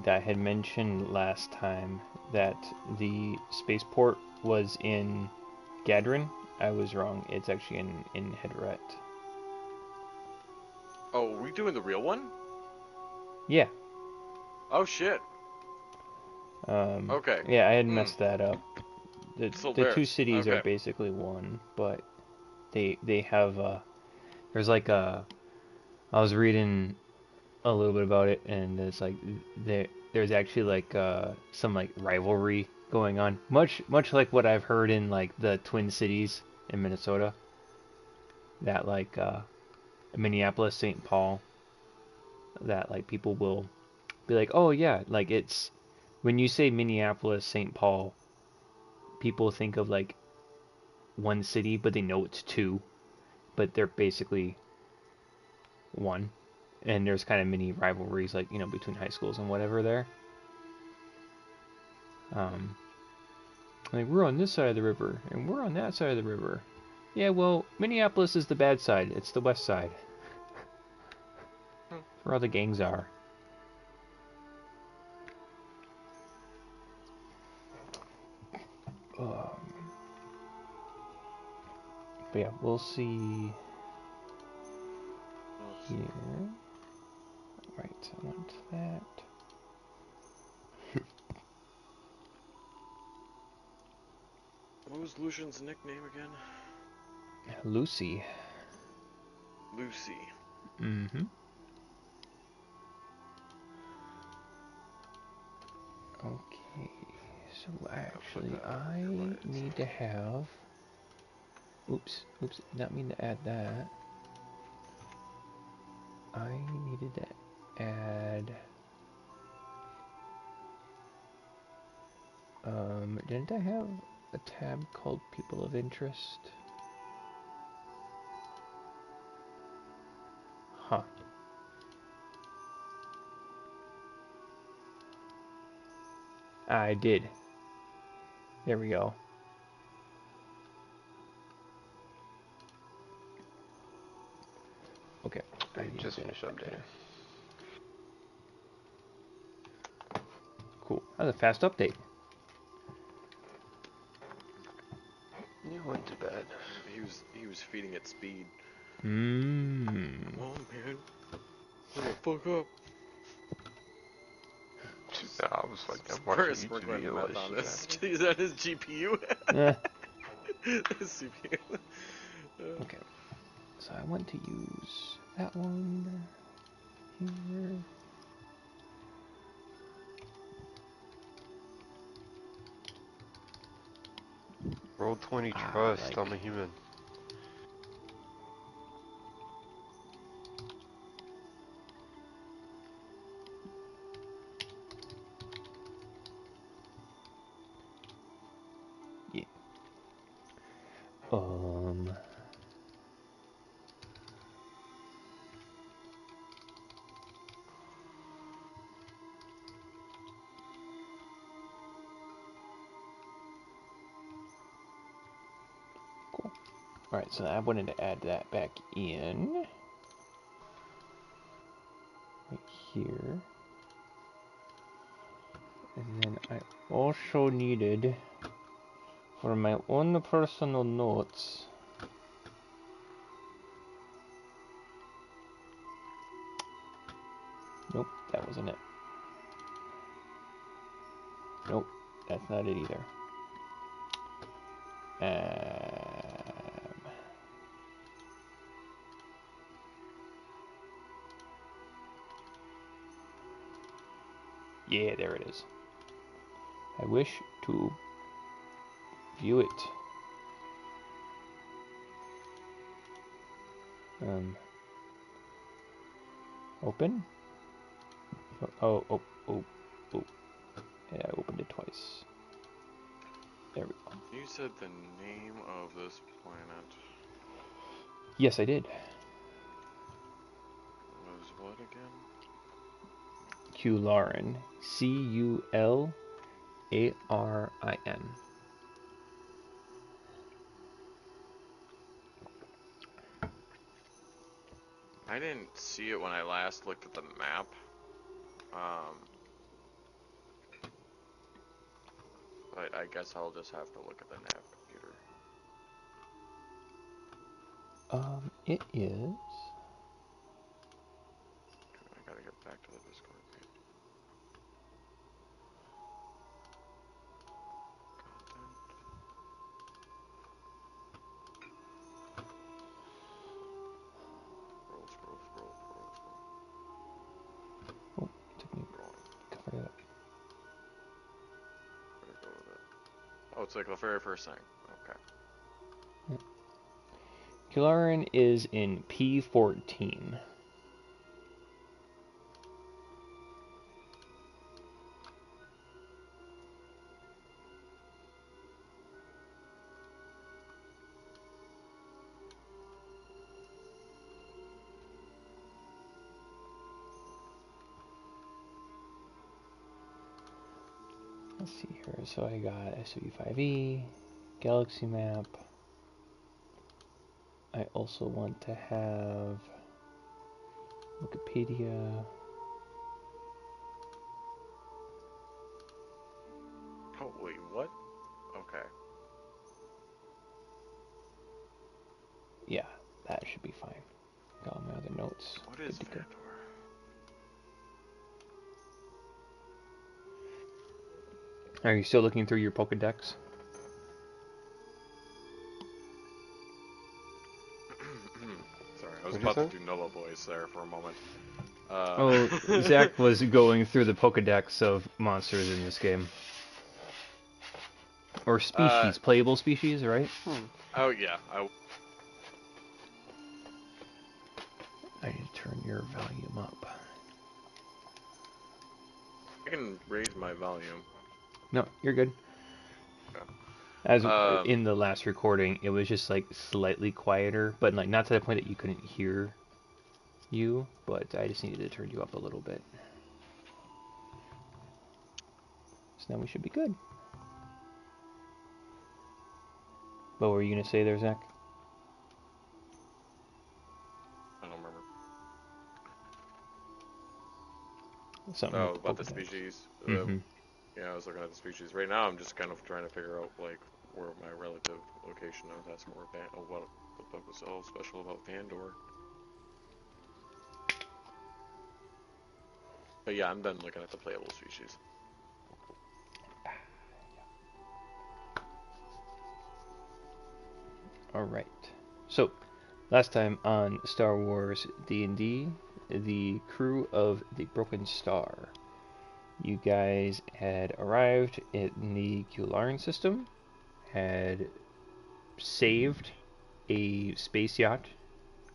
that had mentioned last time that the spaceport was in Gadrin. I was wrong. It's actually in Hedret. Oh, are we doing the real one? Yeah. Oh shit. Okay. Yeah, I had messed that up. So The two there's cities are okay. basically one, but they have there's like a I was reading a little bit about it, and it's like there's actually like some like rivalry going on, much like what I've heard in like the Twin Cities in Minnesota, that like Minneapolis, St. Paul, that like people will be like, oh yeah, like it's when you say Minneapolis, St. Paul, people think of like one city, but they know it's two, but they're basically one. And there's kind of mini rivalries, like between high schools and whatever there. Um, like we're on this side of the river, and we're on that side of the river. Yeah, well, Minneapolis is the bad side. It's the west side. Where all the gangs are. But yeah, we'll see here. Right, I want that. What was Lucian's nickname again? Lucy. Lucy. Mm-hmm. Okay, so actually I need to have... Oops, not mean to add that. I needed to add... didn't I have a tab called People of Interest? Huh. I did. There we go. Okay. I just finished updating. Cool. That was a fast update. You went to bed. He was feeding it speed. Mmm. Come on, man. Shut the fuck up. I was like, I'm watching YouTube Sprinkling video meth while on she's this. Is that his GPU? Eh. His CPU. Okay. So I want to use that one here. Roll 20 trust, I'm a human. Yeah. Cool. Alright, so I wanted to add that back in. Right here. And then I also needed, for my own personal notes, nope, that wasn't it. Nope, that's not it either. Yeah, there it is. I wish to view it. Open? Oh. Yeah, I opened it twice. There we go. You said the name of this planet Yes, I did. was what again? Cularin. Cularin. I didn't see it when I last looked at the map. but I guess I'll just have to look at the nav computer. It is. I gotta get back to the Discord page. Scroll. Oh, took me cover it up. Where'd it go with it? Oh, it's like the very first thing. Okay. Yeah. Kularin is in P14. Let's see here. So I got SW5E, Galaxy Map. I also want to have Wikipedia. Oh, wait, what? Okay. Yeah, that should be fine. Got all my other notes. What is Vandor? Are you still looking through your Pokedex? Sorry, I was What'd you about to say? do Nova Boys there for a moment. Oh, Zach was going through the Pokedex of monsters in this game. Or species, playable species, right? Oh yeah, I need to turn your volume up. I can raise my volume. No, you're good. Okay. As in the last recording, it was just like slightly quieter, but like not to the point that you couldn't hear you, but I just needed to turn you up a little bit. So now we should be good. What were you going to say there, Zach? I don't remember. Something Oh, with about the Pokedex. species. Mm-hmm. Yeah, I was looking at the species. Right now, I'm just kind of trying to figure out like where my relative location is. That's more what the book was all special about Vandor. But yeah, I'm done looking at the playable species. Alright. So, last time on Star Wars D&D, the crew of the Broken Star. You guys had arrived in the Kularin system, had saved a space yacht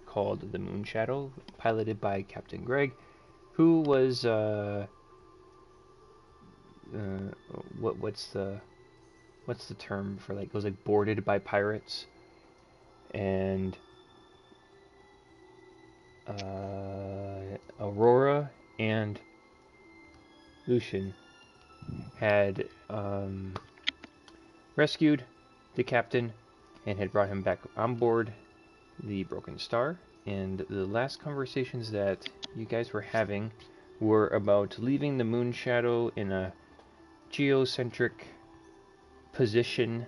called the Moon Shadow, piloted by Captain Greg, who was what's the term for like, it was like boarded by pirates, and Aurora and Lucian had rescued the captain and had brought him back on board the Broken Star. And the last conversations that you guys were having were about leaving the Moon Shadow in a geocentric position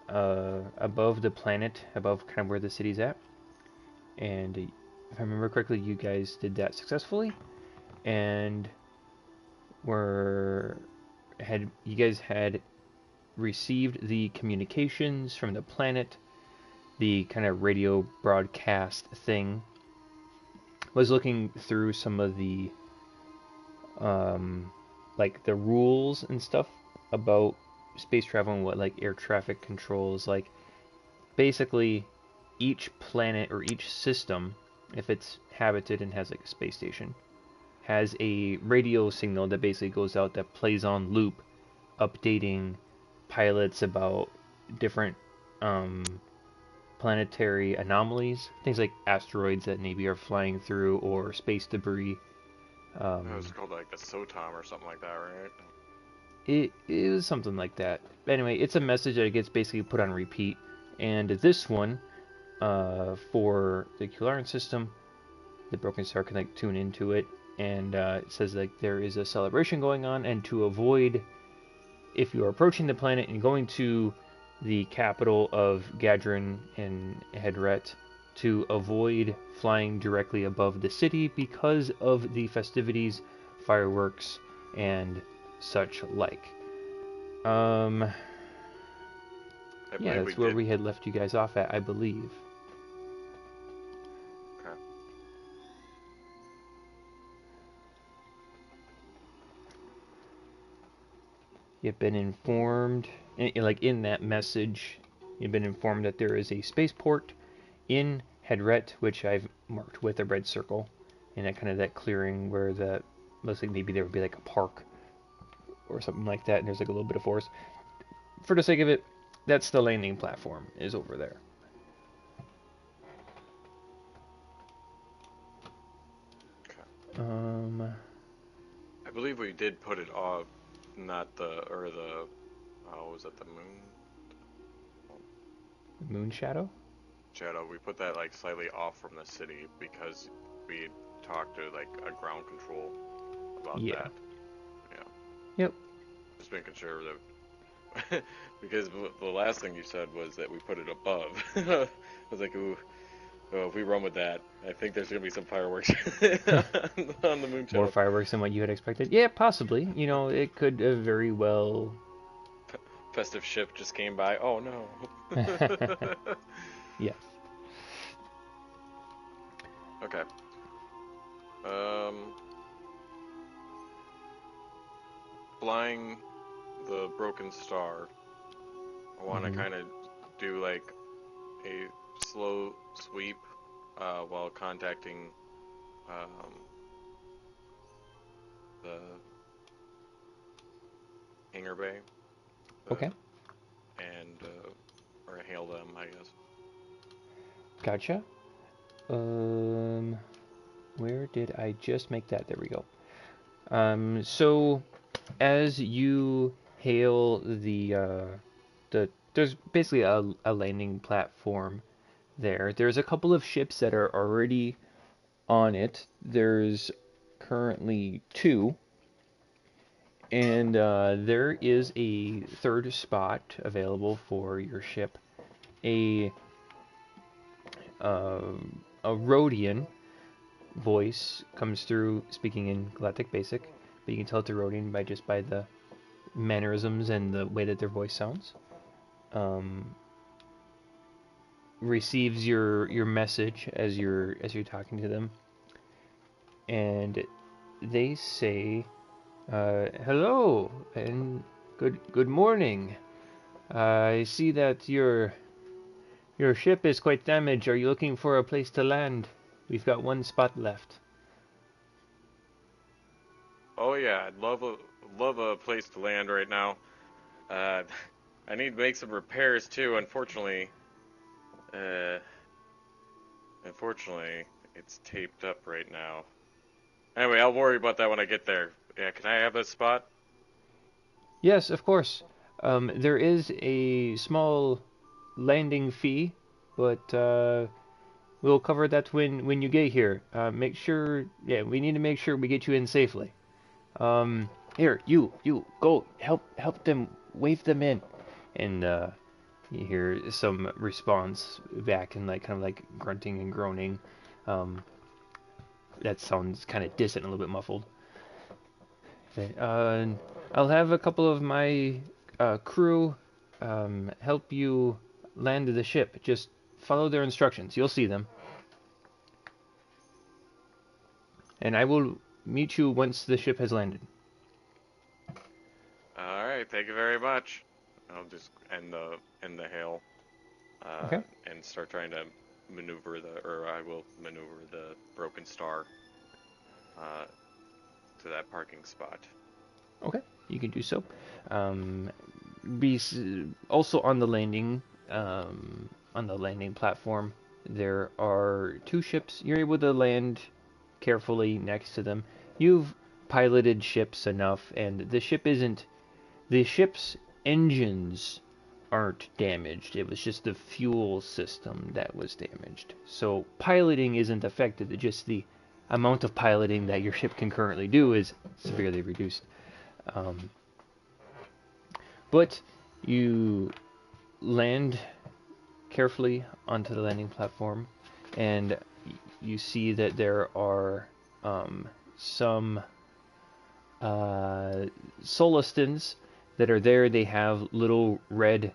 above the planet, above kind of where the city's at. And if I remember correctly, you guys did that successfully, and you guys had received the communications from the planet, the kind of radio broadcast thing. Was looking through some of the like the rules and stuff about space travel and what like air traffic controls, like basically each planet or each system, if it's habited and has like a space station, has a radio signal that basically goes out that plays on loop, updating pilots about different planetary anomalies, things like asteroids that maybe are flying through or space debris. It was called like a SOTOM or something like that, right? It was something like that. Anyway, it's a message that gets basically put on repeat. And this one, for the Kularin system, the Broken Star can like tune into it, and it says like there is a celebration going on, and to avoid if you are approaching the planet and going to the capital of Gadrin and Hedret, to avoid flying directly above the city because of the festivities, fireworks, and such like. Yeah, that's where we had left you guys off at, I believe. Okay. You've been informed, like in that message, you've been informed that there is a spaceport in Hedret, which I've marked with a red circle, and that clearing where the looks like maybe there would be like a park or something like that, and there's like a little bit of forest. For the sake of it, that's the landing platform is over there. Okay. I believe we did put it off, not the was that the moon? Moon shadow? Shadow. We put that like slightly off from the city because we talked to like a ground control about that. Yeah. Yep. Just making sure that because the last thing you said was that we put it above. I was like, ooh, oh, if we run with that, I think there's gonna be some fireworks on the moon shadow. More fireworks than what you had expected? Yeah, possibly. You know, it could very well. Festive ship just came by. Oh no. Yes. Okay. Flying the broken star. I want to kind of do like a slow sweep while contacting the hangar bay. Okay. And or hail them, I guess. Gotcha. Where did I just make that? There we go. So as you hail the there's basically a landing platform there. There's a couple of ships that are already on it. There's currently 2. And there is a third spot available for your ship. A Rhodian voice comes through speaking in Galactic Basic, but you can tell it's a Rhodian by the mannerisms and the way that their voice sounds. Receives your message as you're talking to them, and they say, hello and good morning. I see that your ship is quite damaged. Are you looking for a place to land? We've got 1 spot left. Oh yeah, I'd love a place to land right now. I need to make some repairs too. Unfortunately, it's taped up right now. Anyway, I'll worry about that when I get there. Yeah, can I have a spot? Yes, of course. There is a small landing fee, but we'll cover that when you get here. Make sure, we need to make sure we get you in safely. Here, you go help them, wave them in, and you hear some response back in like kind of like grunting and groaning. That sounds kind of distant, a little bit muffled. I'll have a couple of my crew help you land the ship. Just follow their instructions. You'll see them. And I will meet you once the ship has landed. Alright, thank you very much. I'll just end the hail. Okay. And start trying to maneuver I will maneuver the broken star to that parking spot. Okay, you can do so. Be also on the landing platform. There are 2 ships. You're able to land carefully next to them. You've piloted ships enough, and the ship's engines aren't damaged. It was just the fuel system that was damaged. So piloting isn't affected. Just the amount of piloting that your ship can currently do is severely reduced. But you land carefully onto the landing platform, and you see that there are some Solastans that are there. They have little red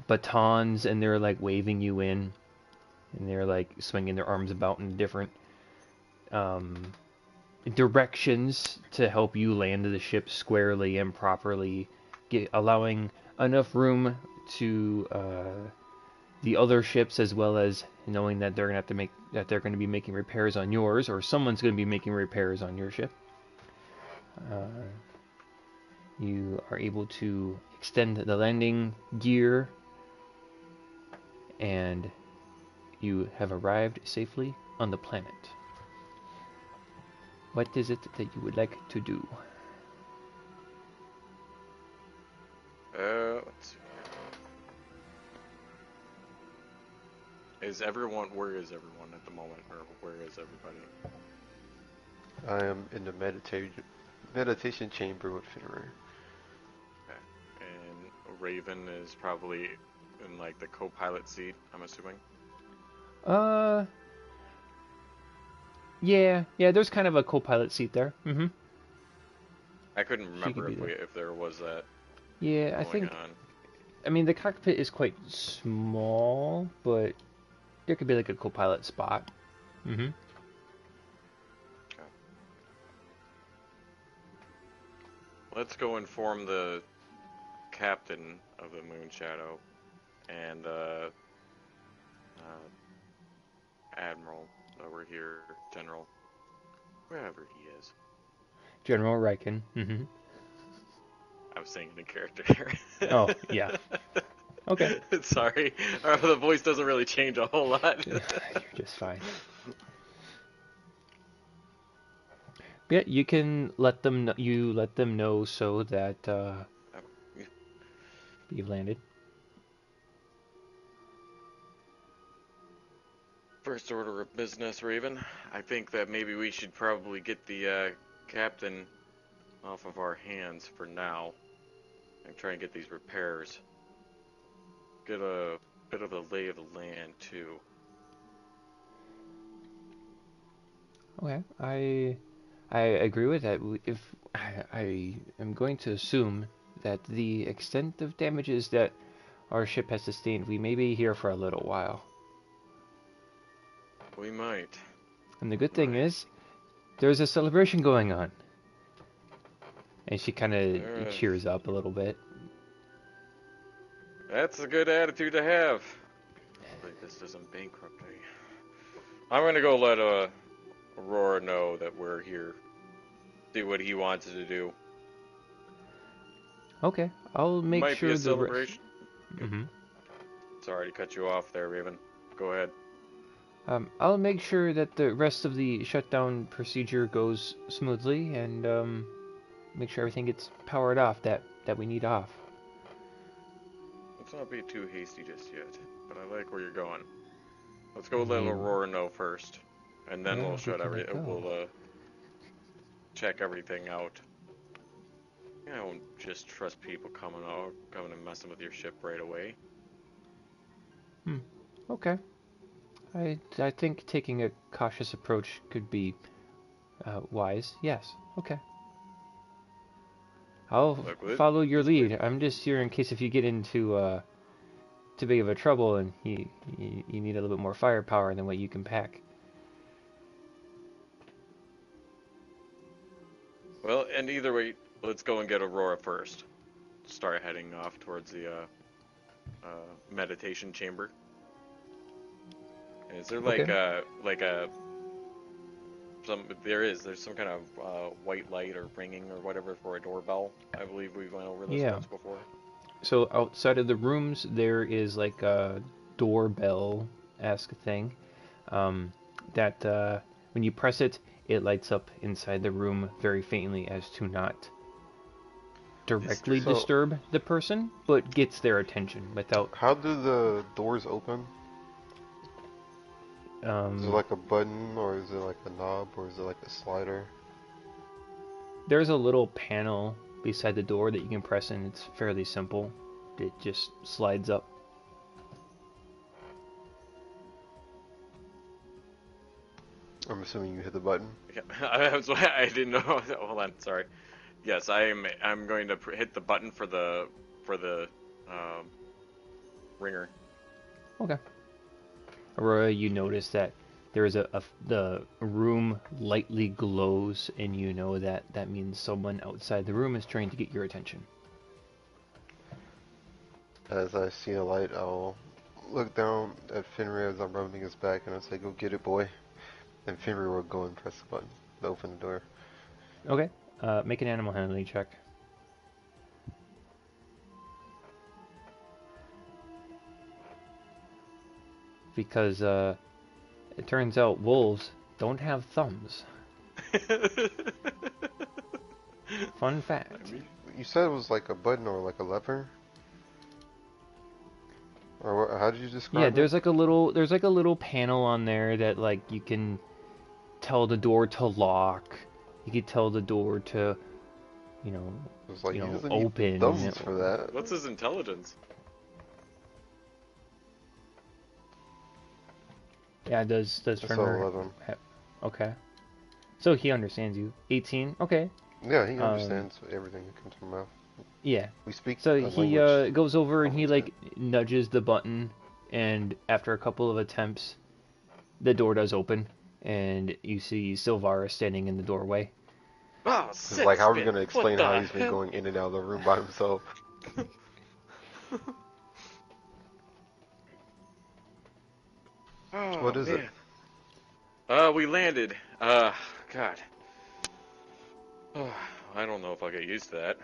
batons, and they're like waving you in, and they're like swinging their arms about in different um, directions to help you land the ship squarely and properly, allowing enough room to the other ships, as well as knowing that they're going to be making repairs on yours, or someone's going to be making repairs on your ship. You are able to extend the landing gear, and you have arrived safely on the planet. What is it that you would like to do? Let's see. Where is everyone at the moment, or where is everybody? I am in the meditation chamber with Finnerer. Okay. And Raven is probably in like the co-pilot seat, I'm assuming. Yeah, there's kind of a co-pilot seat there. Mm-hmm. I couldn't remember if there was that. Yeah, I think. I mean, the cockpit is quite small, but there could be like a co-pilot spot. Mm-hmm. Okay. Let's go inform the captain of the Moon Shadow and Admiral that we're here, General, wherever he is. General Riken. Mm-hmm. I was saying in character. Oh, yeah. Okay. Sorry, the voice doesn't really change a whole lot. You're just fine. Yeah, you can let them know so that you've landed. First order of business, Raven. I think that maybe we should probably get the captain off of our hands for now and try and get these repairs. Get a bit of a lay of the land too. Okay, I agree with that. If I am going to assume that the extent of damages that our ship has sustained, we may be here for a little while. We might. And the good thing is, there's a celebration going on. And she kind of cheers up a little bit. That's a good attitude to have. Like this doesn't bankrupt me. I'm gonna go let Aurora know that we're here. See what he wants to do. Okay, I'll make Might sure be a celebration. Mm-hmm. Sorry to cut you off there, Raven. Go ahead. I'll make sure that the rest of the shutdown procedure goes smoothly, and make sure everything gets powered off that we need off. Let's not be too hasty just yet, but I like where you're going. Let's go let Aurora know first, and then we'll we'll check everything out. I don't just trust people coming and messing with your ship right away. Okay. I think taking a cautious approach could be wise. Yes. Okay. I'll follow your lead. I'm just here in case if you get into too big of a trouble and you need a little bit more firepower than what you can pack. Well, and either way, let's go and get Aurora first. Start heading off towards the meditation chamber. Is there there's some kind of white light or ringing or whatever for a doorbell? I believe we went over this once before. So outside of the rooms, there is like a doorbell-esque thing that when you press it, it lights up inside the room very faintly as to not directly disturb the person, but gets their attention without... How do the doors open? Is it like a button, or is it like a knob, or is it like a slider? There's a little panel beside the door that you can press, and it's fairly simple. It just slides up. I'm assuming you hit the button. Yeah, I didn't know. Hold on, sorry. Yes, I'm going to hit the button for the ringer. Okay. Aurora, you notice that there is the room lightly glows, and you know that that means someone outside the room is trying to get your attention. As I see a light, I'll look down at Fenrir as I'm rubbing his back, and I'll say, "Go get it, boy." And Fenrir will go and press the button to open the door. Okay. Make an animal handling check. Because it turns out wolves don't have thumbs. Fun fact. You said it was like a button or like a lever? Or what, how did you describe Yeah, it? there's like a little panel on there that like you can tell the door to lock. You can tell the door to, you know, It's like, you he know, doesn't open. need thumbs for that. What's his intelligence? Yeah, does That's Fenrir 11. okay. So he understands you. 18. Okay. Yeah, he understands everything that comes from my mouth. Yeah. We speak So a he language. goes over and he Always like nudges the button, and after a couple of attempts, the door does open, and you see Silvara standing in the doorway. Oh, It's like, how are we going to explain how he's been going in and out of the room by himself? Oh, What is it? We landed. God. Oh, I don't know if I'll get used to that.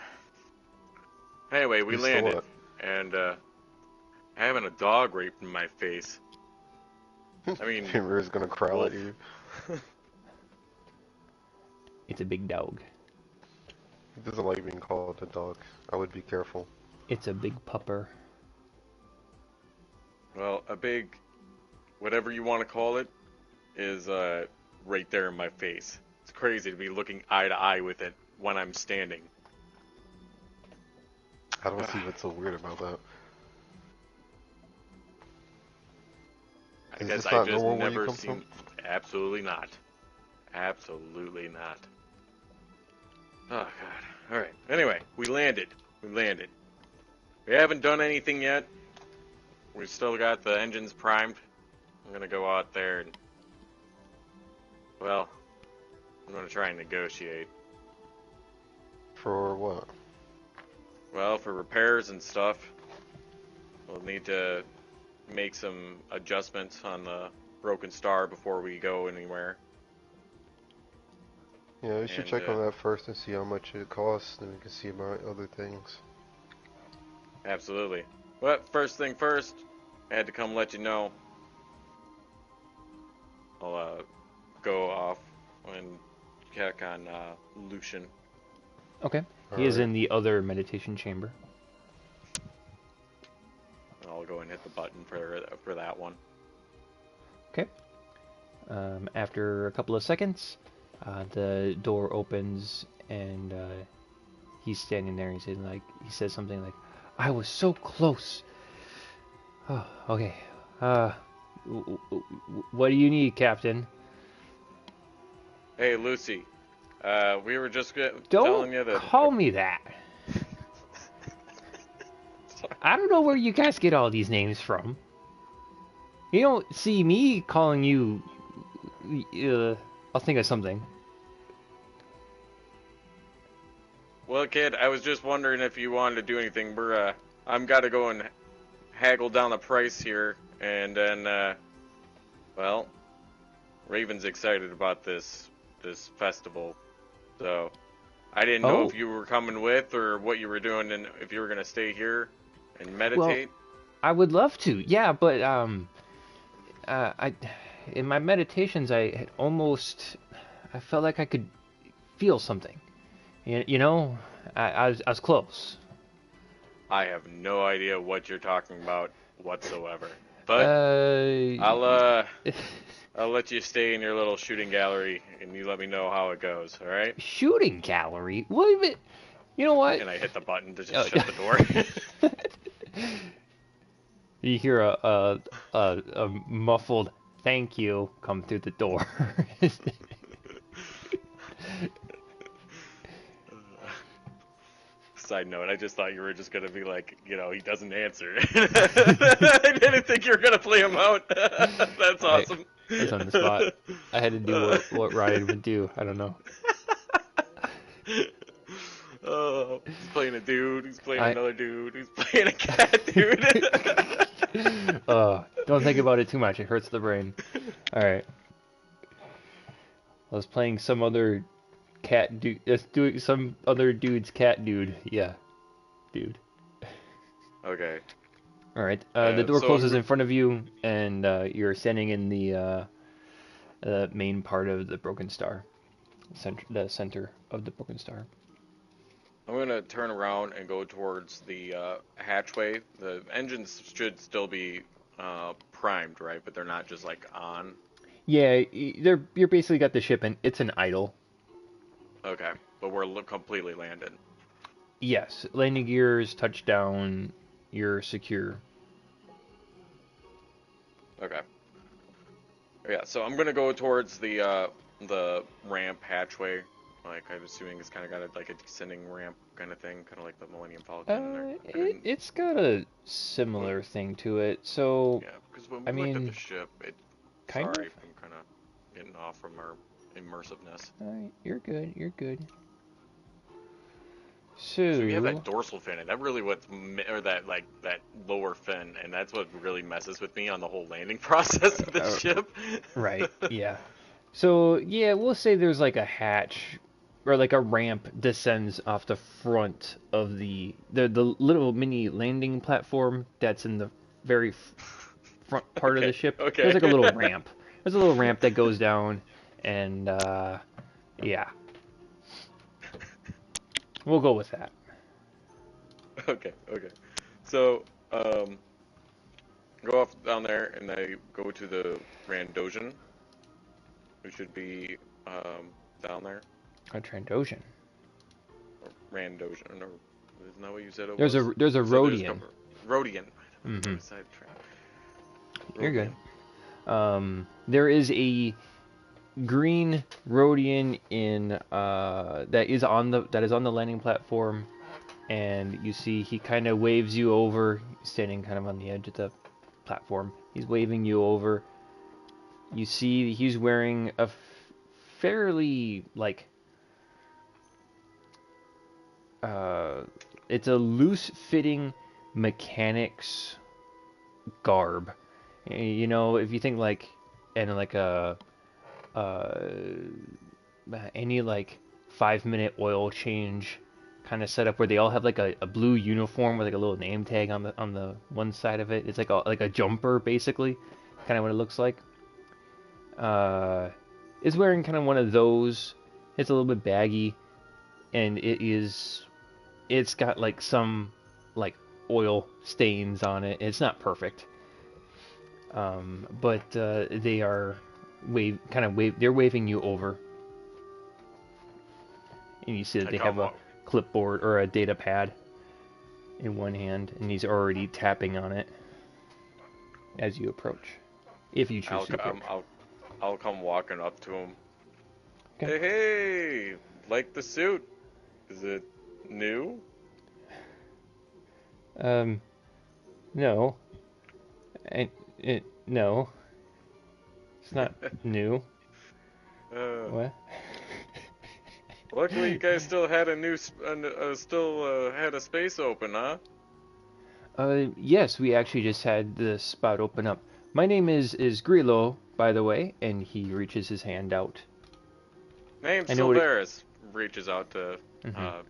Anyway, we Used to landed, what? and having a dog raped in my face. I mean, Fenrir's going to growl wolf. at you. It's a big dog. He doesn't like being called a dog. I would be careful. It's a big pupper. Well, a big, whatever you want to call it, is right there in my face. It's crazy to be looking eye to eye with it when I'm standing. I don't see what's so weird about that. I Is guess this I not just normal where you never come seen. Absolutely not. Absolutely not. Oh god. All right. Anyway, we landed. We landed. We haven't done anything yet. We still got the engines primed. I'm gonna go out there and, well, I'm gonna try and negotiate. For what? Well, for repairs and stuff, we'll need to make some adjustments on the Broken Star before we go anywhere. Yeah, we should And, check on that first and see how much it costs, then we can see about other things. Absolutely. But first thing first, I had to come let you know. I'll go off and check on Lucian. Okay. He is Alright. in the other meditation chamber. I'll go and hit the button for that one. Okay. After a couple of seconds, the door opens, and he's standing there. He says something like, "I was so close." Oh, okay. What do you need, Captain? Hey, Lucy. We were just telling Don't you that. call me that. I don't know where you guys get all these names from. You don't see me calling you. I'll think of something. Well, kid, I was just wondering if you wanted to do anything. I'm gotta go and haggle down the price here, and then, well, Raven's excited about this festival, so I didn't know Oh. if you were coming with or what you were doing, and if you were gonna stay here and meditate. I would love to, yeah, but in my meditations, I felt like I could feel something. You know, I was close. I have no idea what you're talking about whatsoever, but Uh, I'll let you stay in your little shooting gallery, and you let me know how it goes. All right? shooting gallery. Wait a minute. You know what? And I hit the button to just Uh, shut the door. you hear a muffled thank you come through the door. Side note, I just thought you were just gonna be like, he doesn't answer. I didn't think you were gonna play him out. That's I awesome. was on the spot. I had to do what Ryan would do. I don't know. Oh, he's playing a dude. He's playing I another dude. He's playing a cat dude. don't think about it too much. It hurts the brain. All right. I was playing some other cat dude. Doing some other dude's cat dude. Yeah, dude. Okay. All right. The door So closes in front of you, and you're standing in the main part of the Broken Star, the center of the Broken Star. I'm gonna turn around and go towards the hatchway. The engines should still be primed, right? But they're not just like on. Yeah, you're basically got the ship, and it's an idle. Okay, but we're completely landed. Yes, landing gears, touchdown, you're secure. Okay. Yeah, so I'm gonna go towards the ramp hatchway. Like I'm assuming it's kind of got like a descending ramp kind of thing, kind of like the Millennium Falcon. It's got a similar thing to it. So, Yeah, because when I we looked at mean, the ship, kind sorry, of. I'm kind of getting off from our immersiveness. You're good. You're good. So you have So, that dorsal fin, and that really or that lower fin, and that's what really messes with me on the whole landing process of the ship. right, yeah. So, yeah, we'll say there's like a hatch or like a ramp descends off the front of the little mini landing platform that's in the very front part of the Okay, ship. There's okay. like a little ramp. There's a little ramp that goes down, and yeah, we'll go with that. Okay, okay. So, go off down there, and I go to the Randosian, who should be down there. A Trandoshan. Or Randosian, or isn't that what you said it There's was? a You said Rhodian. Rhodian. Mm-hmm. You're Rhodian. good. There is a green Rhodian in that is on the landing platform, and you see he kind of waves you over, standing kind of on the edge of the platform. He's waving you over. You see he's wearing a fairly like it's a loose fitting mechanics garb. You know, if you think like in like a uh, any like 5 minute oil change kind of setup where they all have like a blue uniform with like a little name tag on the one side of it. It's like a jumper basically, kind of what it looks like. Is wearing kind of one of those. It's a little bit baggy, and it's got like some like oil stains on it. It's not perfect. But they are they're waving you over, and you see that I they come have a up. clipboard or a data pad in one hand, and he's already tapping on it as you approach, if you choose to approach. I'll come walking up to him. Okay. Hey, like the suit? Is it new? No, no, it's not new. What? Luckily, you guys still had had a space open, huh? Yes, we actually just had the spot open up. My name is Grillo, by the way, and he reaches his hand out. Name's I know what it, Silveris. Reaches out to mhm.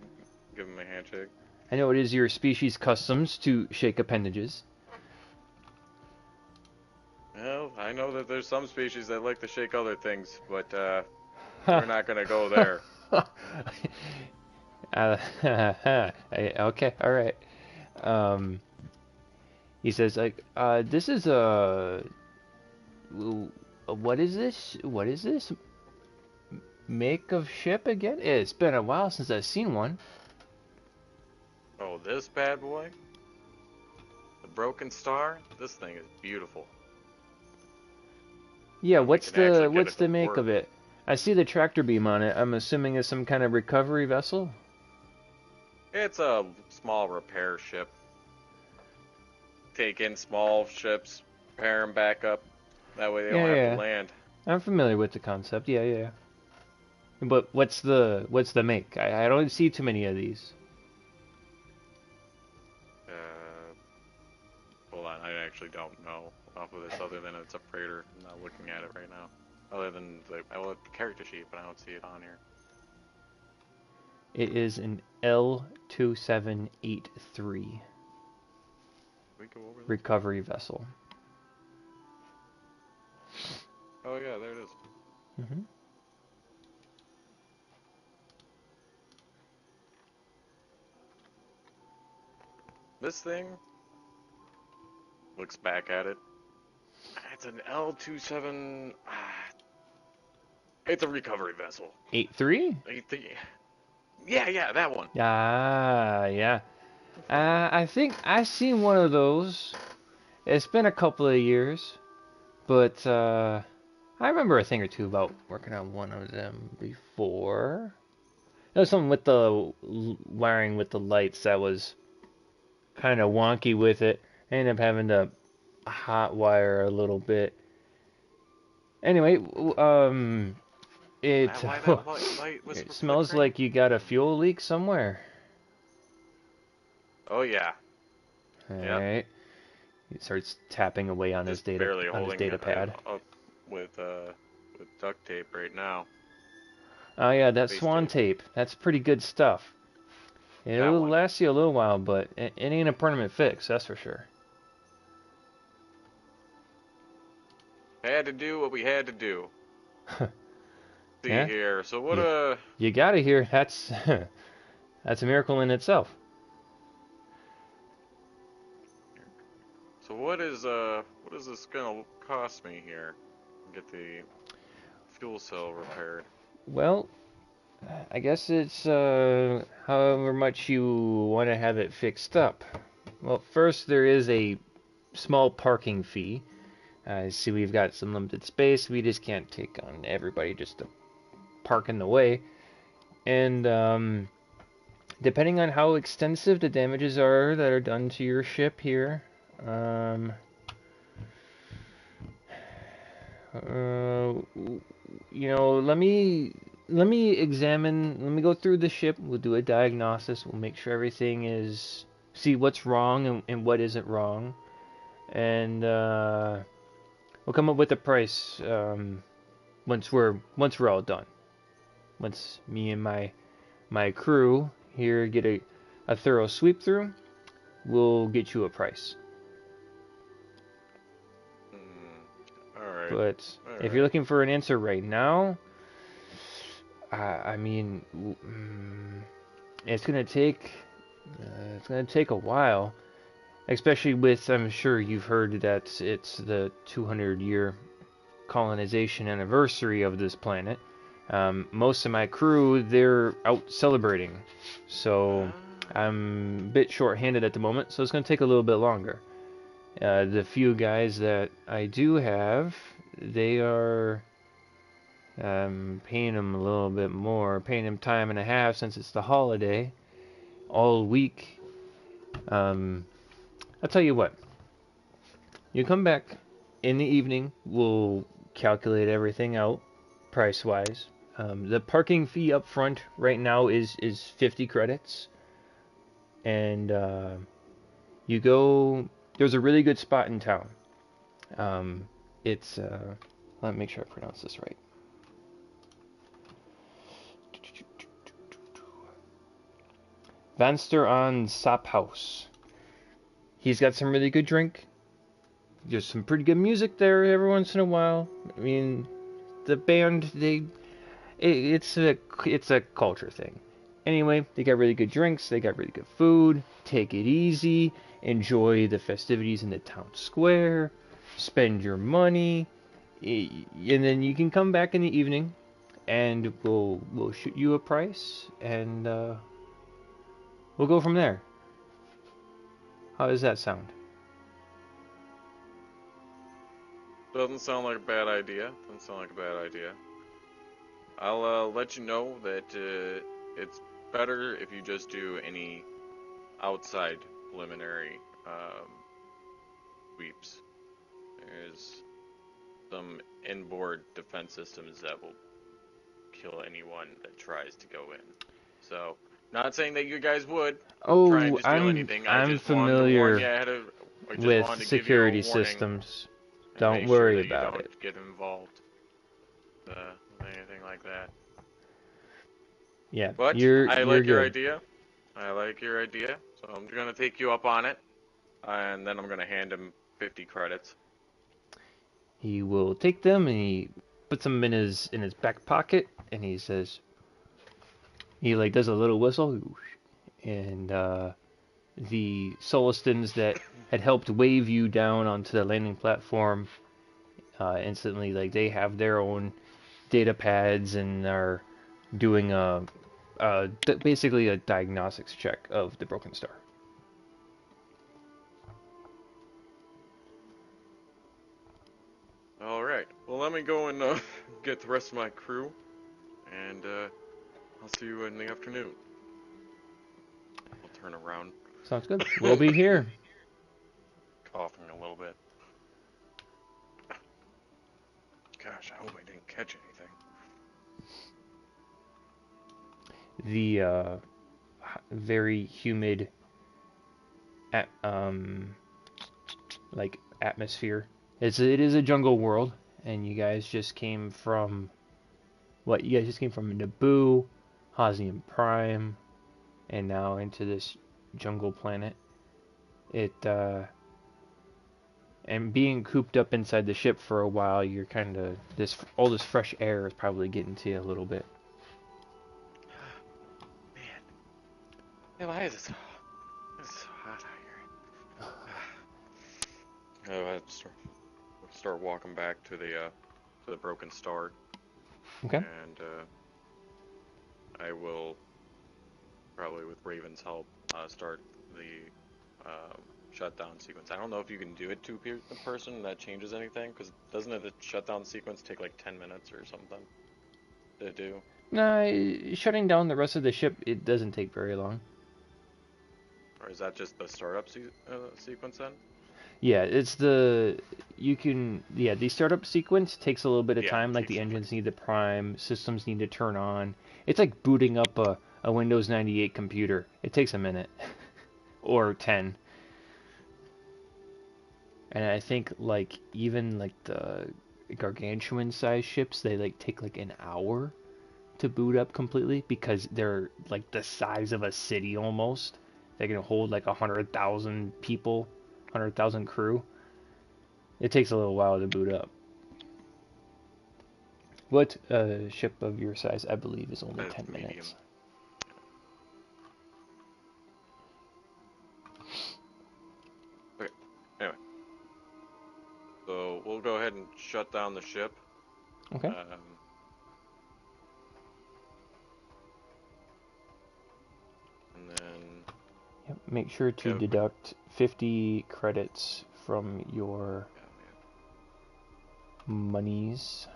give him a handshake. I know it is your species' customs to shake appendages. Well, I know that there's some species that like to shake other things, but we're not gonna go there. Okay, all right. He says like, this is what is this? What is this? Make of ship again? It's been a while since I've seen one. Oh, this bad boy? The Broken Star? This thing is beautiful. Yeah, And we can actually get what's it to the make of work. it? I see the tractor beam on it. I'm assuming it's some kind of recovery vessel. It's a small repair ship. Take in small ships, repair them back up. That way they Yeah, don't have to yeah. land. I'm familiar with the concept. Yeah, yeah. But what's the make? I don't see too many of these. Uh, Hold on, I actually don't know off of this other than it's a freighter. I'm not looking at it right now. Other than I looked at the character sheet, but I don't see it on here. It is an L2783 Can we go over this? recovery vessel. Oh yeah, there it is. Hmm. This thing looks back at it. It's an L27. It's a recovery vessel. 83? I think. Yeah, yeah, that one. Ah, yeah. I think I've seen one of those. It's been a couple of years, but I remember a thing or two about working on one of them before. There was something with the wiring with the lights that was kind of wonky with it. I ended up having to hot wire a little bit. Anyway, it Why that light was it smells flickering? like you got a fuel leak somewhere. Oh yeah. All Yep. right. He starts tapping away on Just barely his holding data it pad. up with duct tape right now. Oh yeah, that Space swan tape. tape. That's pretty good stuff. That It'll one. last you a little while, but it ain't a permanent fix, that's for sure. Had to do what we had to do. See Yeah, here. So what you you gotta hear that's that's a miracle in itself. So what is this gonna cost me here? Get the fuel cell repaired. Well, I guess it's however much you want to have it fixed up. Well, first there is a small parking fee. See, we've got some limited space. We just can't take on everybody just to park in the way. And depending on how extensive the damages are that are done to your ship here, um, uh, let me examine. Let me go through the ship. We'll do a diagnosis. We'll make sure everything is see what's wrong and what isn't wrong, and we'll come up with a price once we're all done. Once me and my crew here get a thorough sweep through, we'll get you a price. All right. But All if you're right. looking for an answer right now, I mean, it's it's gonna take a while, especially with I'm sure you've heard that it's the 200-year colonization anniversary of this planet. Most of my crew they're out celebrating, so Ah. I'm a bit short-handed at the moment, so it's gonna take a little bit longer. The few guys that I do have, they are paying them a little bit more, paying them time and a half since it's the holiday, all week. I'll tell you what, you come back in the evening, we'll calculate everything out price wise. The parking fee up front right now is 50 credits, and you go. There's a really good spot in town. It's let me make sure I pronounce this right. Vanster on Saphaus. He's got some really good drink. There's some pretty good music there every once in a while. I mean, the band it's a culture thing. Anyway, they got really good drinks, they got really good food. Take it easy, enjoy the festivities in the town square, spend your money, and then you can come back in the evening, and we'll shoot you a price, and we'll go from there. How does that sound? Doesn't sound like a bad idea. Doesn't sound like a bad idea. I'll let you know that it's better if you just do any outside preliminary sweeps. There's some inboard defense systems that will kill anyone that tries to go in. So, not saying that you guys would try and Oh, just steal anything. I I'm just wanted to warn you familiar ahead of. I just with wanted to give you a security warning systems. and Don't make sure worry that you about don't it. get involved with anything like that. Yeah, But you're I you're like your good. idea. I like your idea. So I'm gonna take you up on it, and then I'm gonna hand him 50 credits. He will take them and he puts them in his back pocket and he says he like does a little whistle and the Solistans that had helped wave you down onto the landing platform instantly like they have their own data pads and are doing basically a diagnostics check of the broken star. All right. Well, let me go and get the rest of my crew, and I'll see you in the afternoon. I'll turn around, Sounds good. We'll be here. coughing a little bit. Gosh, I hope I didn't catch anything. The very humid like atmosphere. It is a jungle world, and you guys just came from what? You guys just came from Naboo, Hazian Prime, and now into this jungle planet. It and being cooped up inside the ship for a while, you're kind of this all this fresh air is probably getting to you a little bit. Man, hey, why is it so hot out here? Oh, I start walking back to the broken star, Okay. and I will probably with Raven's help start the shutdown sequence. I don't know if you can do it to a person that changes anything, because doesn't the shutdown sequence take like 10 minutes or something to do? Shutting down the rest of the ship, it doesn't take very long. Or is that just the startup sequence then? Yeah, the startup sequence takes a little bit of Yeah, time, like takes the some engines freaking. need to prime, systems need to turn on. It's like booting up a Windows 98 computer. It takes a minute or 10. And I think like even like the gargantuan size ships, they like take like an hour to boot up completely because they're like the size of a city almost. They can hold like 100,000 people, 100,000 crew. It takes a little while to boot up. What ship of your size, I believe, is only 10 Medium. minutes. Okay. Anyway, so we'll go ahead and shut down the ship. Okay. And then Yep. Make sure to yeah, deduct 50 credits from your yeah, monies.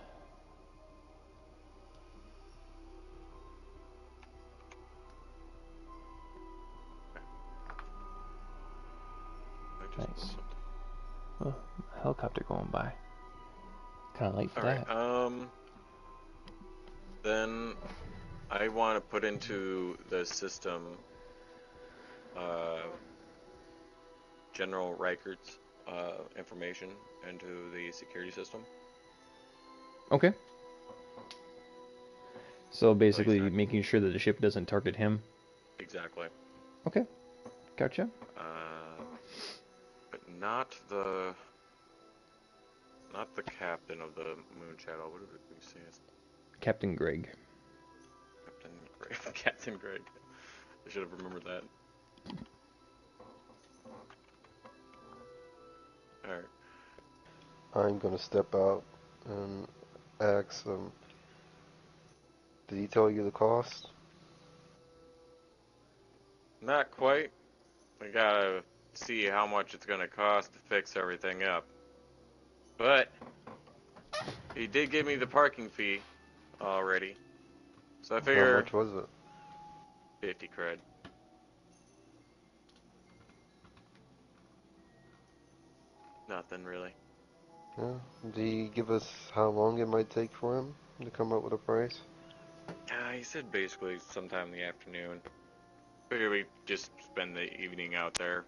I just put Nice. something. Oh, a helicopter going by. Kind of late for All right. that. Then I want to put into the system uh, General Reichert's information into the security system. Okay. So So basically, exactly. making sure that the ship doesn't target him. Exactly. Okay. Gotcha. But not the captain of the Moon Shadow. What did we say? Captain Greg. Captain Greg. Captain Greg. I should have remembered that. All right. I'm gonna step out and ask did he tell you the cost? Not quite. I gotta see how much it's gonna cost to fix everything up. But he did give me the parking fee already, so I How figure much was it? 50 cred. Nothing really. Yeah. Did he give us how long it might take for him to come up with a price? He said basically sometime in the afternoon. Figure we just spend the evening out there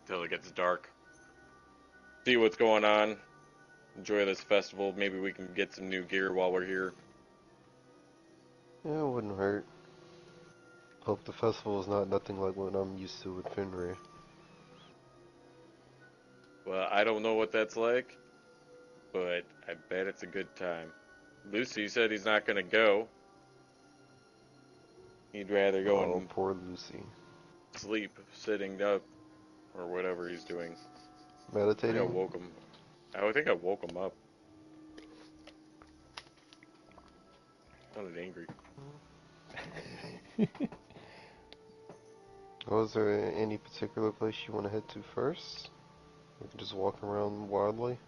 till it gets dark. See what's going on. Enjoy this festival. Maybe we can get some new gear while we're here. Yeah, it wouldn't hurt. Hope the festival is not nothing like what I'm used to with Finray. Well, I don't know what that's like, but I bet it's a good time. Lucy said he's not gonna go. He'd rather go Oh, and poor Lucy. sleep sitting up or whatever he's doing. I think I Meditating? woke him. I think I woke him up. Sounded angry. Was there any particular place you want to head to first? We can just walk around wildly.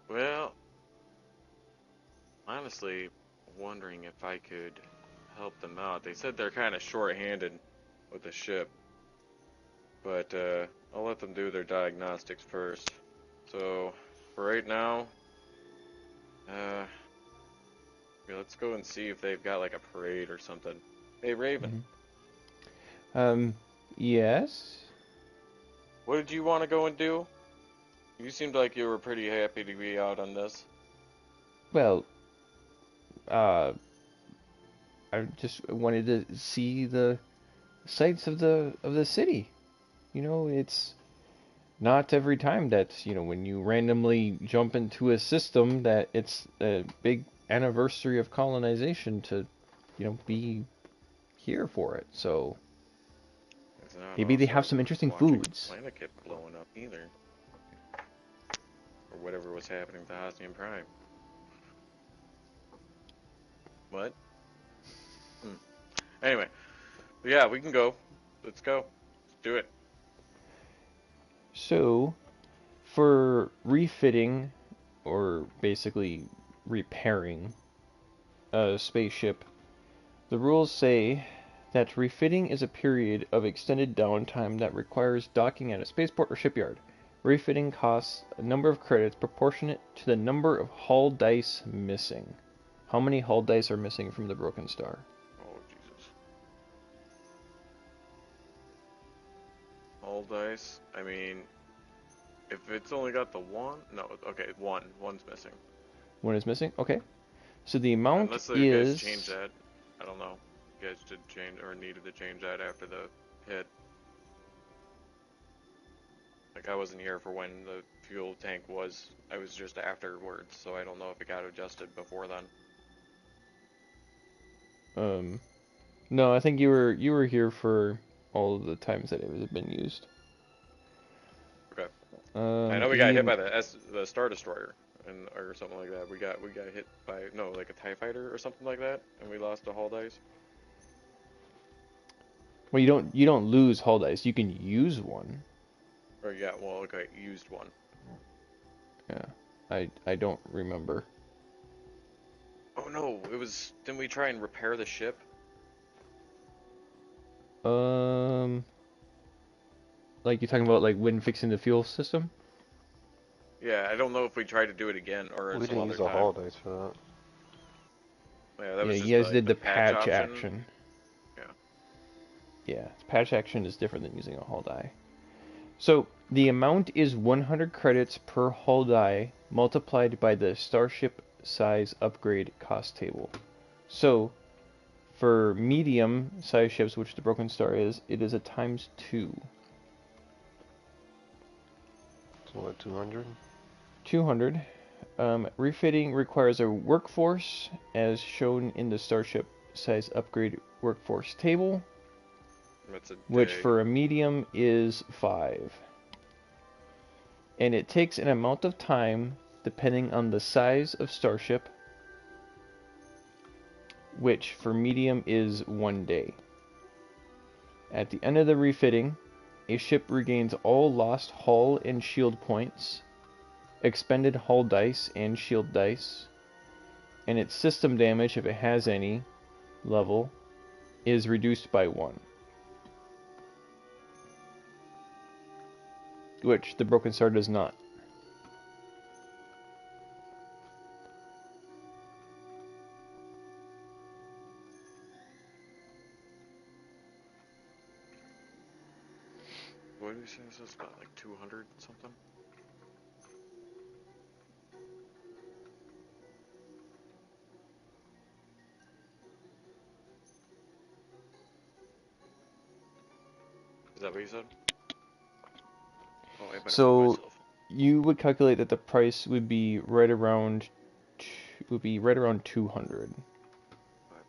Well, honestly, wondering if I could help them out. They said they're kind of short-handed with the ship, but I'll let them do their diagnostics first. So, for right now, yeah, let's go and see if they've got like a parade or something. Hey, Raven, Yes. what did you want to go and do? You seemed like you were pretty happy to be out on this. Well, uh, I just wanted to see the sights of the city. You know, it's not every time that, when you randomly jump into a system that it's a big anniversary of colonization to, be here for it. So It's not maybe they have also some interesting watching foods. the planet kept blowing up either. Or whatever was happening to Hosnian Prime. What? Anyway, yeah, we can go. Let's go. Let's do it. So, for refitting or basically repairing a spaceship, the rules say that refitting is a period of extended downtime that requires docking at a spaceport or shipyard. Refitting costs a number of credits proportionate to the number of hull dice missing. How many hull dice are missing from the Broken Star? Oh, Jesus. All dice. I mean, if it's only got the one? No, okay, one. One's missing. One is missing? Okay. So the amount Unless you guys changed is... that. I don't know. You guys did change or needed to change that after the hit. Like, I wasn't here for when the fuel tank was. I was just afterwards, so I don't know if it got adjusted before then. No, I think you were here for all of the times that it has been used. Okay. I know we got hit The by the Star Destroyer and or something like that. We got hit by like a TIE fighter or something like that, and we lost a hull dice. Well, you don't lose hull dice. You can use one. Or yeah, well, okay, used one. Yeah, I don't remember. Oh no, it was. Didn't we try and repair the ship? Um, like you're talking about like when fixing the fuel system? Yeah, I don't know if we tried to do it again or We some didn't other use a time. holidays for Yeah, that Yeah, was you just guys like did the the patch patch option. action. Yeah. Yeah, patch action is different than using a hull die. So the amount is 100 credits per hull die multiplied by the starship size upgrade cost table. So for medium size ships, which the Broken Star is, it is a times 2. that. So what, 200? 200. Refitting requires a workforce, as shown in the starship size upgrade workforce table, That's a which day. for a medium is 5. And it takes an amount of time depending on the size of starship, which for medium is 1 day. At the end of the refitting, a ship regains all lost hull and shield points, expended hull dice and shield dice, and its system damage, if it has any level, is reduced by 1. Which the Broken Star does not. What did we say this was about, like 200 something? Is that what you said? Oh, I better So move myself. you would calculate that the price would be right around 200 I thought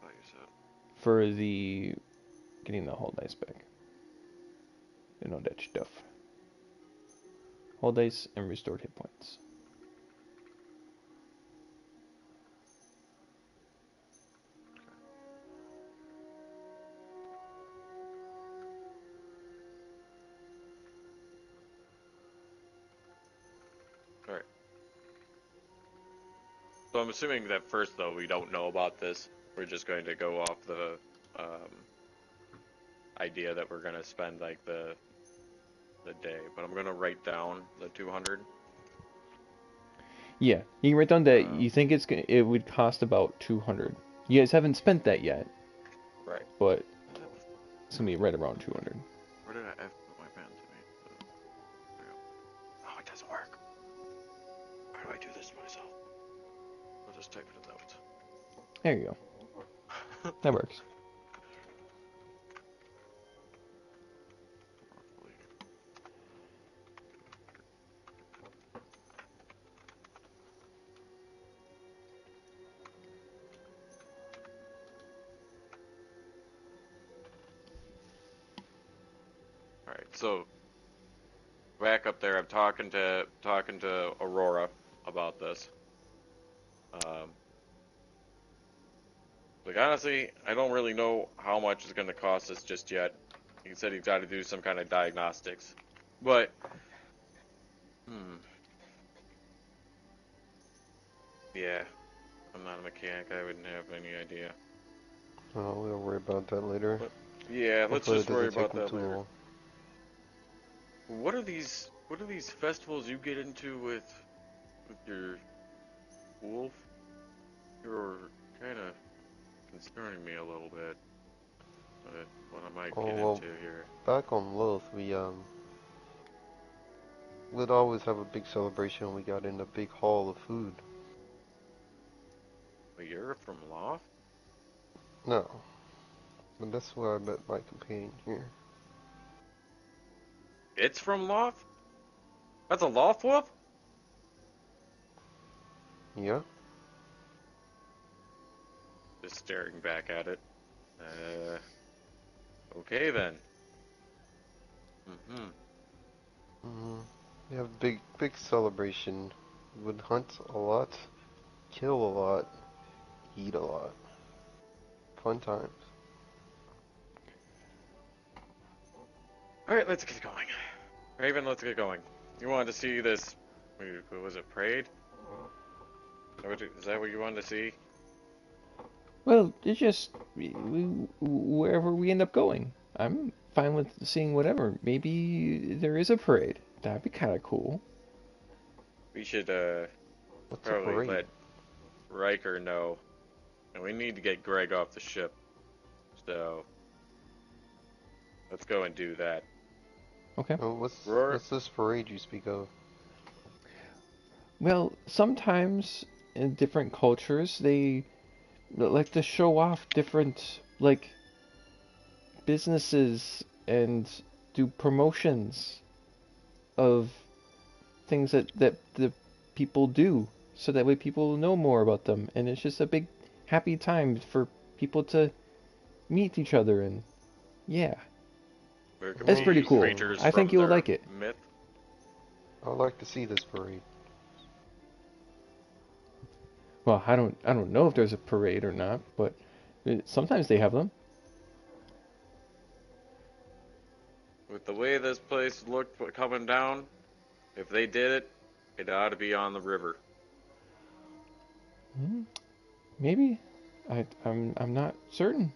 you said. for the getting the hull dice back. And all that stuff. Hull dice and restored hit points. Alright. So I'm assuming that first, though, we don't know about this. We're just going to go off the idea that we're going to spend, like, the day. But I'm going to write down the 200. Yeah, you can write down that you think it would cost about 200. You guys haven't spent that yet, Right. but it's gonna be right around 200. Where did I put my pen to me? There we go. Oh, it doesn't work. How do I do this to myself? I'll just type it in notes. There you go. That works. Alright, so back up there, I'm talking to Aurora about this. Like, honestly, I don't really know how much it's going to cost us just yet. He said he's got to do some kind of diagnostics. But, yeah, I'm not a mechanic. I wouldn't have any idea. Oh, we'll worry about that later. But, yeah, let's Hopefully just it worry doesn't take about them that too later. long. What are these festivals you get into with your wolf? You're kind of concerning me a little bit. But what I might Oh get well, into here. back on Loth, we'd always have a big celebration when we got in a big haul of food. But you're from Loft? No, but that's where I met my companion here. It's from Loft? That's a Loft wolf? Yeah? Just staring back at it. Okay then. We have big celebration. We would hunt a lot, kill a lot, eat a lot. Fun times. Alright, let's get going. Raven, let's get going. You wanted to see this, what was it, parade? Is that what you wanted to see? Well, it's just wherever we end up going. I'm fine with seeing whatever. Maybe there is a parade. That'd be kind of cool. We should, What's a probably parade? let Riker know. And we need to get Greg off the ship. So, let's go and do that. Okay. Oh, Roar. what's this parade you speak of? Well, sometimes in different cultures, they like to show off different, like, businesses and do promotions of things that the people do, so that way people know more about them, and it's just a big happy time for people to meet each other, and yeah, There could it's be pretty cool. creatures I think from you'll their like it. myth. I'd like to see this parade. Well, I don't know if there's a parade or not, but sometimes they have them. with the way this place looked coming down, if they did it, it ought to be on the river. Hmm, maybe. I'm not certain.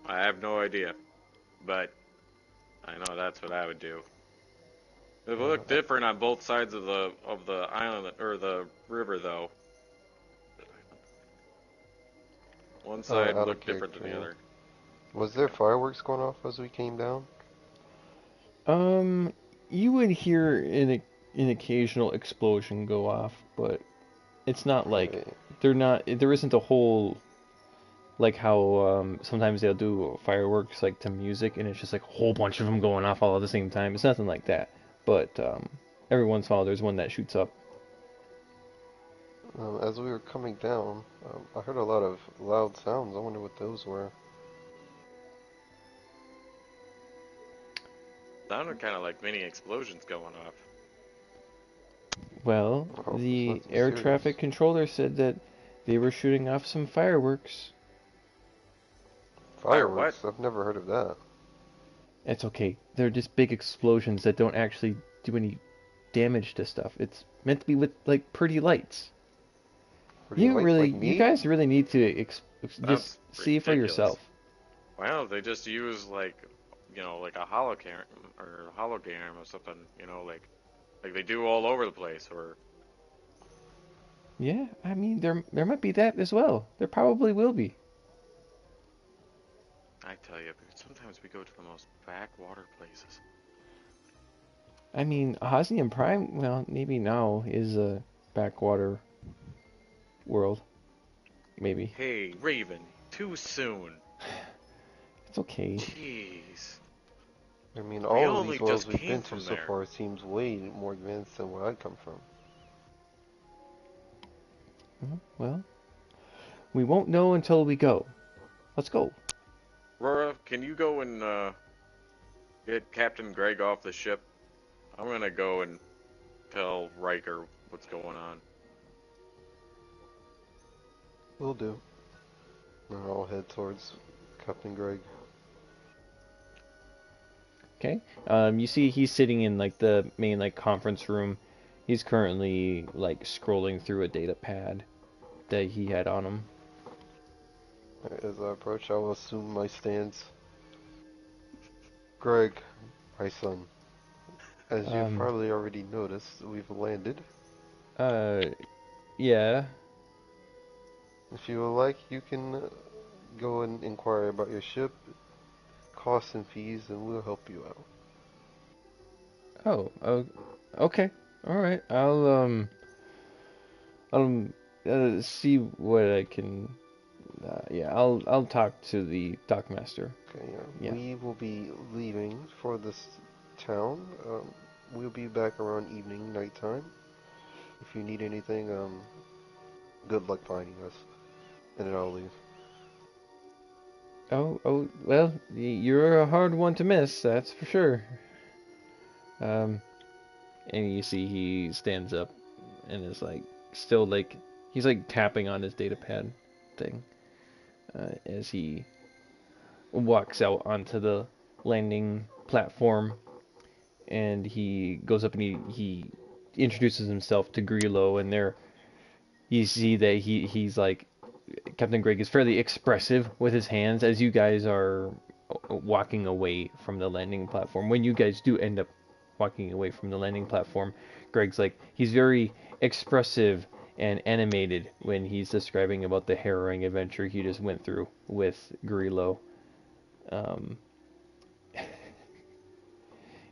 I have no idea, but I know that's what I would do. It looked Uh, different on both sides of the island or the river, though. One side Out of looked different than character the here. other. Was there fireworks going off as we came down? Um, you would hear an occasional explosion go off, but it's not like Okay. there isn't a whole like how sometimes they'll do fireworks like to music and it's just like a whole bunch of them going off all at the same time. It's nothing like that, but every once in a while there's one that shoots up. As we were coming down, I heard a lot of loud sounds. I wonder what those were. Sounded kind of like mini explosions going off. Well, I hope it's the nothing air serious. traffic controller said that they were shooting off some fireworks. Fire what? Fireworks? I've never heard of that. It's okay. They're just big explosions that don't actually do any damage to stuff. It's meant to be with like pretty lights. Pretty lights like You me? guys really need to just Sounds see for ridiculous. yourself. Why don't they just use like, like a hologram or a hologram or something, like they do all over the place, or Yeah, I mean there might be that as well. There probably will be. I tell you, sometimes we go to the most backwater places. I mean, Hosnian Prime, well, maybe now is a backwater world. Maybe. Hey, Raven, too soon. It's okay. Jeez. I mean, We all of only these worlds just we've came been to from so there. far seems way more advanced than where I come from. Well, we won't know until we go. Let's go. Rora, can you go and get Captain Greg off the ship? I'm gonna go and tell Riker what's going on. Will do. And I'll head towards Captain Greg. Okay. You see he's sitting in like the main like conference room. He's currently like scrolling through a data pad that he had on him. As I approach, I will assume my stance. Greg, my son, as you've Um, probably already noticed, we've landed. uh, yeah. If you would like, you can go and inquire about your ship, costs and fees, and we'll help you out. Oh, okay. All right. I'll see what I can. Yeah, I'll talk to the dockmaster. Okay, Yeah. we will be leaving for this town. We'll be back around evening, nighttime. If you need anything, good luck finding us. And then I'll leave. Oh, well, you're a hard one to miss, that's for sure. Um, and you see he stands up and is like still like he's like tapping on his data pad thing as he walks out onto the landing platform and he goes up and he introduces himself to Grillo and there you see that he's like Captain Greg is fairly expressive with his hands as you guys are walking away from the landing platform. When you guys do end up walking away from the landing platform, Greg's like he's very expressive and animated when he's describing about the harrowing adventure he just went through with Grillo. Um,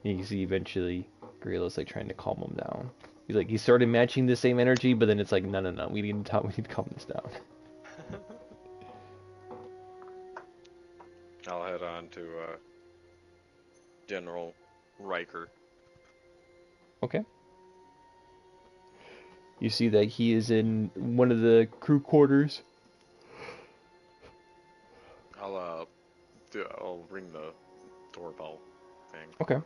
you see eventually Grillo's like trying to calm him down. He's sort of matching the same energy, but then it's like no, we need to talk, we need to calm this down. I'll head on to General Riker. Okay. You see that he is in one of the crew quarters. I'll ring the doorbell thing. Okay.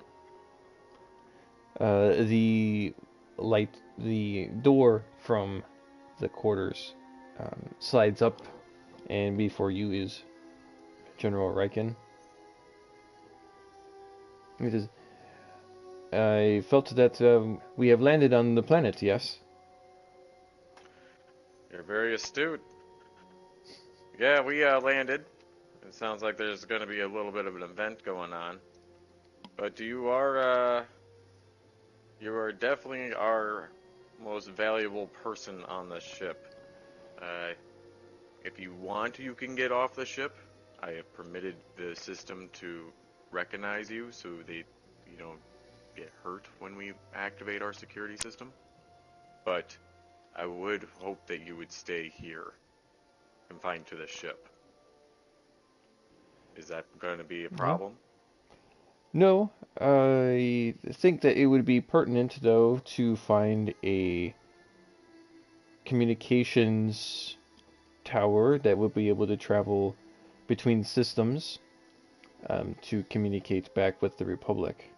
The door from the quarters slides up, and before you is General Riken. He says, I felt that we have landed on the planet, yes? You're very astute. Yeah, we landed. It sounds like there's going to be a little bit of an event going on. But you are definitely our most valuable person on the ship. Uh, if you want, you can get off the ship. I have permitted the system to recognize you so you don't get hurt when we activate our security system. But I would hope that you would stay here, confined to the ship. Is that going to be a Well, problem? no. I think that it would be pertinent, though, to find a communications tower that would be able to travel between systems to communicate back with the Republic.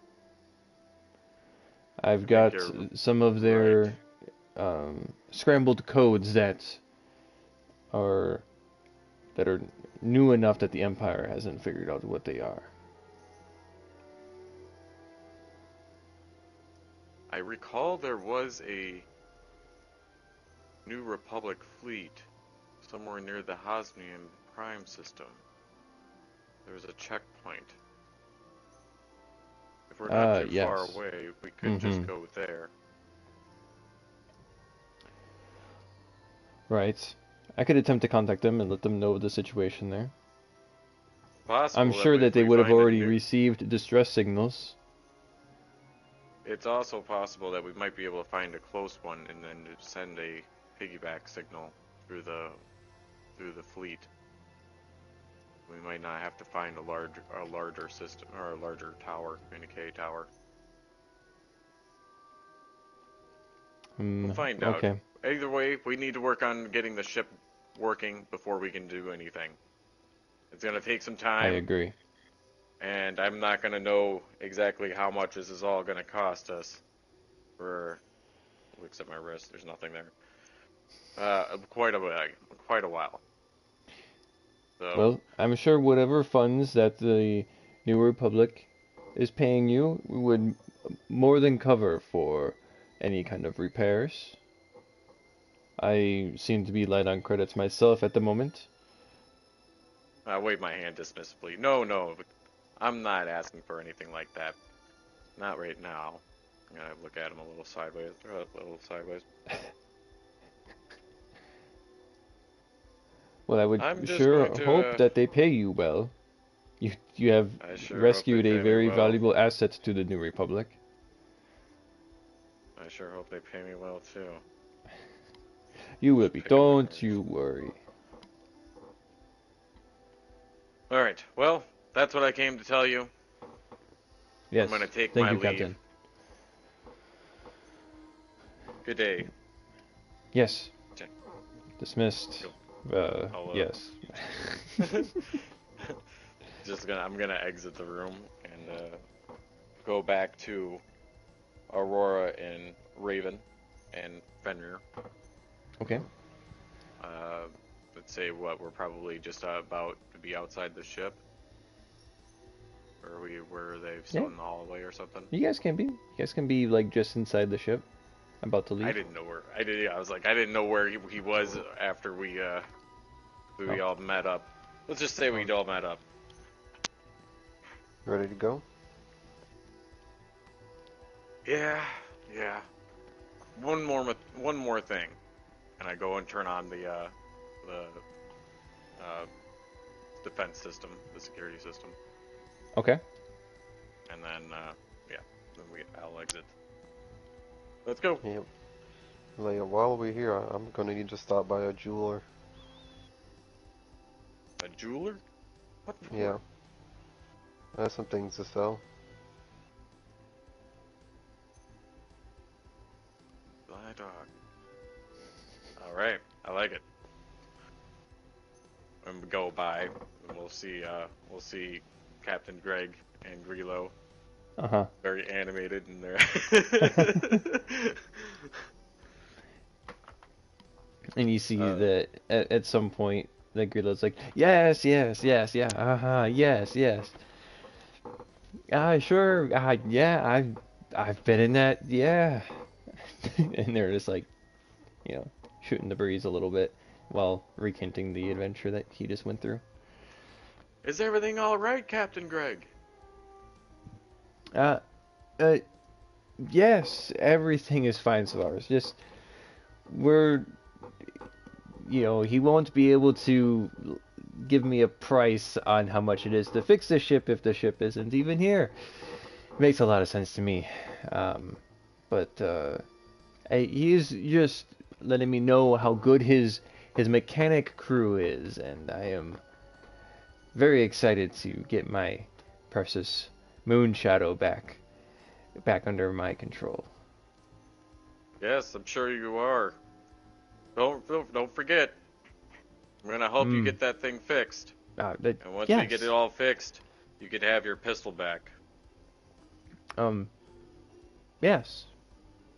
I I've think got you're some of right. their scrambled codes are that are new enough that the Empire hasn't figured out what they are. I recall there was a New Republic fleet somewhere near the Hosnian Prime system. There was a checkpoint. If we're not too far Yes. away, we could Mm-hmm. just go there. Right. I could attempt to contact them and let them know the situation there. I'm Possible that sure that if they we would have find a already new, received distress signals. it's also possible that we might be able to find a close one and then send a piggyback signal through the fleet. We might not have to find a larger system or a larger tower, communique tower. We'll find out. Okay. Either way, we need to work on getting the ship working before we can do anything. It's gonna take some I time, agree. and I'm not gonna know exactly how much this is all gonna cost us. For, except my wrist, there's nothing there. Quite a while. So Well, I'm sure whatever funds that the New Republic is paying you would more than cover for any kind of repairs. I seem to be light on credits myself at the moment. I wave my hand dismissively. No, no, I'm not asking for anything like that. Not right now. I'm gonna look at him a little sideways. A little sideways. Well, I would I'm just sure going hope to. that they pay you well. You have I sure hope they rescued a pay me very well. valuable asset to the New Republic. I sure hope they pay me well too. You will Just be. picking my Don't nerves. you worry. All right. Well, that's what I came to tell you. I'm Yes. gonna take Thank my you, leave. Captain. Good day. Yes. Check. Dismissed. Go. Yes. I'm gonna exit the room and go back to Aurora and Raven and Fenrir. Okay. Uh, let's say we're probably just about to be outside the ship, or were they still Yeah. in the hallway or something? You guys can be. You guys can be like just inside the ship, about to I leave. didn't know where. I was like, I didn't know where he was after we Oh. all met up. Let's just say we all met up. Ready to go? Yeah, yeah. One more thing, and I go and turn on the uh, defense system, the security system, Okay. and then yeah, then I'll exit. Let's go. Yep. Like, while we're here, I'm gonna need to stop by a jeweler. A jeweler? What for? Yeah, I have some things to sell. Fly dog. All right, I like it. And we go by, and we'll see Captain Greg and Grillo, Uh-huh. very animated in their. And you see uh, that at some point, the gorilla's like, yes, yes, yes, yeah, yes, yes. Sure, yeah, I've been in that, yeah. And they're just like, shooting the breeze a little bit while recanting the adventure that he just went through. Is everything all right, Captain Greg? Uh, uh, yes, everything is fine so far. It's just we're, he won't be able to give me a price on how much it is to fix the ship if the ship isn't even here. Makes a lot of sense to me. But he's just letting me know how good his mechanic crew is, and I am very excited to get my precious Moon Shadow back under my control. Yes, I'm sure you are. Don't forget. I'm gonna help you Hmm. get that thing fixed. And once we get it Yes. all fixed, you could have your pistol back. Um. Yes.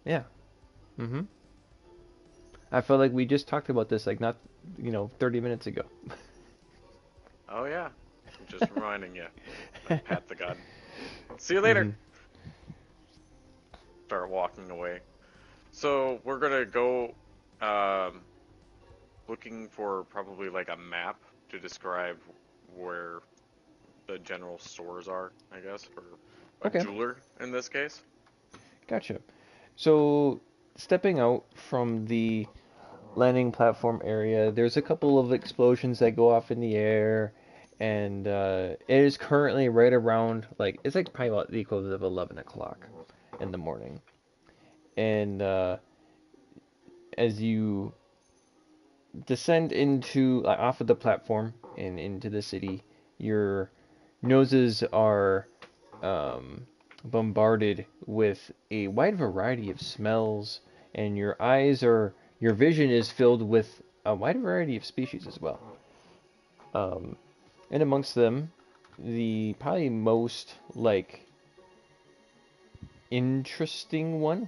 Yeah. Mm-hmm. I felt like we just talked about this, like not, 30 minutes ago. Oh yeah. I'm just reminding you. I pat the gun. See you later. Mm-hmm. Start walking away. So we're gonna go um, looking for probably like a map to describe where the general stores are, I guess, or a Okay. jeweler in this case. Gotcha. So, stepping out from the landing platform area, there's a couple of explosions that go off in the air, and it is currently right around, like, it's like probably about the equivalent of 11 o'clock in the morning. And as you descend into, off of the platform and into the city, your noses are um, bombarded with a wide variety of smells, and your vision is filled with a wide variety of species as well. Um, and amongst them, the probably most like interesting one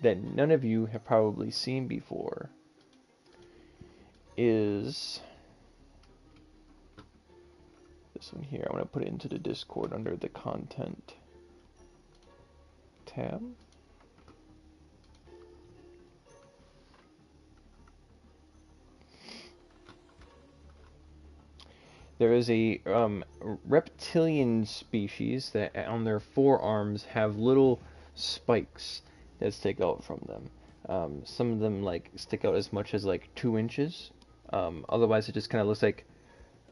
that none of you have probably seen before, is this one here. I'm gonna put it into the Discord under the content tab. There is a reptilian species that on their forearms have little spikes that stick out from them. Some of them like stick out as much as like 2 inches. Otherwise, it just kind of looks like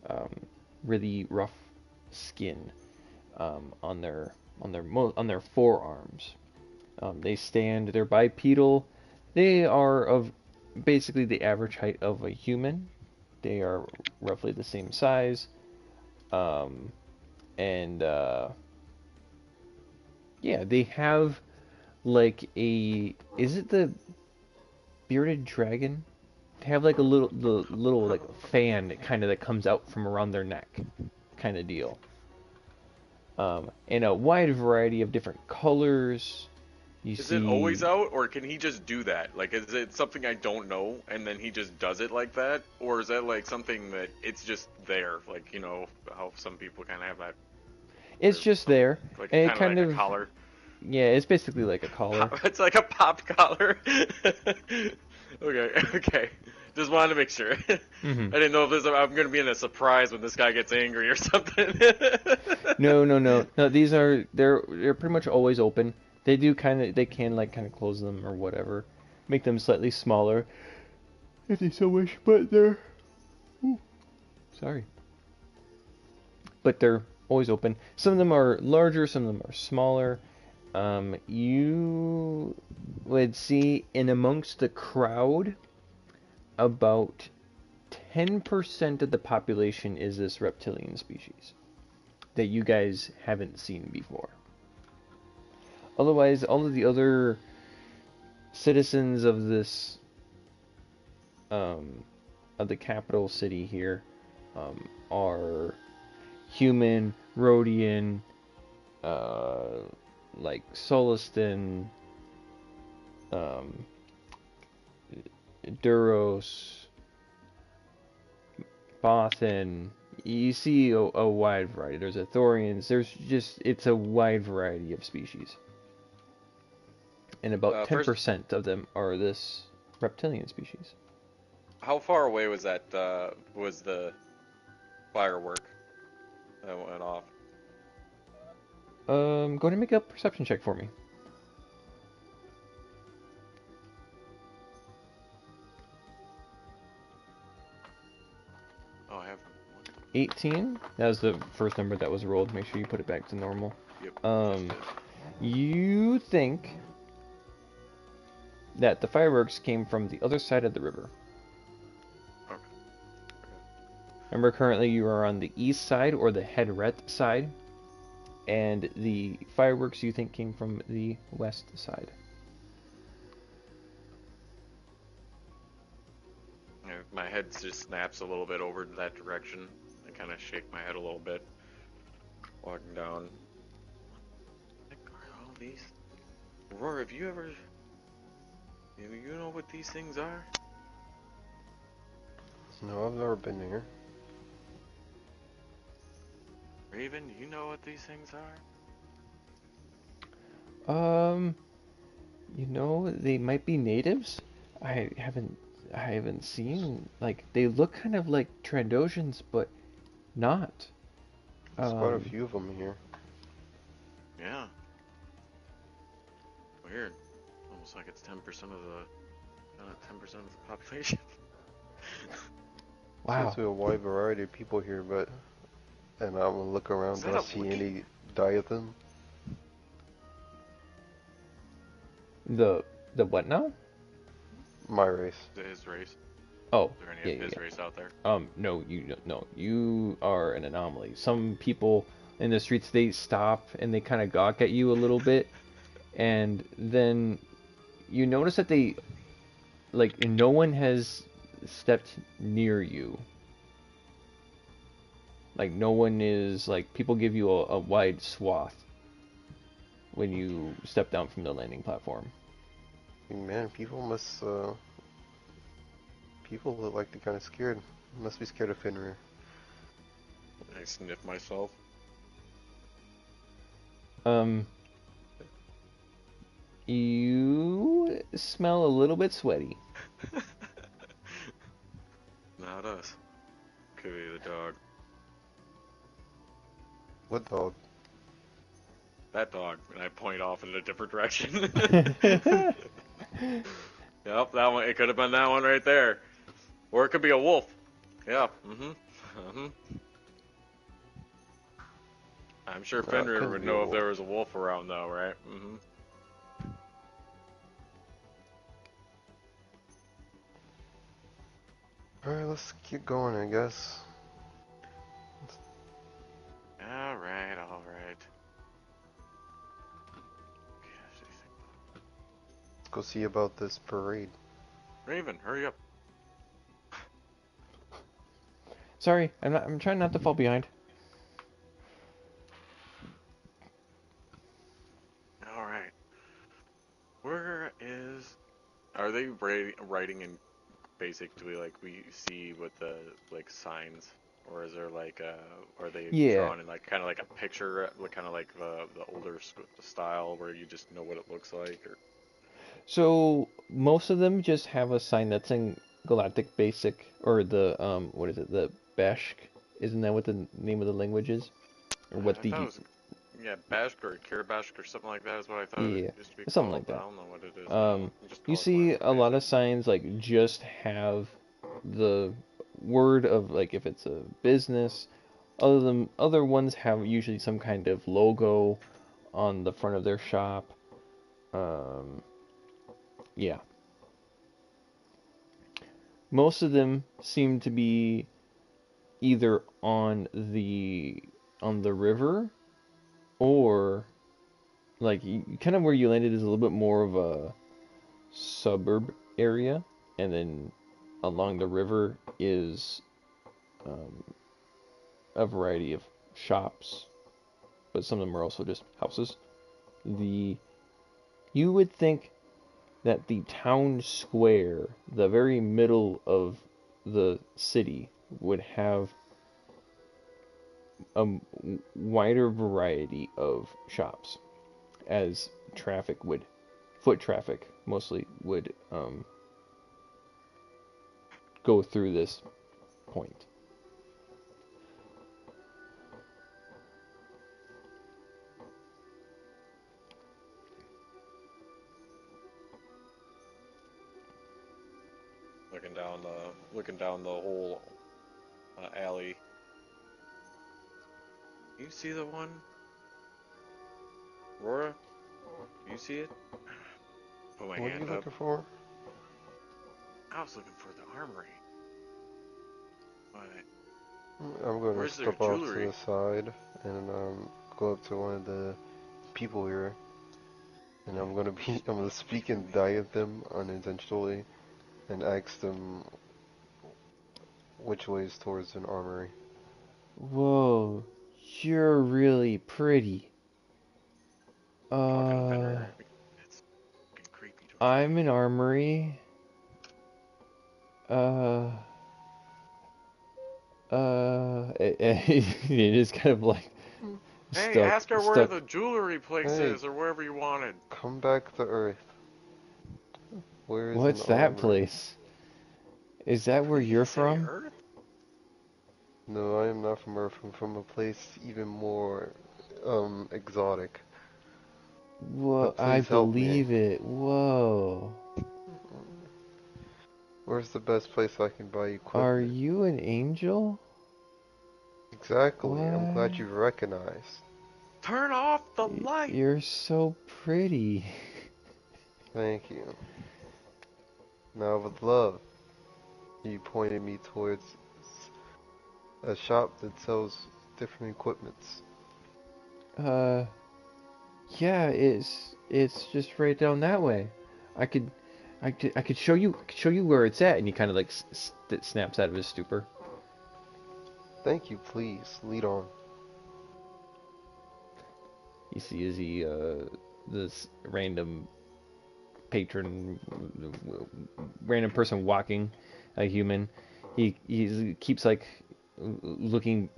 um, really rough skin on their forearms. They're bipedal. They are of basically the average height of a human. They are roughly the same size. Um, and yeah, they have like is it the bearded dragon? They have like the little like fan that comes out from around their neck, kind of deal. And a wide variety of different colors. You Is it always see, out, or can he just do that? Like, is it something I don't know, and then he just does it like that? Or is that like something that it's just there? Like, how some people kind of have that, it's or just some, there, like, and it kind of kind like a of collar. yeah, it's basically like a collar. It's like a pop collar. Okay, okay. Just wanted to make sure. I Hmm. didn't know if I'm gonna be in a surprise when this guy gets angry or something. No, no, no, no. They're pretty much always open. They can like kind of close them or whatever, make them slightly smaller if they so wish. But they're ooh, sorry, but they're always open. Some of them are larger, some of them are smaller. You would see in amongst the crowd about 10% of the population is this reptilian species that you guys haven't seen before. Otherwise, all of the other citizens of this um, of the capital city here are human, Rhodian, uh, like Soliston, um, Duros, Bothan. You see a wide variety. There's Athorians. It's a wide variety of species. and about First, 10% of them are this reptilian species. how far away was that? Was the firework that went off? Go ahead and make a perception check for me. Oh, I have 18. That was the first number that was rolled. Make sure you put it back to normal. Yep. You think that the fireworks came from the other side of the river. Okay. Remember, currently you are on the east side or the headret side, and the fireworks you think came from the west side. My head just snaps a little bit over to that direction. I kind of shake my head a little bit, walking down. What are all these? Aurora, have you ever? You know what these things are? No, I've never been here. Raven, you know what these things are? They might be natives. I haven't seen, like, they look kind of like Trandoshans, but not. There's quite a few of them here. Yeah. Weird. Almost like it's 10% of the 10% of the population. Wow. Seems to be a wide variety of people here, but and I'm gonna look around. Is Do that I a see Wookiee? any diatham? The what now? My race. His race. Oh, Is there any yeah, of yeah, his yeah. race out there? No, you are an anomaly. Some people in the streets, they stop and they kind of gawk at you a little bit, and then you notice that they, like, no one has stepped near you. Like, no one is, like, people give you a wide swath when you step down from the landing platform. Man, people look like they're kind of scared. Must be scared of Fenrir. I sniff myself. You smell a little bit sweaty. Not us. Could be the dog. What dog? That dog. And I point off in a different direction. Yep, that one. It could have been that one right there. Or it could be a wolf. Yeah. I'm sure Fenrir couldn't would be a know if wolf. there was a wolf around, though, right? Alright, let's keep going, I guess. All right. Let's go see about this parade. Raven, hurry up. Sorry, I'm trying not to fall behind. All right. Where is? Are they writing in basically like we see with the like signs, or is there like are they Yeah. drawn in like kind of like a picture, kind of like the older style where you just know what it looks like, or? So most of them just have a sign that's in Galactic Basic, or the what is it? The Bashk? Isn't that what the name of the language is? Or what I thought it the was, yeah, Bashk or Kiribashk or something like that is what I thought it yeah, used to be something called, like but I that. don't know what it is now. Just You call it see Galactic a lot Basic. of signs like just have the word of, like, if it's a business. Other ones have usually some kind of logo on the front of their shop. Yeah. Most of them seem to be either on the river, or like kind of where you landed is a little bit more of a suburb area, and then along the river is um, a variety of shops, but some of them are also just houses. The You would think that the town square, the very middle of the city, would have a wider variety of shops, as traffic would foot traffic mostly would go through this point. Looking down the whole alley. You see the one, Aurora? You see it? Put my What are you hand up. looking for? I was looking for the armory. But I'm going to where's their step off to jewelry? the side and go up to one of the people here, and I'm gonna speak in diatham unintentionally, and ask them which way is towards an armory. Whoa, you're really pretty. Talking to Fenrir. It's fucking creepy. Don't you I'm think? an armory. Uh, it is kind of like Hey, ask her where stuck. the jewelry place Hey, is, or wherever you wanted. come back to Earth. Where is an What's that armory? place? Is that where Did he you're say from? Earth? No, I am not from Earth. I'm from a place even more exotic. Whoa, But I please help me. believe it. Whoa. Where's the best place I can buy Are equipment? you an angel? Exactly. I'm glad What? you recognize. Turn off the light. You're so pretty. Thank you. Now with love, he pointed me towards a shop that sells different equipments. Uh, yeah, it's just right down that way. I could I could show you where it's at, and he kind of like snaps out of his stupor. Thank you, please. Lead on. You see as he this patron random person walking, a human, he keeps like looking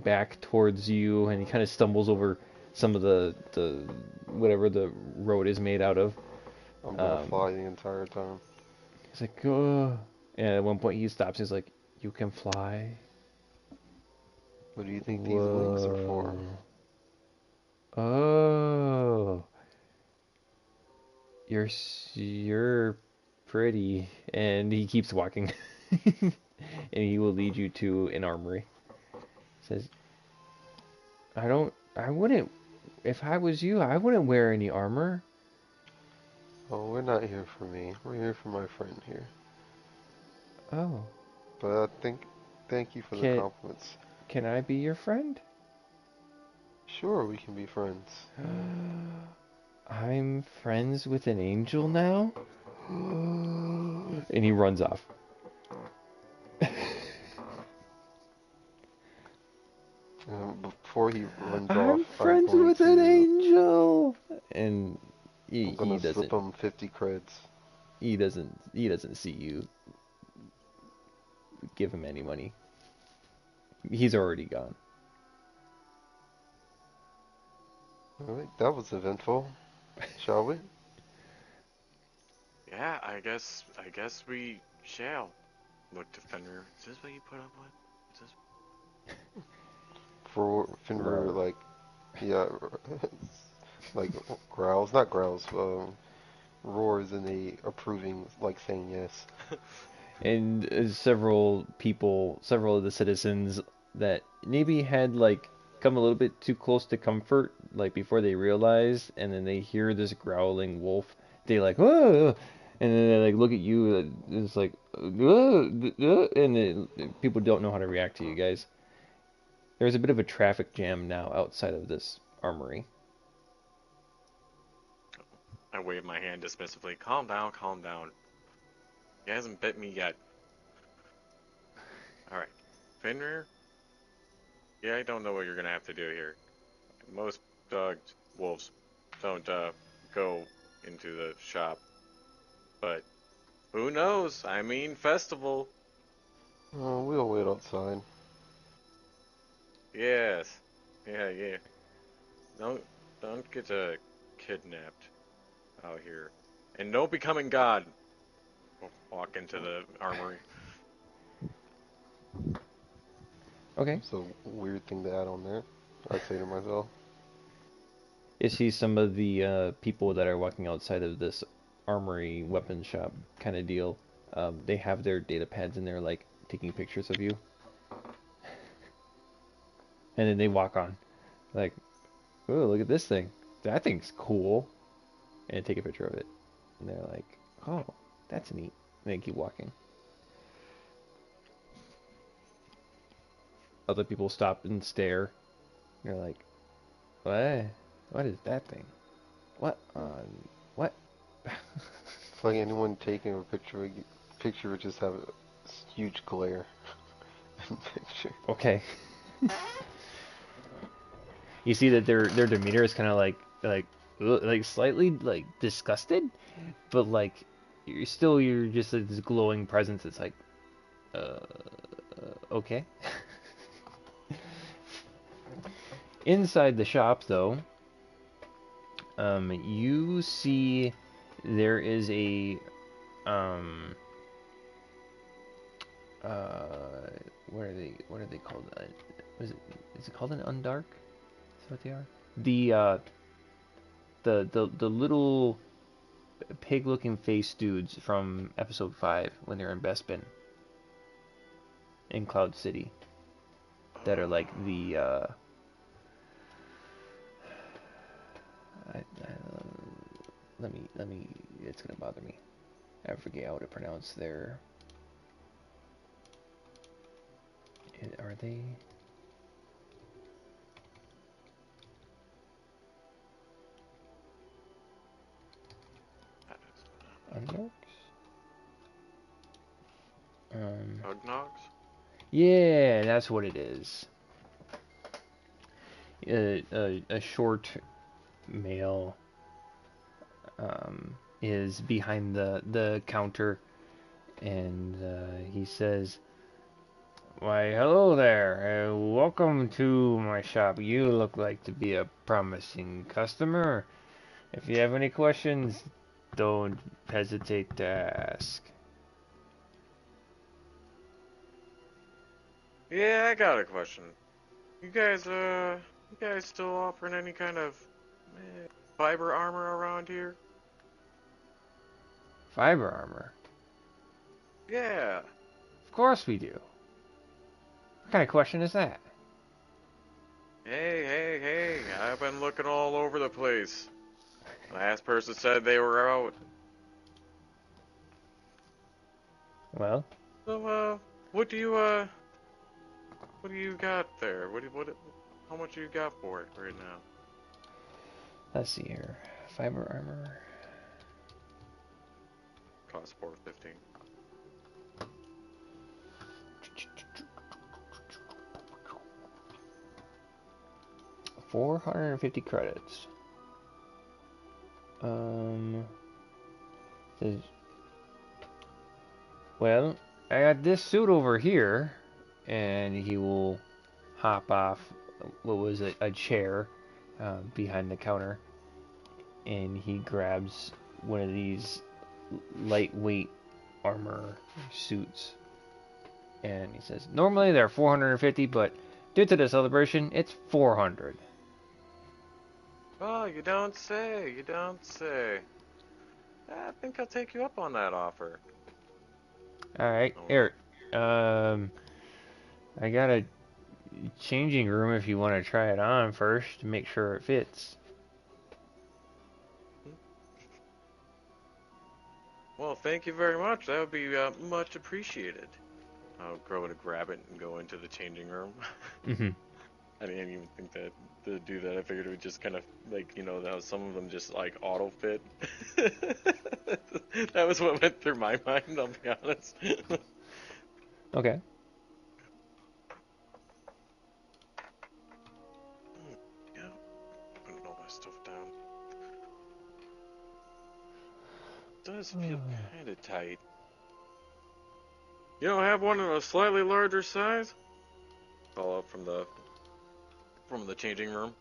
back towards you, and he kind of stumbles over some of the whatever the road is made out of. I'm gonna Um, fly the entire time. he's like, oh, and at one point he stops. And he's like, "You can fly." What do you think these wings are for? Whoa. Oh, you're pretty, and he keeps walking, and he will lead you to an armory. Says, I wouldn't, if I was you, I wouldn't wear any armor. Oh, we're not here for me. We're here for my friend here. Oh, But thank you for the can compliments. can I be your friend? Sure, we can be friends. I'm friends with an angel now? And he runs off. Before he runs off, I'm friends with an angel. And I'm gonna slip him 50 creds. he doesn't see you give him any money. He's already gone. Alright, that was eventful. Shall we? Yeah, I guess we shall. Look to Fenrir. Is this what you put up with? Is this? For Fenrir, Roar. like, yeah, like growls, not growls, roars in a approving, like saying yes. And several of the citizens that maybe had like come a little bit too close to comfort, like before they realized, and then they hear this growling wolf, they like, whoa, and then they like look at you, it's like, and people don't know how to react to you guys. There's a bit of a traffic jam now outside of this armory. I wave my hand dismissively. Calm down, calm down. He hasn't bit me yet. Alright. Fenrir? Yeah, I don't know what you're gonna have to do here. Most dogs, wolves, don't go into the shop. But who knows? I mean, festival. Oh, we'll wait outside. Yes. Yeah, yeah. Don't don't get kidnapped. out here. And no becoming God. Walk into the armory. Okay. It's a weird thing to add on there. I say to myself. You see some of the people that are walking outside of this armory weapon shop kind of deal. They have their data pads in there, like taking pictures of you, and then they walk on, like, "Oh, look at this thing! That thing's cool," and take a picture of it. And they're like, "Oh, that's neat." And they keep walking. Other people stop and stare. They're like, "What? What is that thing? What on what?" It's like anyone taking a picture would just have a huge glare in the picture. Okay. You see that their demeanor is kind of like slightly like disgusted, but like you're just like this glowing presence. It's like uh okay. Inside the shop though, you see there is a um what are they called? Is it called an undark? Is that what they are? The little pig-looking face dudes from episode 5 when they're in Bespin in Cloud City that are like the let me it's gonna bother me. I forget how to pronounce their are they Undarks? Ugnogs? Yeah, that's what it is. A short male is behind the counter, and he says, "Why, hello there. Welcome to my shop. You look like to be a promising customer. If you have any questions, don't hesitate to ask." Yeah, I got a question. You guys still offering any kind of fiber armor around here? Fiber armor? Yeah. Of course we do. What kind of question is that? Hey, I've been looking all over the place. Last person said they were out. Well, So, what do you got there? How much you got for it right now? let's see here. Fiber armor. Cost 415. 450 credits. Says, well, I got this suit over here, and he will hop off what was a chair behind the counter, and he grabs one of these lightweight armor suits, and he says, normally they're 450, but due to the celebration, it's 400. Oh, you don't say. You don't say. I think I'll take you up on that offer. All right, Oh, here. I got a changing room if you want to try it on first to make sure it fits. well, thank you very much. That would be much appreciated. I'll go to grab it and go into the changing room. Hmm. I didn't even think that to do that. I figured it would just kind of like how some of them just like auto fit. That was what went through my mind. I'll be honest. Okay. Yeah, putting all my stuff down. Does feel kind of tight. You don't have one in a slightly larger size? Call up from the changing room.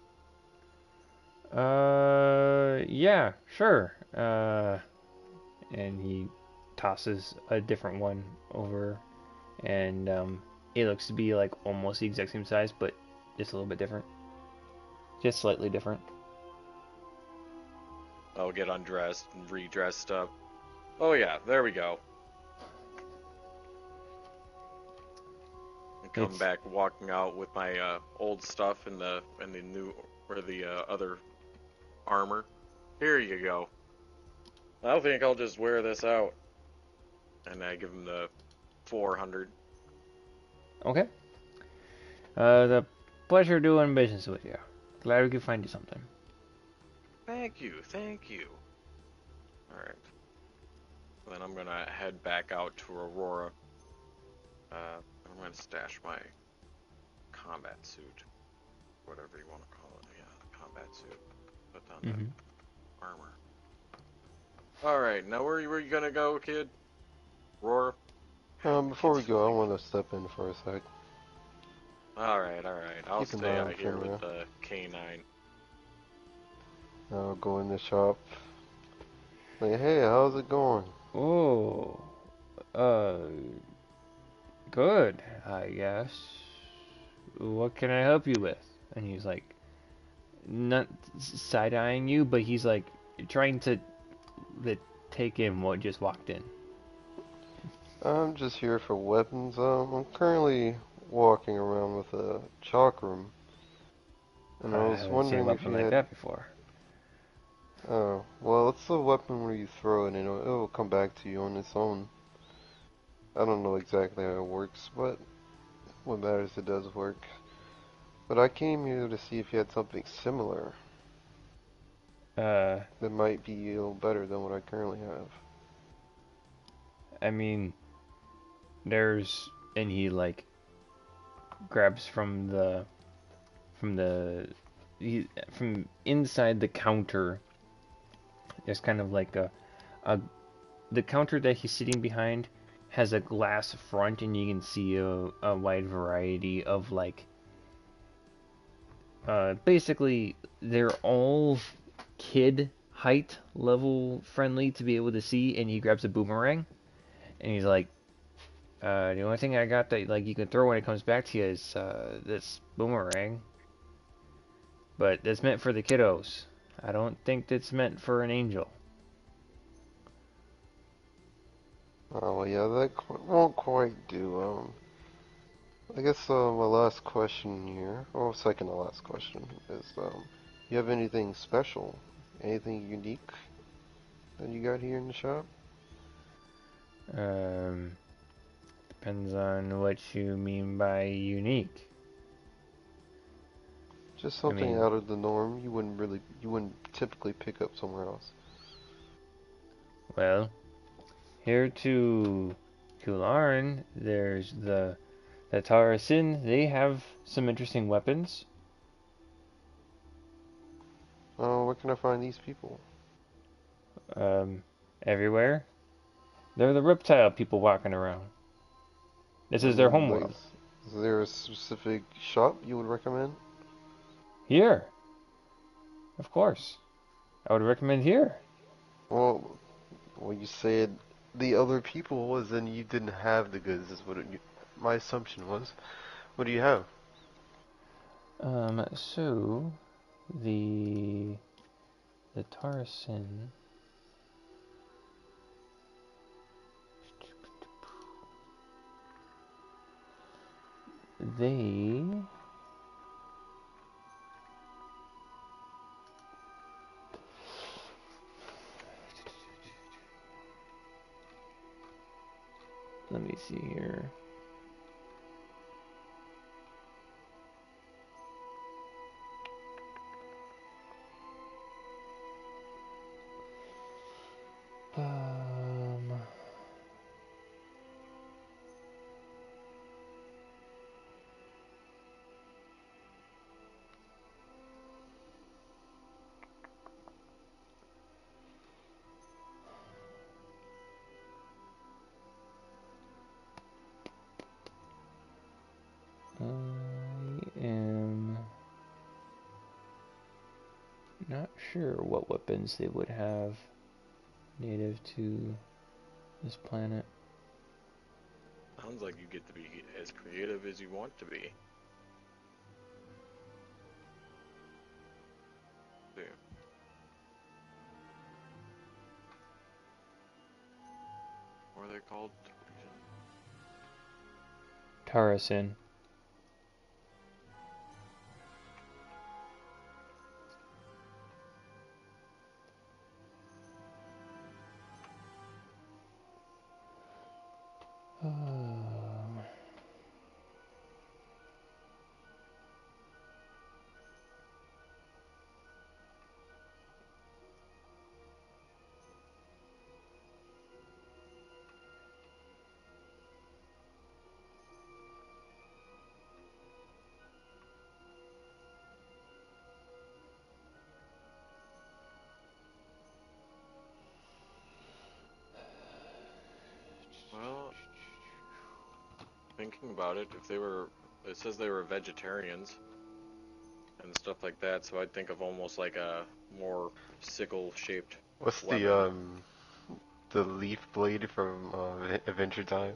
Yeah, sure. Uh, and he tosses a different one over, and it looks to be like almost the exact same size, but just a little bit different, just slightly different. I'll get undressed and redressed up. Oh yeah, there we go. And come It's back walking out with my old stuff and the new or the other armor. Here you go. I think I'll just wear this out. And I give him the 400. okay. The pleasure doing business with you. Glad we could find you something. Thank you, thank you. Alright. Then I'm gonna head back out to Aurora. I'm gonna stash my combat suit. Whatever you want to call it. Yeah, the combat suit. Put on Mm-hmm. the armor. Alright, now where you gonna go, kid? Aurora? Before we go, I want to step in for a sec. Alright. I'll Keep an eye stay on out here with Finra. the K9. I'll go in the shop. Like, hey, how's it going? Oh, uh, good, I guess. What can I help you with? And he's like, not side-eyeing you, but he's like trying to take in what just walked in. I'm just here for weapons. I'm currently walking around with a chakram, and I I was haven't seen a wondering if weapon you like had. that before. Oh, well, it's a weapon where you throw it and it'll come back to you on its own. I don't know exactly how it works, but what matters, it does work. But I came here to see if you had something similar Uh, that might be a little better than what I currently have. I mean, there's, and he like grabs from the from inside the counter. There's kind of like a the counter that he's sitting behind has a glass front, and you can see a wide variety of like basically they're all kid height level friendly to be able to see. And he grabs a boomerang, and he's like, the only thing I got that like you can throw when it comes back to you is this boomerang, but it's meant for the kiddos. I don't think it's meant for an angel. Oh, well, yeah, that won't quite do. I guess my last question here, or second to last question, is you have anything special, anything unique that you got here in the shop? Um, Depends on what you mean by unique. Just I something mean, out of the norm you wouldn't typically pick up somewhere else. well, here to Kularn, there's the Tarasin. They have some interesting weapons. Oh, where can I find these people? Um, Everywhere. They're the reptile people walking around. This is their Like, homeworld. is there a specific shop you would recommend? Here, of course. I would recommend here. Well, you said the other people was, then you didn't have the goods, is what my assumption was. What do you have? So the the Tarasin. They let me see here. Um, I am not sure what weapons they would have. native to this planet. Sounds like you get to be as creative as you want to be. Yeah. What are they called? Tarasin. Well, thinking about it, if they were, it says they were vegetarians and stuff like that, so I'd think of almost like a more sickle-shaped What's weapon. the leaf blade from Adventure Time?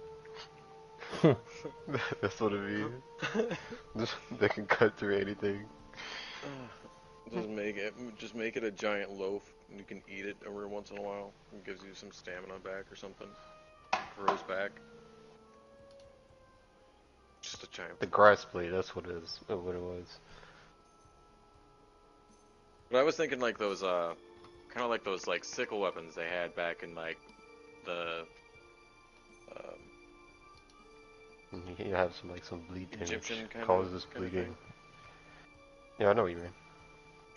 That's what it means. They can cut through anything. Just make it a giant loaf, and you can eat it every once in a while. It gives you some stamina back or something. Grows back. Just a giant. The grass blade, that's what it is. What it was. But I was thinking like those, kind of like those like sickle weapons they had back in like the You have some bleed damage. Egyptian Causes kind of thing. bleeding. Yeah, I know what you mean.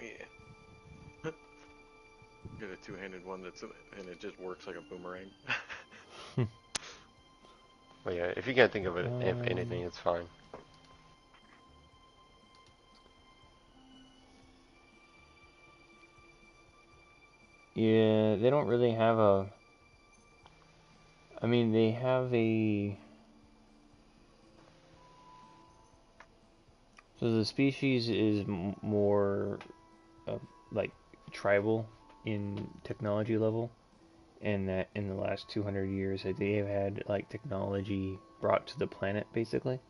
Yeah. Get a two-handed one and it just works like a boomerang. But yeah, if you can't think of it, if anything, it's fine. Yeah, they don't really have a. I mean, they have a. So the species is more like tribal in technology level, and that in the last 200 years that they have had like technology brought to the planet basically.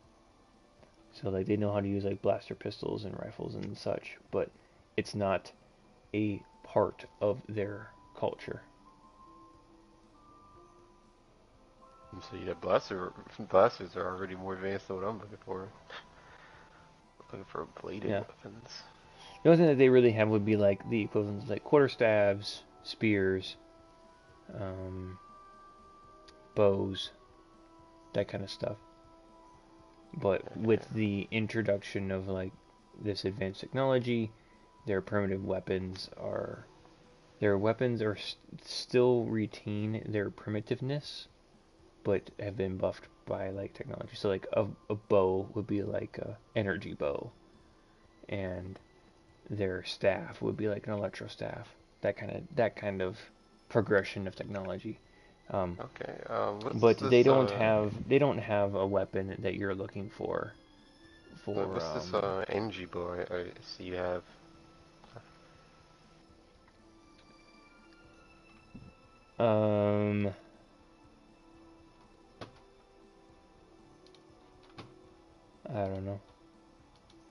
So like they know how to use like blaster pistols and rifles and such, but it's not a part of their culture. So yeah, blasters are already more advanced than what I'm looking for. Looking for bladed Yeah. weapons. The only thing that they really have would be like the equivalents like quarterstaves, spears, um, bows, that kind of stuff. But Okay. with the introduction of like this advanced technology, their primitive weapons are their weapons are still retain their primitiveness, but have been buffed by like technology. So like a bow would be like a energy bow, and their staff would be like an electro staff. That kind of progression of technology. Okay. But they don't have a weapon that you're looking for for what's this NG bow I see you have? um I don't know.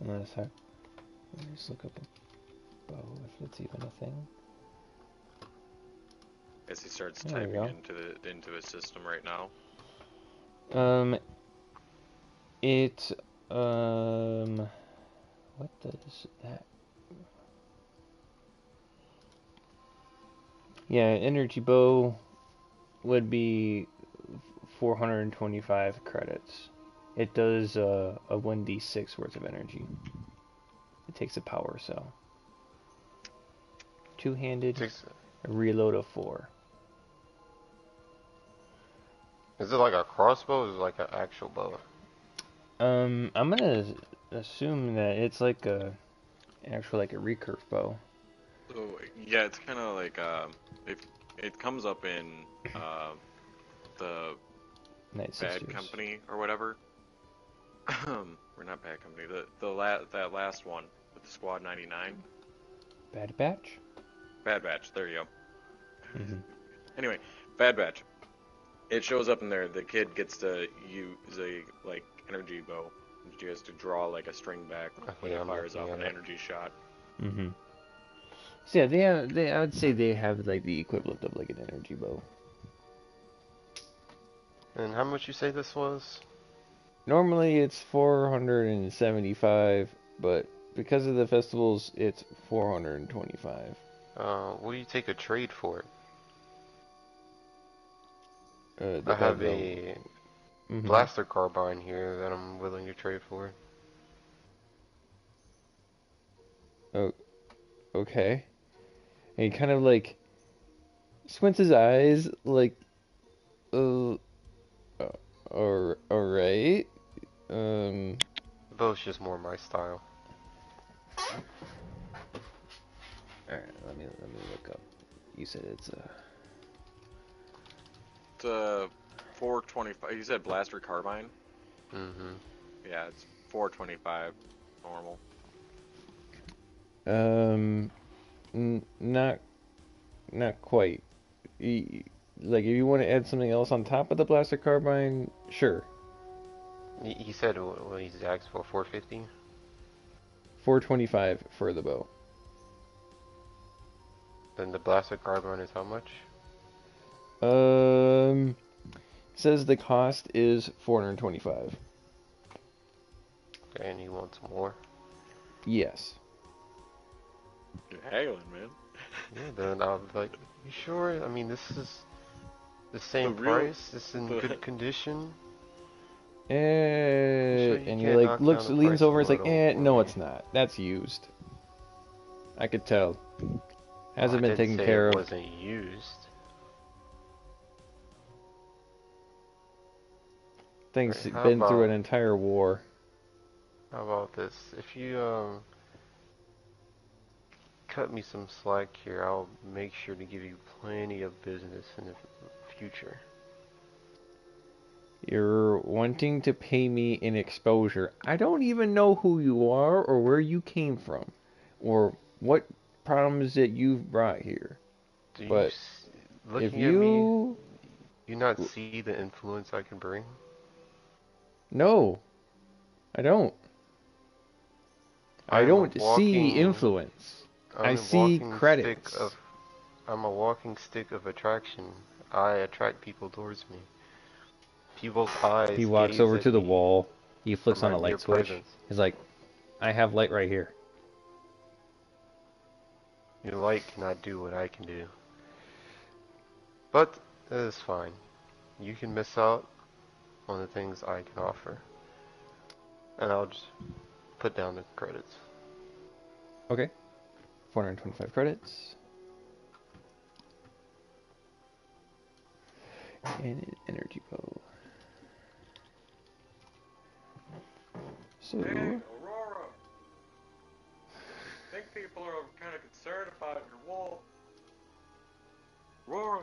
Unless I let me just look up a bow if it's even a thing. As he starts There we typing go. into his system right now. Um it what does that Yeah, energy bow would be 425 credits. It does a 1d6 worth of energy. It takes a power cell. Two-handed, Six, a reload of 4. is it like a crossbow or is it like an actual bow? I'm gonna assume that it's like a actual like a recurve bow. So yeah, it's kind of like it comes up in the Night Bad Sisters. Company or whatever. Or not Bad Company. That last one with the Squad 99. Bad Batch? Bad Batch. There you go. Mm-hmm. Anyway, Bad Batch. It shows up in there. The kid gets to use a like energy bow. She has to draw like a string back when Yeah, it I'm fires looking off at an it. energy shot. Mm-hmm. So yeah, they have. I would say they have like the equivalent of like an energy bow. And how much you say this was? Normally it's 475, but because of the festivals, it's 425. What do you take a trade for it? The I have the a mm-hmm. blaster carbine here that I'm willing to trade for. Oh, okay. And he kind of like squints his eyes, like, uh, all right. Um, The bow's just more my style. all right. Let me look up. You said it's It's 425. You said blaster carbine? Mm-hmm. Yeah, it's 425 normal. not quite. Like if you want to add something else on top of the blaster carbine, sure. He said what he's asked for, 450? 425 for the bow. Then the blaster carbine is how much? Um, says the cost is 425. Okay, and he wants more. Yes. You're haggling, man. Yeah, then I'll be like, you sure? I mean, this is the The same real, price. It's in the good condition. You sure you And he can't like knock down looks, the leans price a over. It's like, little for no, me? it's not. That's used. I could tell. Well, I Hasn't been didn't taken say it care of. wasn't used. Thing's Right, been through an entire war. how about this? If you cut me some slack here, I'll make sure to give you plenty of business in the future. You're wanting to pay me in exposure. I don't even know who you are or where you came from or what problems that you've brought here. Do you, But if looking at me, you... you not see the influence I can bring? No, I don't. I I'm a don't see walking, influence. I I'm a see walking stick of, credits. I'm a walking stick of attraction. I attract people towards me. People's He eyes walks gaze over at to the me wall. He for flicks on my a mere light switch. presence. He's like, I have light right here. Your light cannot do what I can do. But that is fine. You can miss out on the things I can offer. And I'll just put down the credits. Okay. 425 credits. And an energy bow. So, Hey, Aurora. I think people are kind of concerned about your wall. Aurora.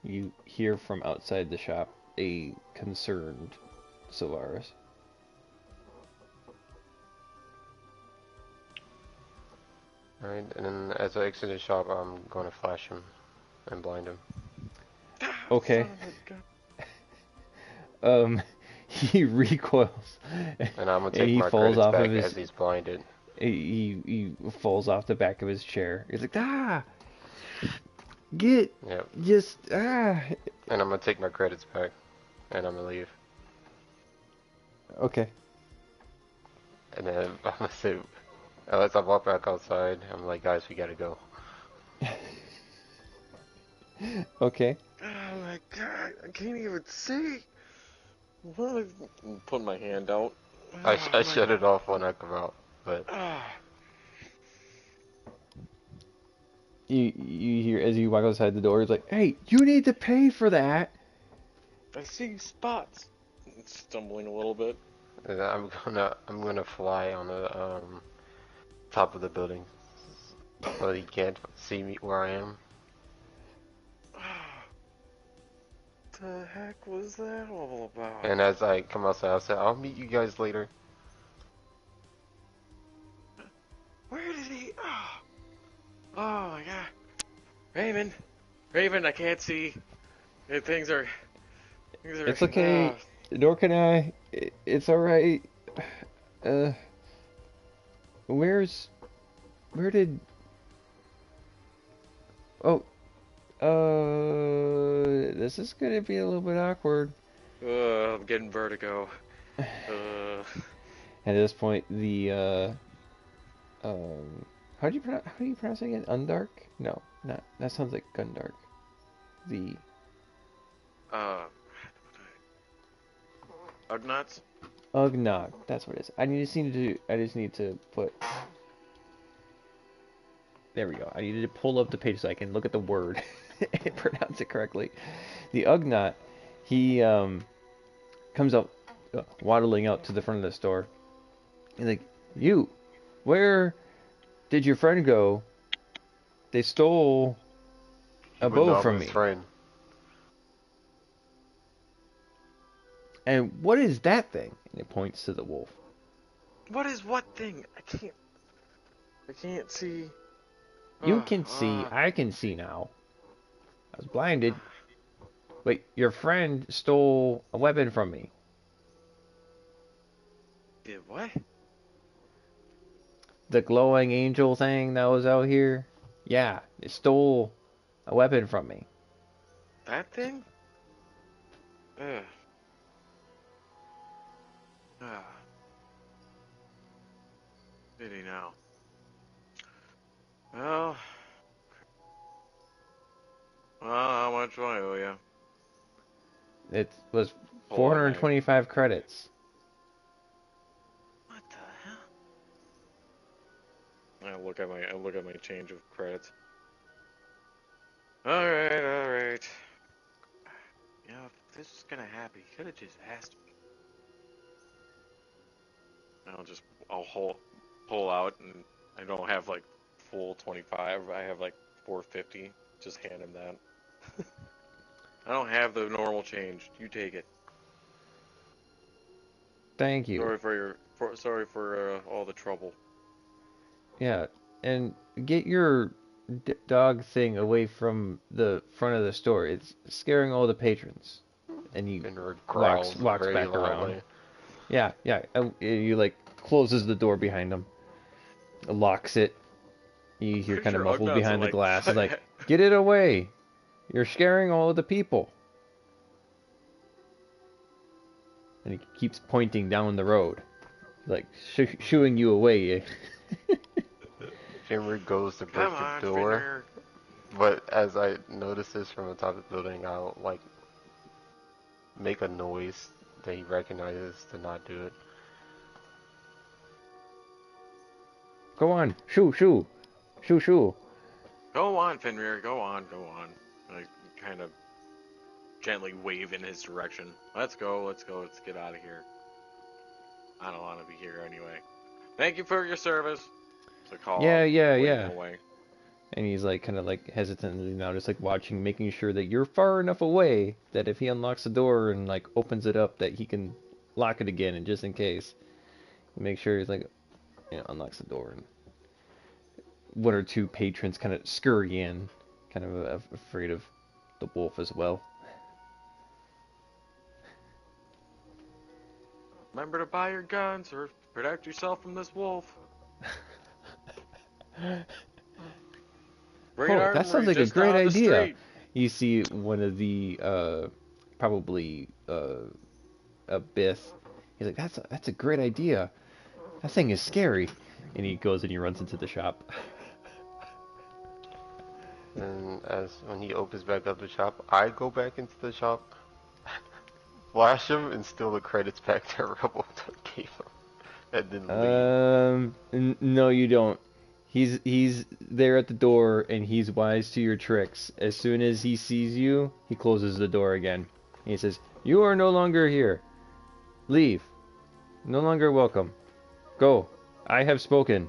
you hear from outside the shop a concerned Solaris. Alright, and then as I exit the shop, I'm gonna flash him and blind him. Okay. Son of a gun. He recoils And I'm gonna and take he my falls credits off of back his as he's blinded. he falls off the back of his chair. He's like, ah, get, Yep. just, ah. And I'm gonna take my credits back. And I'm gonna leave. Okay. And then I'm gonna say, as I walk back outside, I'm like, guys, we gotta go. Okay. Oh my god, I can't even see. What? I'm putting my hand out. I shut it off when I come out, but You hear as you walk outside the door, he's like, hey, you need to pay for that. I see spots. Stumbling a little bit. I'm gonna fly on the top of the building but he can't see me where I am. The heck was that all about? And as I come outside, I'll say, I'll meet you guys later. Where did he? Oh my god. Raven! Raven, I can't see. Things are. Things are. It's okay. Nor can I. It's alright. Uh, where's. Where did. Oh, this is gonna be a little bit awkward. I'm getting vertigo. Uh, At this point, the um, how do you pronounce it again? Undark? No, not that sounds like Gundark. The uh, Ugnaughts? Ugnaught. That's what it is. I just need to put. There we go. I needed to pull up the page so I can look at the word and pronounce it correctly. The Ugnaught, he comes up, waddling out to the front of the store. He's like, "You, where did your friend go? They stole a But bow not from his me." friend. And what is that thing? And it points to the wolf. What is what thing? I can't see. You Uh, can see. uh, I can see now. I was blinded. Wait, your friend stole a weapon from me. Did what? The glowing angel thing that was out here. Yeah, it stole a weapon from me. That thing? Ugh. Ah. Pity now. Well, how much do I owe you? It was Pull out my. 425 credits. What the hell? I look at my change of credits. All right. You know, if this is gonna happen, you could have just asked me. I'll pull out, and I don't have like full 25. I have like 450. Just hand him that. I don't have the normal change. You take it. Thank you. Sorry for all the trouble. Yeah, and get your dog thing away from the front of the store. It's scaring all the patrons. And he And growls walks very back around. loudly. Yeah. You like closes the door behind him, locks it. You hear Pretty kind of sure muffled Ugnaughts are behind the like. glass. He's like, "Get it away! You're scaring all of the people." And he keeps pointing down the road, like shooing you away. Finrick goes to break Come the on, door, Finner. but as I notice this from the top of the building, I'll like make a noise that he recognizes to not do it. Go on, shoo. Go on, Fenrir. Go on. I kind of gently wave in his direction. Let's go. Let's get out of here. I don't want to be here anyway. Thank you for your service. It's a call, waving Yeah. away. And he's like kind of like hesitantly now, just like watching, making sure that you're far enough away that if he unlocks the door and like opens it up, that he can lock it again, and just in case, make sure he's like, unlocks the door, and one or two patrons kind of scurry in, kind of afraid of the wolf as well. Remember to buy your guns or protect yourself from this wolf. Great Oh, that sounds armory like a just great down the idea. street. You see one of the probably a Bith. He's like, that's a great idea. That thing is scary. And he goes and he runs into the shop. And as when he opens back up the shop, I go back into the shop, flash him, and steal the credits back that Rebel gave him, and then leave. No, you don't. He's there at the door, and he's wise to your tricks. As soon as he sees you, he closes the door again. And he says, "You are no longer here. Leave. No longer welcome. Go. I have spoken."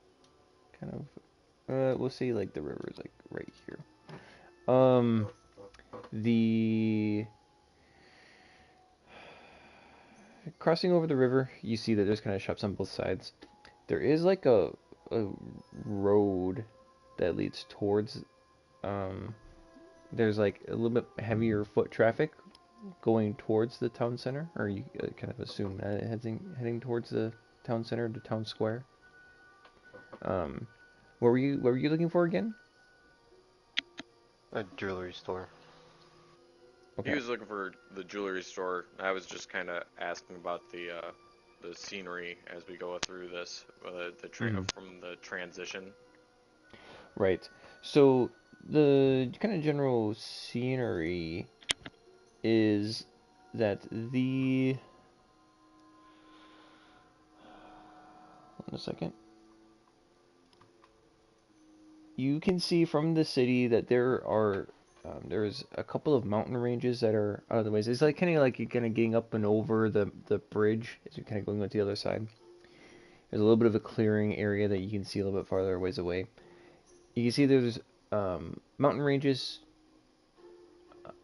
kind of we'll say like the river is like right here. Um, the crossing over the river, you see that there's kind of shops on both sides. There is like a road that leads towards um there's like a little bit heavier foot traffic going towards the town center, or you kind of assume that heading towards the town center, the town square. Um, what were you looking for again? A jewelry store. He Okay. was looking for the jewelry store. I was just kind of asking about the scenery as we go through this, Mm, from the transition. right. So the kind of general scenery is that the hold on a second. You can see from the city that there's a couple of mountain ranges that are out of the ways. It's like you're kind of getting up and over the bridge as you're kind of going to the other side. There's a little bit of a clearing area that you can see a little bit farther ways away. You can see there's mountain ranges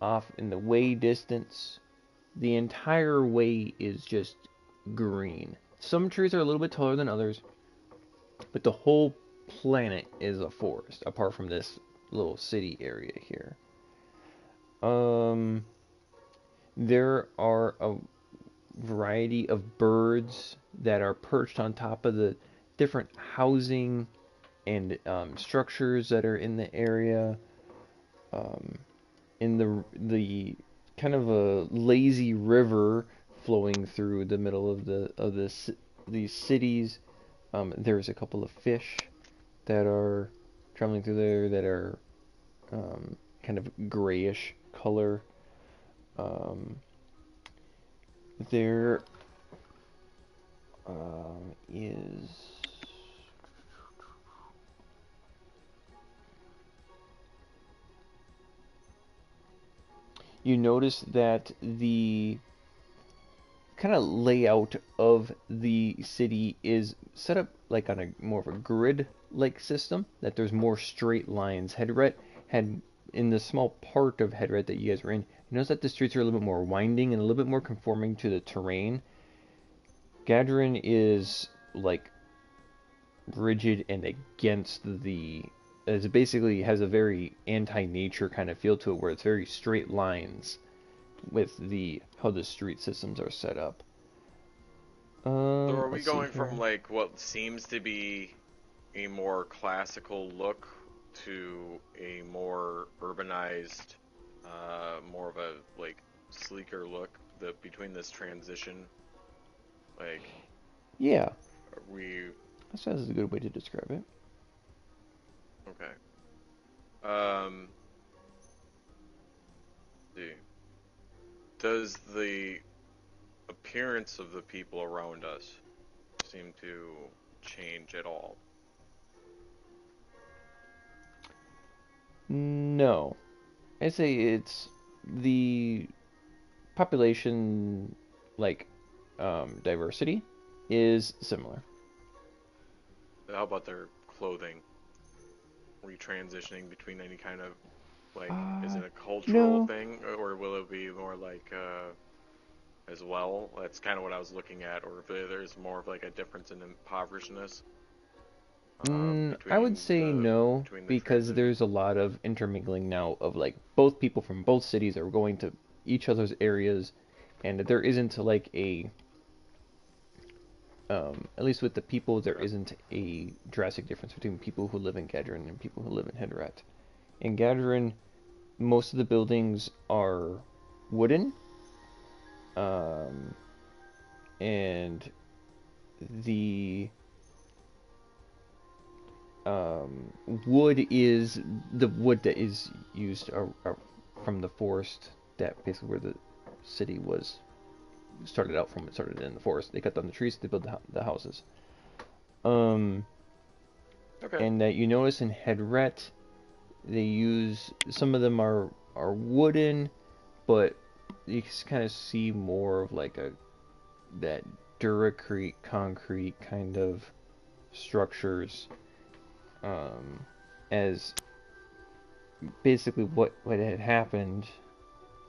off in the way distance. The entire way is just green. Some trees are a little bit taller than others, but the whole planet is a forest, apart from this little city area here. Um, there are a variety of birds that are perched on top of the different housing and structures that are in the area. Um, in the kind of a lazy river flowing through the middle of these cities. There's a couple of fish that are traveling through there that are kind of grayish color. Um, there is you notice that the kind of layout of the city is set up like on a more of a grid like system, that there's more straight lines. Headret had in the small part of Headret that you guys were in, you notice that the streets are a little bit more winding and a little bit more conforming to the terrain. Gadrin is like rigid and against the it basically has a very anti-nature kind of feel to it, where it's very straight lines with the how the street systems are set up. So are we Let's see going from here. like what seems to be a more classical look to a more urbanized, more of a like sleeker look? The between this transition, like, Yeah, are we that sounds a good way to describe it. okay? Um, let's see. Does the appearance of the people around us seem to change at all? No, I say it's the population, like diversity, is similar. How about their clothing? Were you transitioning between any kind of like, is Uh, it a cultural no. thing, or will it be more like as well? That's kind of what I was looking at, or if there's more of like a difference in impoverishedness I would between say no, the because transition. there's a lot of intermingling now of like both people from both cities are going to each other's areas, and there isn't like a at least with the people, there Okay. isn't a drastic difference between people who live in Gadrin and people who live in Hedrat. In Gadrin, most of the buildings are wooden, um, and the wood is the wood that is used from the forest that basically where the city was started out from. It started in the forest. They cut down the trees. They built the houses. Um, Okay. and that you notice in Hedret, they use some of them are wooden, but you kind of see more of like a that Duracrete concrete kind of structures. um, as basically what had happened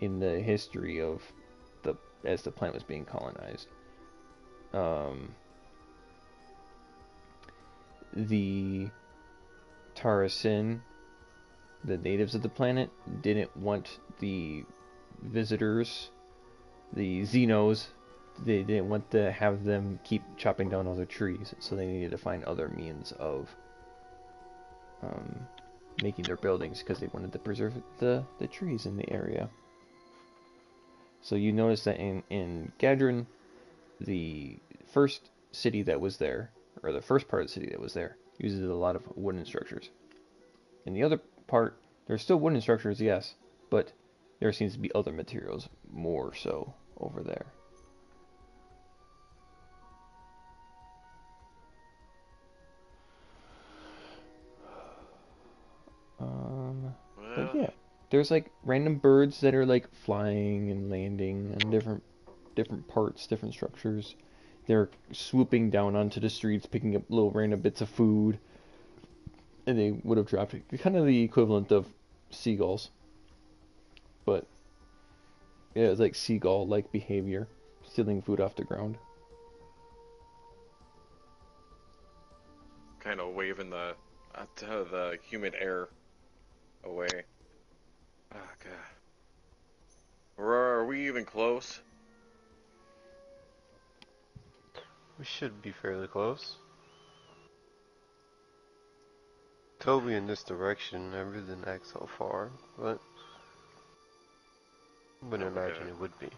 in the history of the as the planet was being colonized. Um, the Tarasin, the natives of the planet, didn't want the visitors, the Xenos, they didn't want to have them keep chopping down all the trees, so they needed to find other means of um, making their buildings because they wanted to preserve the trees in the area. So you notice that in Gadron, the first city that was there, or the first part of the city that was there, uses a lot of wooden structures. In the other part, there's still wooden structures, yes, but there seems to be other materials more so over there. But Well, yeah, there's like random birds that are like flying and landing on different parts, different structures. They're swooping down onto the streets, picking up little random bits of food, and they would have dropped it. Kind of the equivalent of seagulls, but yeah, it's like seagull-like behavior, stealing food off the ground. kind of waving the humid air away. Oh god. Are we even close? We should be fairly close. Toby in this direction, I really didn't ask how far, but I wouldn't imagine it would be.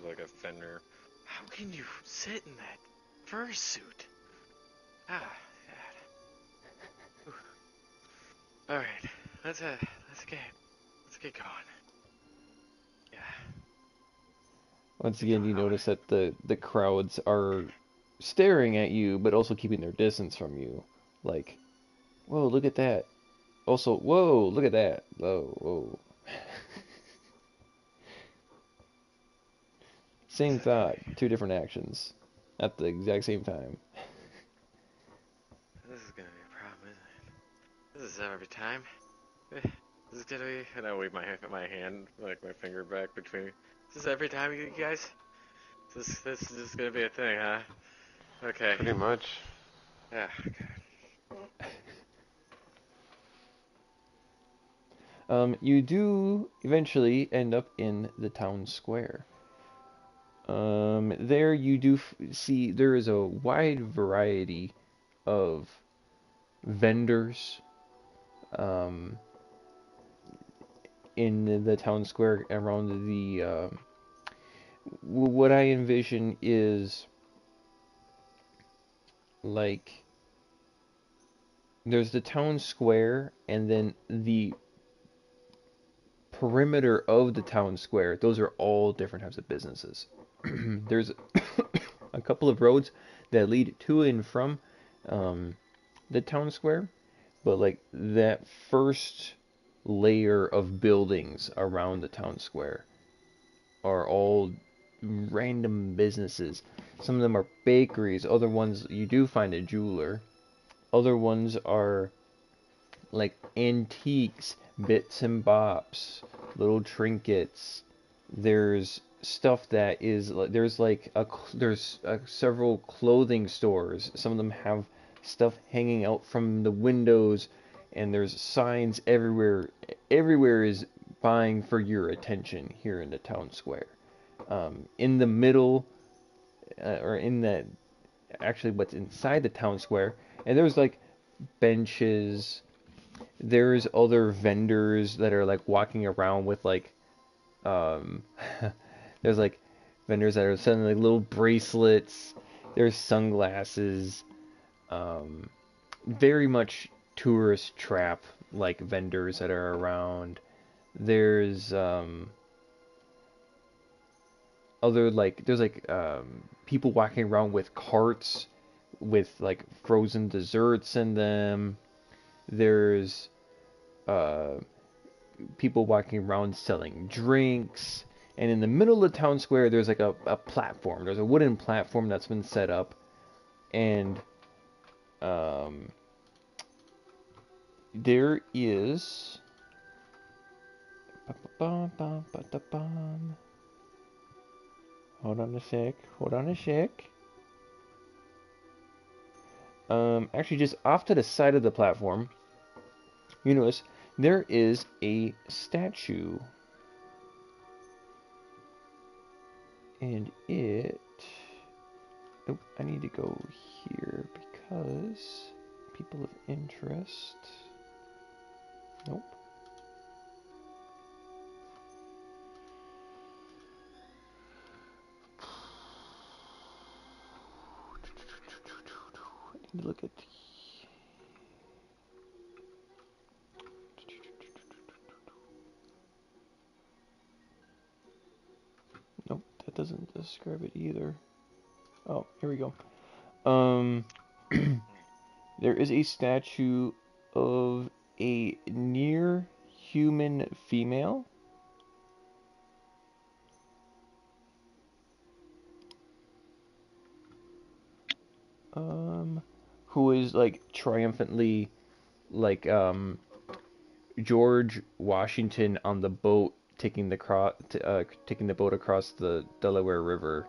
Like a fender. How can you sit in that fursuit? Ah, God. All right, let's get going. Yeah. Once Get again, going. you I wanna. notice that the crowds are staring at you, but also keeping their distance from you. Like, whoa, look at that. Also, whoa, look at that. Whoa, whoa. This Same is gonna thought, be. two different actions at the exact same time. This is gonna be a problem, isn't it? This is every time. This is gonna be. And I wave my hand, like my finger back between. This is every time, you guys. This is gonna be a thing, huh? Okay. Pretty much. Yeah. You do eventually end up in the town square. There you do see there is a wide variety of vendors um, in the town square around the. What I envision is like there's the town square and then the perimeter of the town square. Those are all different types of businesses. There's a couple of roads that lead to and from um, the town square, but like that first layer of buildings around the town square are all random businesses. Some of them are bakeries, other ones you do find a jeweler, other ones are like antiques, bits and bops, little trinkets. There's stuff that is like there's several clothing stores. Some of them have stuff hanging out from the windows, and there's signs everywhere. Everywhere is vying for your attention here in the town square. In the middle, or in the actually what's inside the town square, and there's like benches. There's other vendors that are like walking around with like um there's like vendors that are selling like little bracelets. There's sunglasses. Um, very much tourist trap like vendors that are around. There's other like there's like people walking around with carts with like frozen desserts in them. There's uh people walking around selling drinks. And in the middle of the town square, there's like a platform. There's a wooden platform that's been set up, and um, there is. Ba-ba-bum-bum-ba-da-bum. Hold on a sec. Hold on a sec. Actually, just off to the side of the platform, you notice there is a statue, and it. Oh, I need to go here because people of interest. Nope. I need to look at. Nope, that doesn't describe it either. Oh, here we go. Um, there is a statue of a near human female. Who is like triumphantly like George Washington on the boat taking the boat across the Delaware River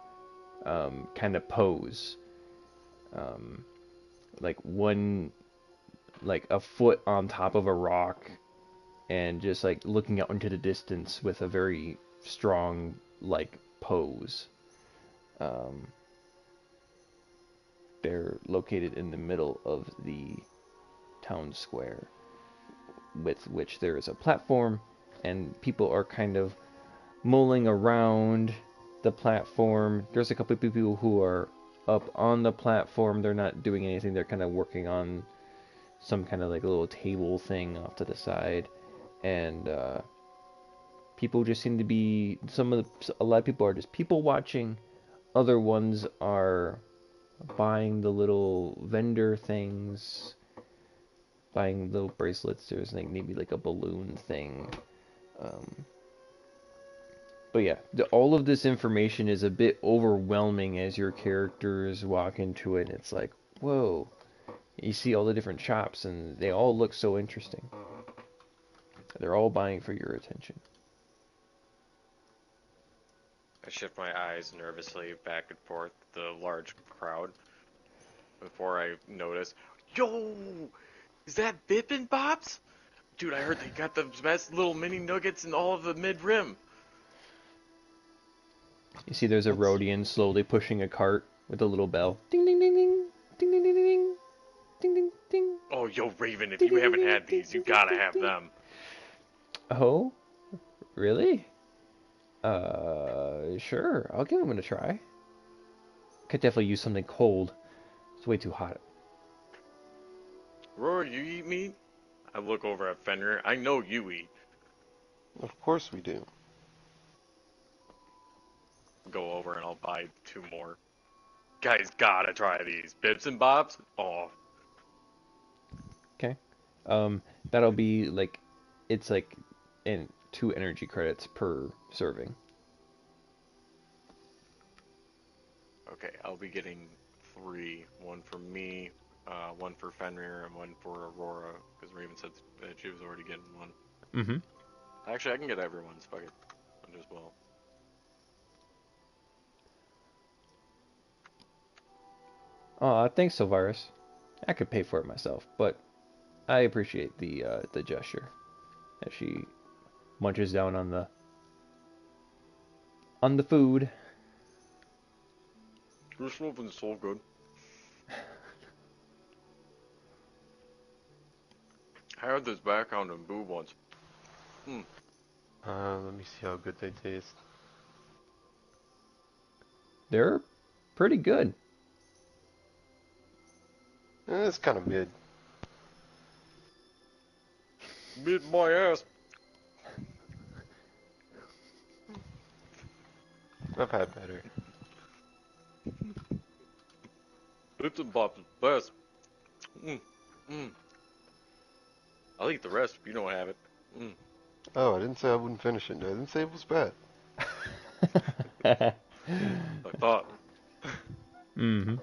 kind of pose. Um, like one like a foot on top of a rock and just like looking out into the distance with a very strong like pose. Um, they're located in the middle of the town square, with which there is a platform, and people are kind of mulling around the platform. There's a couple of people who are up on the platform. They're not doing anything. They're kind of working on some kind of like a little table thing off to the side, and people just seem to be a lot of people are just people watching. Other ones are buying the little vendor things, buying little bracelets. There's like maybe like a balloon thing. Um, but yeah, all of this information is a bit overwhelming as your characters walk into it. It's like, whoa, you see all the different shops, and they all look so interesting. They're all buying for your attention. I shift my eyes nervously back and forth the large crowd before I notice. Yo, is that Bippin' Bops? Dude, I heard they got the best little mini nuggets in all of the mid-rim. You see there's a That's Rhodian slowly pushing a cart with a little bell. Ding ding ding ding. Ding ding ding ding. Ding ding ding. Oh, yo, Raven, if Ding you ding ding haven't ding had ding these, you ding ding gotta ding have ding. them. Oh, really? Sure. I'll give them a try. Could definitely use something cold. It's way too hot. Rory, you eat meat? I look over at Fenrir. I know you eat. of course we do. Go over and I'll buy 2 more. Guys, gotta try these. Bips and Bops? Oh, Okay. That'll be like, it's like, in 2 energy credits per serving. okay, I'll be getting 3. 1 for me, 1 for Fenrir, and 1 for Aurora, because Raven said that she was already getting 1. Mm-hmm. Actually, I can get everyone's bucket as well. Thanks, Sylvaris. I could pay for it myself, but I appreciate the gesture as she munches down on the food. This one's so good. I had this background in Boo once. Let me see how good they taste. They're pretty good. It's kind of mid. Mid my ass. I've had better. Bips and Bops is best. I'll eat the rest if you don't have it. Oh, I didn't say I wouldn't finish it. I didn't say it was bad. I thought. Mm-hmm.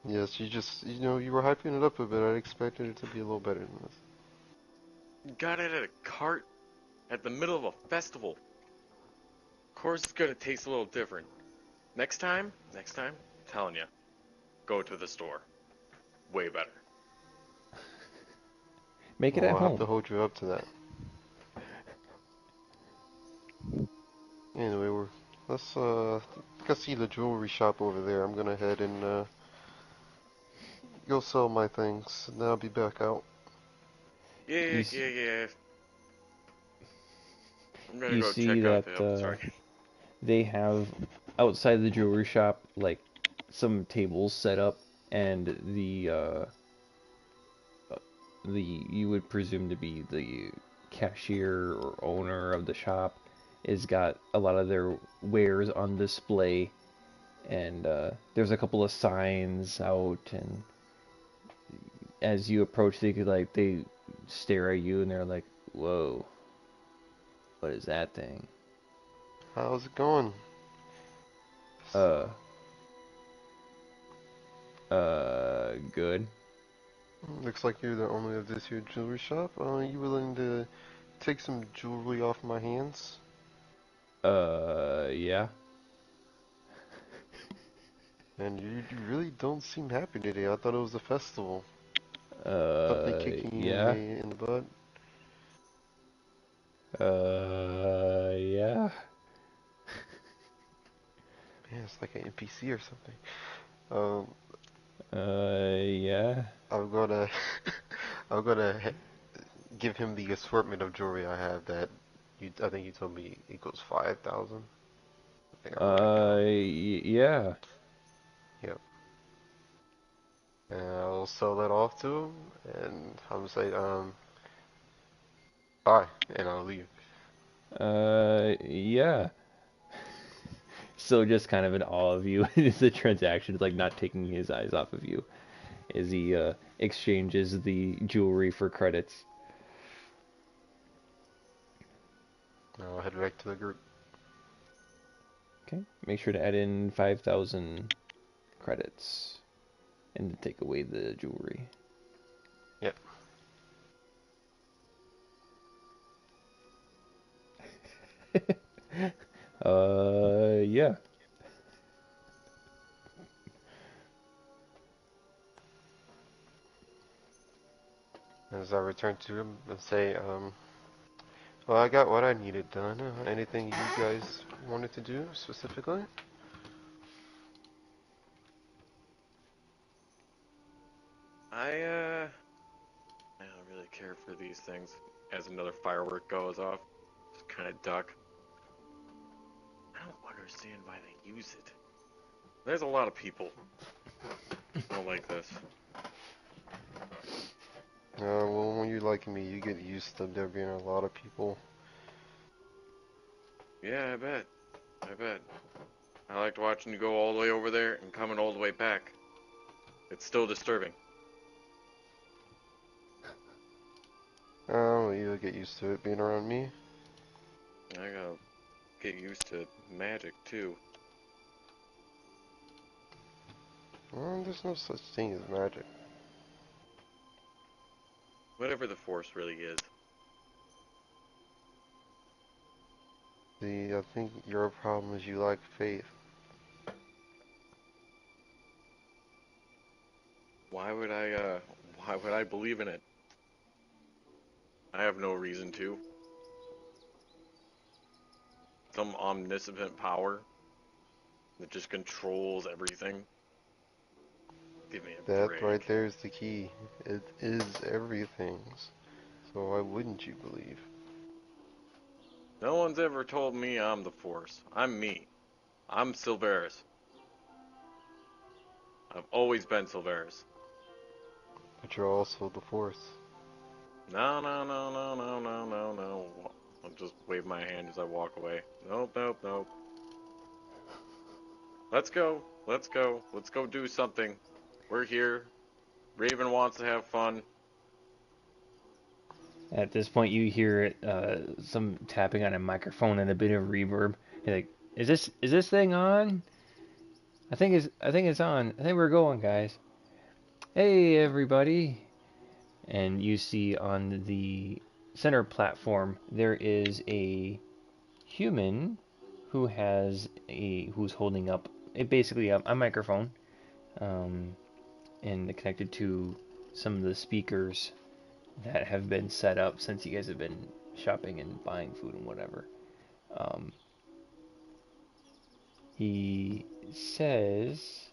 Yes, you just, you were hyping it up a bit. I expected it to be a little better than this. got it at a cart at the middle of a festival. Of course, it's gonna taste a little different. Next time, I'm telling you, go to the store. Way better. Make it Well, at I'll have home. to hold you up to that. Anyway, let's go see the jewelry shop over there. I'm gonna head and go sell my things, and then I'll be back out. Yeah, You s- yeah, yeah. I'm gonna you go see check out that the. Sorry. they have outside the jewelry shop like some tables set up, and the you would presume to be the cashier or owner of the shop is got a lot of their wares on display, and there's a couple of signs out, and as you approach they stare at you and they're like, whoa, what is that thing? How's it going? uh Good. Looks like you're the owner of this here jewelry shop. Are you willing to take some jewelry off my hands? Yeah. And you really don't seem happy today. I thought it was a festival. Something kicking you in Yeah. the butt. Yeah. Man, it's like an NPC or something. Um, Yeah. I'm gonna I'm gonna give him the assortment of jewelry I have that I think you told me equals 5,000. I think I wrote it down. Yeah. Yep. And I'll sell that off to him, and I'm gonna say, bye, and I'll leave. Yeah. So just kind of in awe of you. It's the transaction, like not taking his eyes off of you as he exchanges the jewelry for credits. I'll head back to the group. Okay. Make sure to add in 5,000 credits and to take away the jewelry. Yep. Yeah. As I return to him and say, well, I got what I needed done. Anything you guys wanted to do specifically? I don't really care for these things. As another firework goes off, just kind of duck. I don't understand why they use it. There's a lot of people who don't like this. Well, when you're like me, you get used to there being a lot of people. Yeah, I bet. I bet. I liked watching you go all the way over there and coming all the way back. It's still disturbing. You'll get used to it being around me. I gotta get used to magic too. Well, there's no such thing as magic. Whatever the force really is. I think your problem is you lack faith. Why would why would I believe in it? I have no reason to. Some omniscient power that just controls everything. Give me a That right break. there is the key. It is everything's. So why wouldn't you believe? No one's ever told me I'm the force. I'm me. I'm Silveris. I've always been Silveris. But you're also the force. No, no, no, no, no, no, no, no. I'll just wave my hand as I walk away. Nope, nope, nope. Let's go. Let's go. Let's go do something. We're here. Raven wants to have fun. At this point, you hear some tapping on a microphone and a bit of reverb. You're like, is this thing on? I think it's on. I think we're going, guys. Hey, everybody! And you see on the center platform, there is a human who's holding up basically a microphone, um, and connected to some of the speakers that have been set up since you guys have been shopping and buying food and whatever. Um, he says,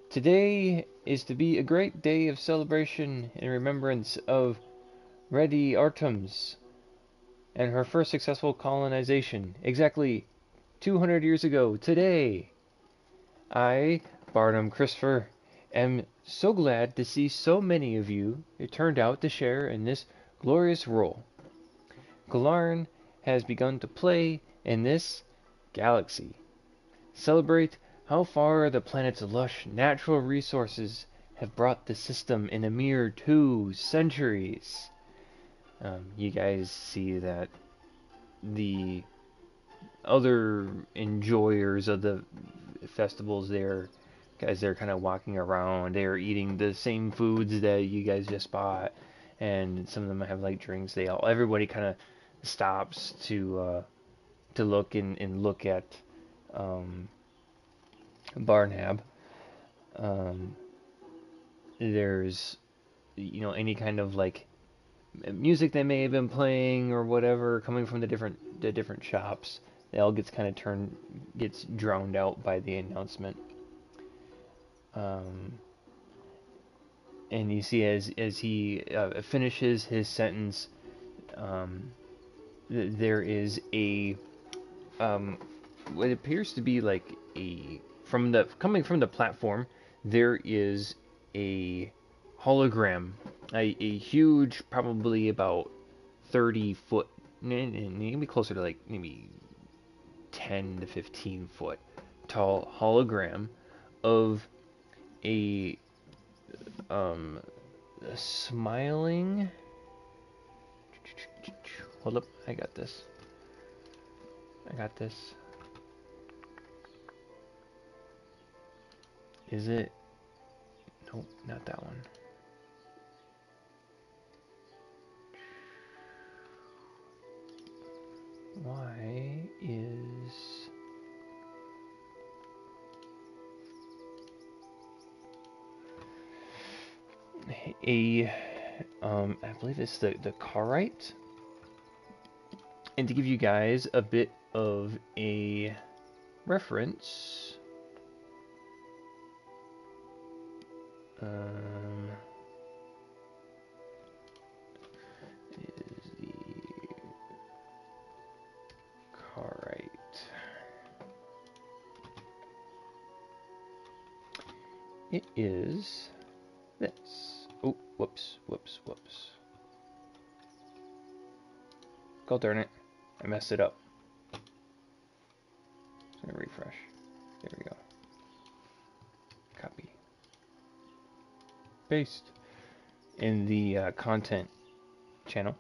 "Today is to be a great day of celebration in remembrance of Redi Artems and her first successful colonization, exactly 200 years ago today. I, Barnum Christopher, am so glad to see so many of you turned out to share in this glorious role. Galarn has begun to play in this galaxy. Celebrate how far the planet's lush natural resources have brought the system in a mere 2 centuries." You guys see that the other enjoyers of the festivals there, guys, they're kind of walking around, they're eating the same foods that you guys just bought, and some of them have like drinks. Everybody kind of stops to look and look at Barnab. Um, there's any kind of like music that may have been playing or whatever coming from the different shops. It all gets kind of gets drowned out by the announcement. Um, and you see as he finishes his sentence, um, there is what appears to be like coming from the platform. There is a hologram, a huge, probably about 30 foot, maybe closer to like maybe 10 to 15 foot tall hologram of a smiling. Hold up, I got this. Is it? Nope, not that one. Why is I believe it's the Carite. And to give you guys a bit of a reference, is the Carite. It is this. Oh, whoops. God darn it. I messed it up. Just gonna refresh. There we go. Copy. Paste. In the content channel,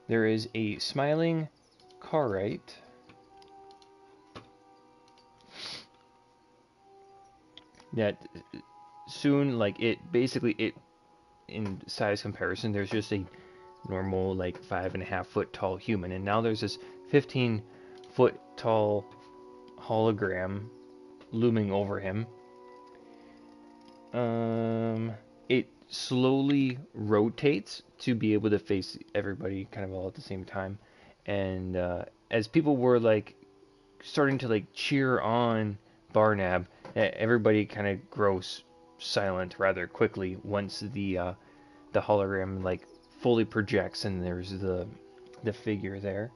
there is a smiling Carite that soon, like it in size comparison, there's just a normal like 5.5 foot tall human, and now there's this 15 foot tall hologram looming over him. It slowly rotates to be able to face everybody kind of all at the same time, and as people were like starting to like cheer on Barnab, everybody kind of grows silent rather quickly once the hologram like fully projects and there's the figure there.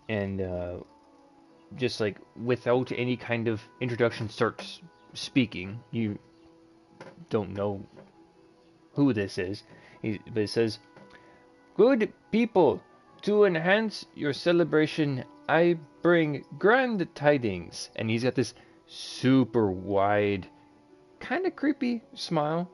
And just like without any kind of introduction, starts speaking. You don't know who this is, but it says, "Good people, to enhance your celebration, I bring grand tidings." And he's got this super wide, kind of creepy smile.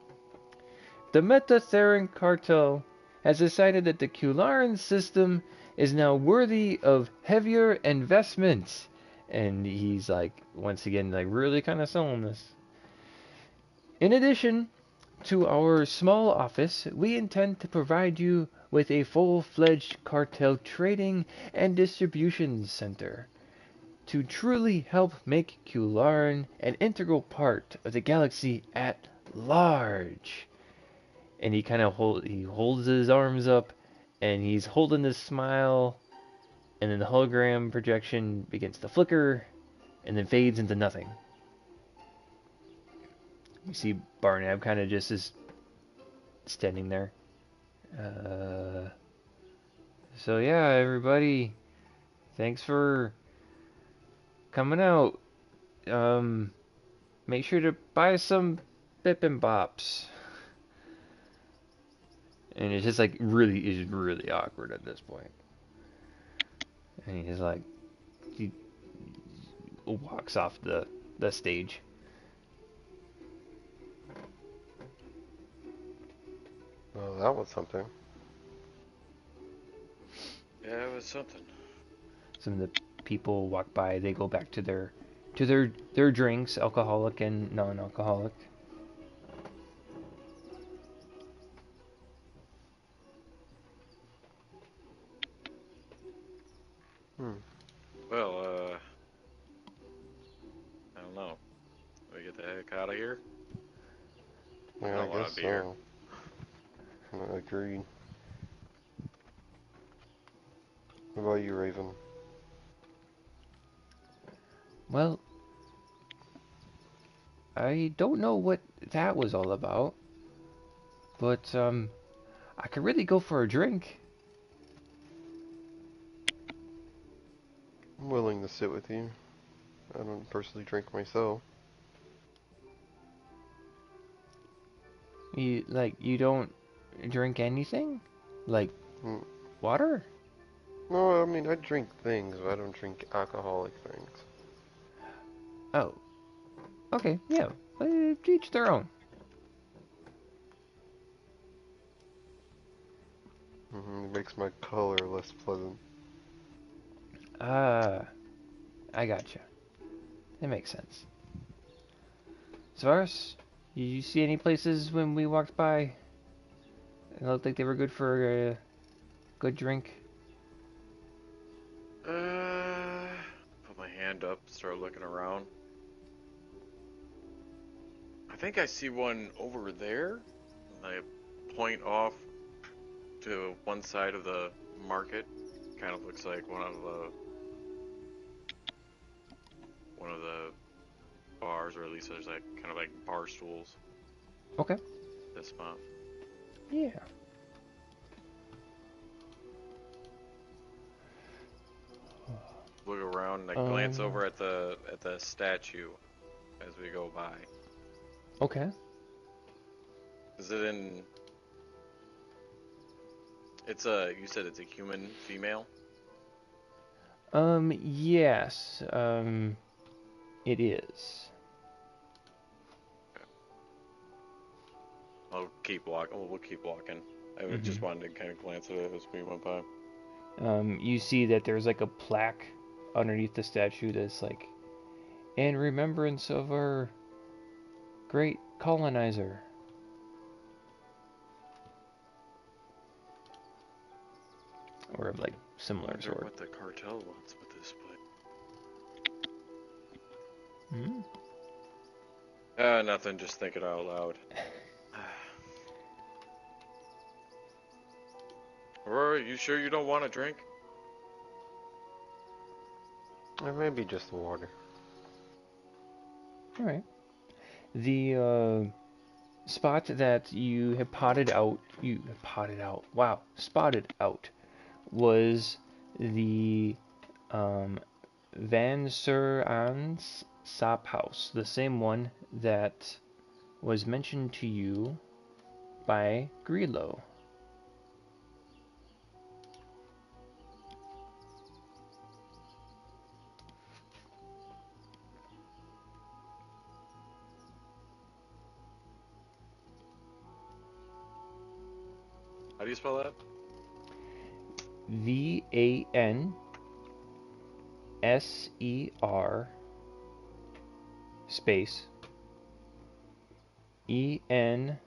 "The Metatheran cartel has decided that the Kularan system is now worthy of heavier investments." And he's like, once again, like really kind of selling this. In addition to our small office, we intend to provide you with a full-fledged cartel trading and distribution center to truly help make Kularan an integral part of the galaxy at large. And he holds his arms up, and he's holding this smile, and then the hologram projection begins to flicker, and then fades into nothing. You see Barnab kind of just is standing there. Uh, so yeah, everybody, thanks for coming out. Um, Make sure to buy some Bip and Bops. And it's just like is really awkward at this point. And he's like, he walks off the stage. Well, that was something. Yeah, it was something. Some of the people walk by. They go back to their drinks, alcoholic and non-alcoholic. Hmm. Well, I don't know. We get the heck out of here? I Yeah, I don't want guess to be here. so. Agreed. What about you, Raven? Well, I don't know what that was all about, but I could really go for a drink. I'm willing to sit with you. I don't personally drink myself. You don't drink anything? Like Mm. water? No, I mean, I drink things, but I don't drink alcoholic things. Oh, okay, yeah. Each their own. It makes my color less pleasant. Ah, I gotcha. That makes sense. Svarus, you see any places when we walked by? It looked like they were good for a good drink. Put my hand up, start looking around. I think I see one over there. And I point off to one side of the market. Kind of looks like one of the bars, or at least there's like kind of like bar stools. Okay. This spot. Yeah. Look around and I glance over at the statue as we go by. Okay. Is it in? It's a. You said it's a human female. Yes. It is. I'll keep walking. Oh, we'll keep walking. I just Mm-hmm. wanted to kind of glance at it as we went by. You see that there's like a plaque underneath the statue that's like, in remembrance of our great colonizer. Or of like I similar wonder sort. what the cartel wants with this place. Hmm? Nothing. Just thinking out loud. Aurora, you sure you don't want a drink? Or maybe just the water. All right. The spot that you have spotted out was the Van Sur Ans Sop House, the same one that was mentioned to you by Grillo. How do you spell that? VANSER space Enan.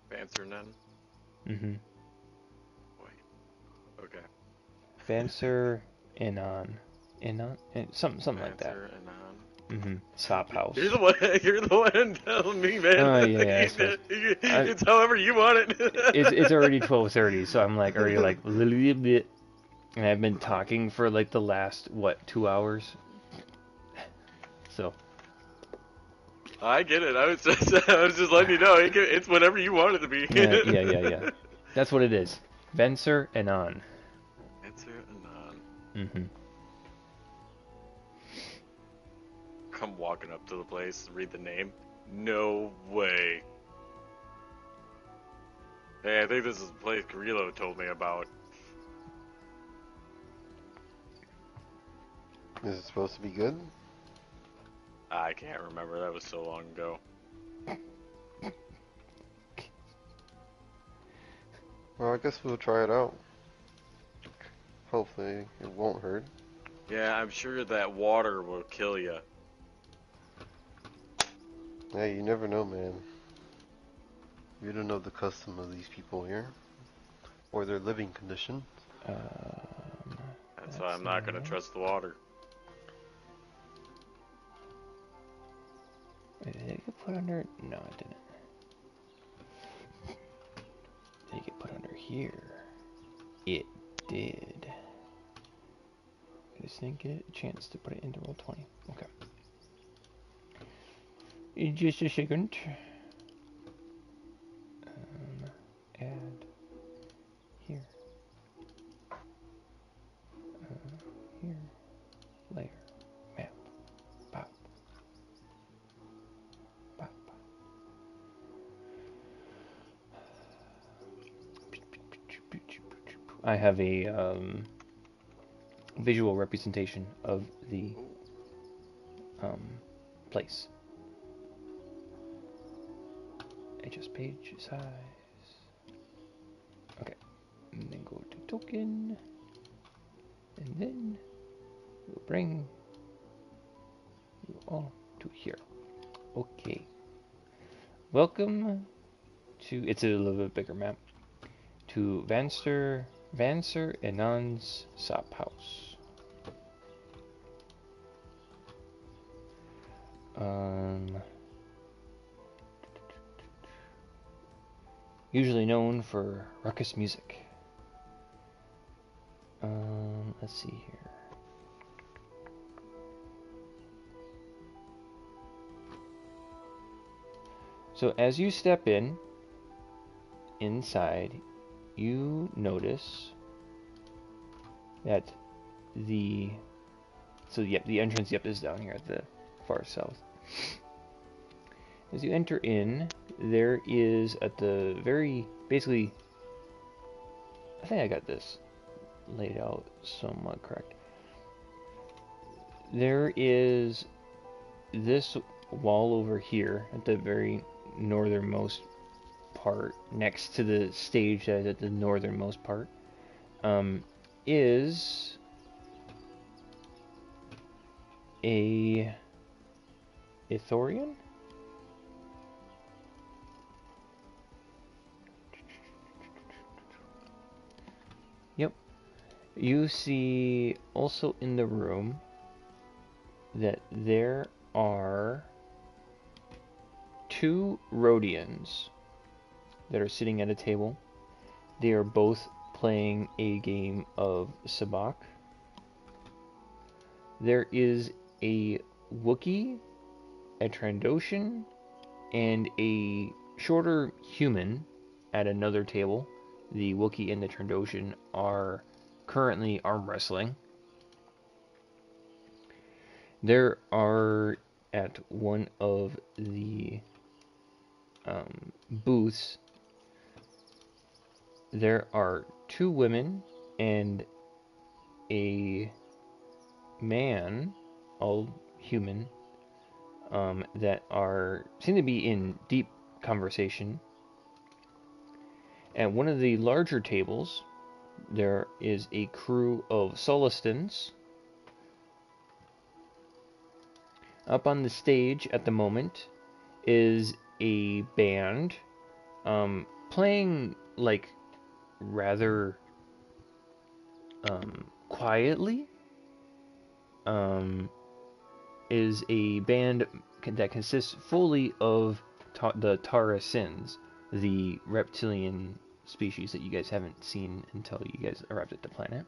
Bansernen? Mm-hmm. Wait. Okay. Vanser Inan. Inan? Something like that. Bansernen. Mm-hmm. Sop house. You're the one. You're the one telling me, man. Oh yeah, I suppose. It's however you want It's it. already 12:30, so I'm like already like a little bit, and I've been talking for like the last what 2 hours. So I get it. I was just letting you know. It's whatever you want it to be. yeah. That's what it is. Venser Inan. Bansernen. Mm-hmm. Come walking up to the place, read the name. No way. Hey, I think this is the place Grillo told me about. Is it supposed to be good? I can't remember. That was so long ago. Well, I guess we'll try it out. Hopefully, it won't hurt. Yeah, I'm sure that water will kill you. Hey, you never know, man. You don't know the custom of these people here, or their living condition. That's why I'm not gonna trust the water. Did it get put under? No, it didn't. Did it get put under here? It did. I just didn't get a chance to put it into roll 20. Okay. Just a second. Add here. Here. Layer. Map. Pop. Pop. I have a visual representation of the place. Adjust page size. Okay, and then go to token, and then we'll bring you all to here. Okay. Welcome to, it's a little bit bigger map, to Vanser Enan's Sop House. Usually known for ruckus music. Let's see here. So as you step inside, you notice that the entrance is down here at the far south. As you enter in, there is at the very, basically, I think I got this laid out somewhat correct. There is this wall over here at the very northernmost part, next to the stage that is at the northernmost part, is a Ithorian? Yep. You see also in the room that there are two Rhodians that are sitting at a table. They are both playing a game of Sabacc. There is a Wookiee, a Trandoshan, and a shorter human at another table. The Wookiee and the Trandoshan are currently arm wrestling. There are at one of the booths, there are two women and a man, all human, that seem to be in deep conversation. At one of the larger tables, there is a crew of Solistans. Up on the stage at the moment is a band playing like rather quietly. Is a band that consists fully of the Tara Sins, the reptilian species that you guys haven't seen until you guys arrived at the planet.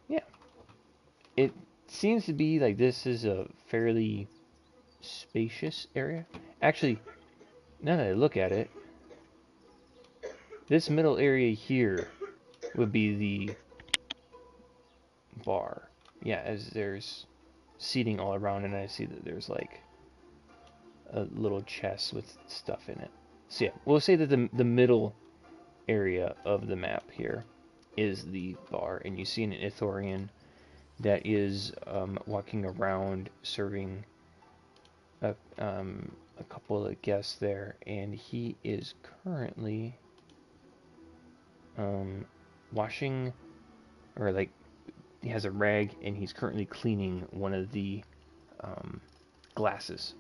Yeah. It seems to be like this is a fairly spacious area. Actually, now that I look at it, this middle area here would be the bar. Yeah, as there's seating all around, and I see that there's like a little chest with stuff in it. So yeah, we'll say that the middle area of the map here is the bar, and you see an Ithorian that is walking around serving a couple of guests there, and he is currently washing, or like he has a rag, and he's currently cleaning one of the glasses.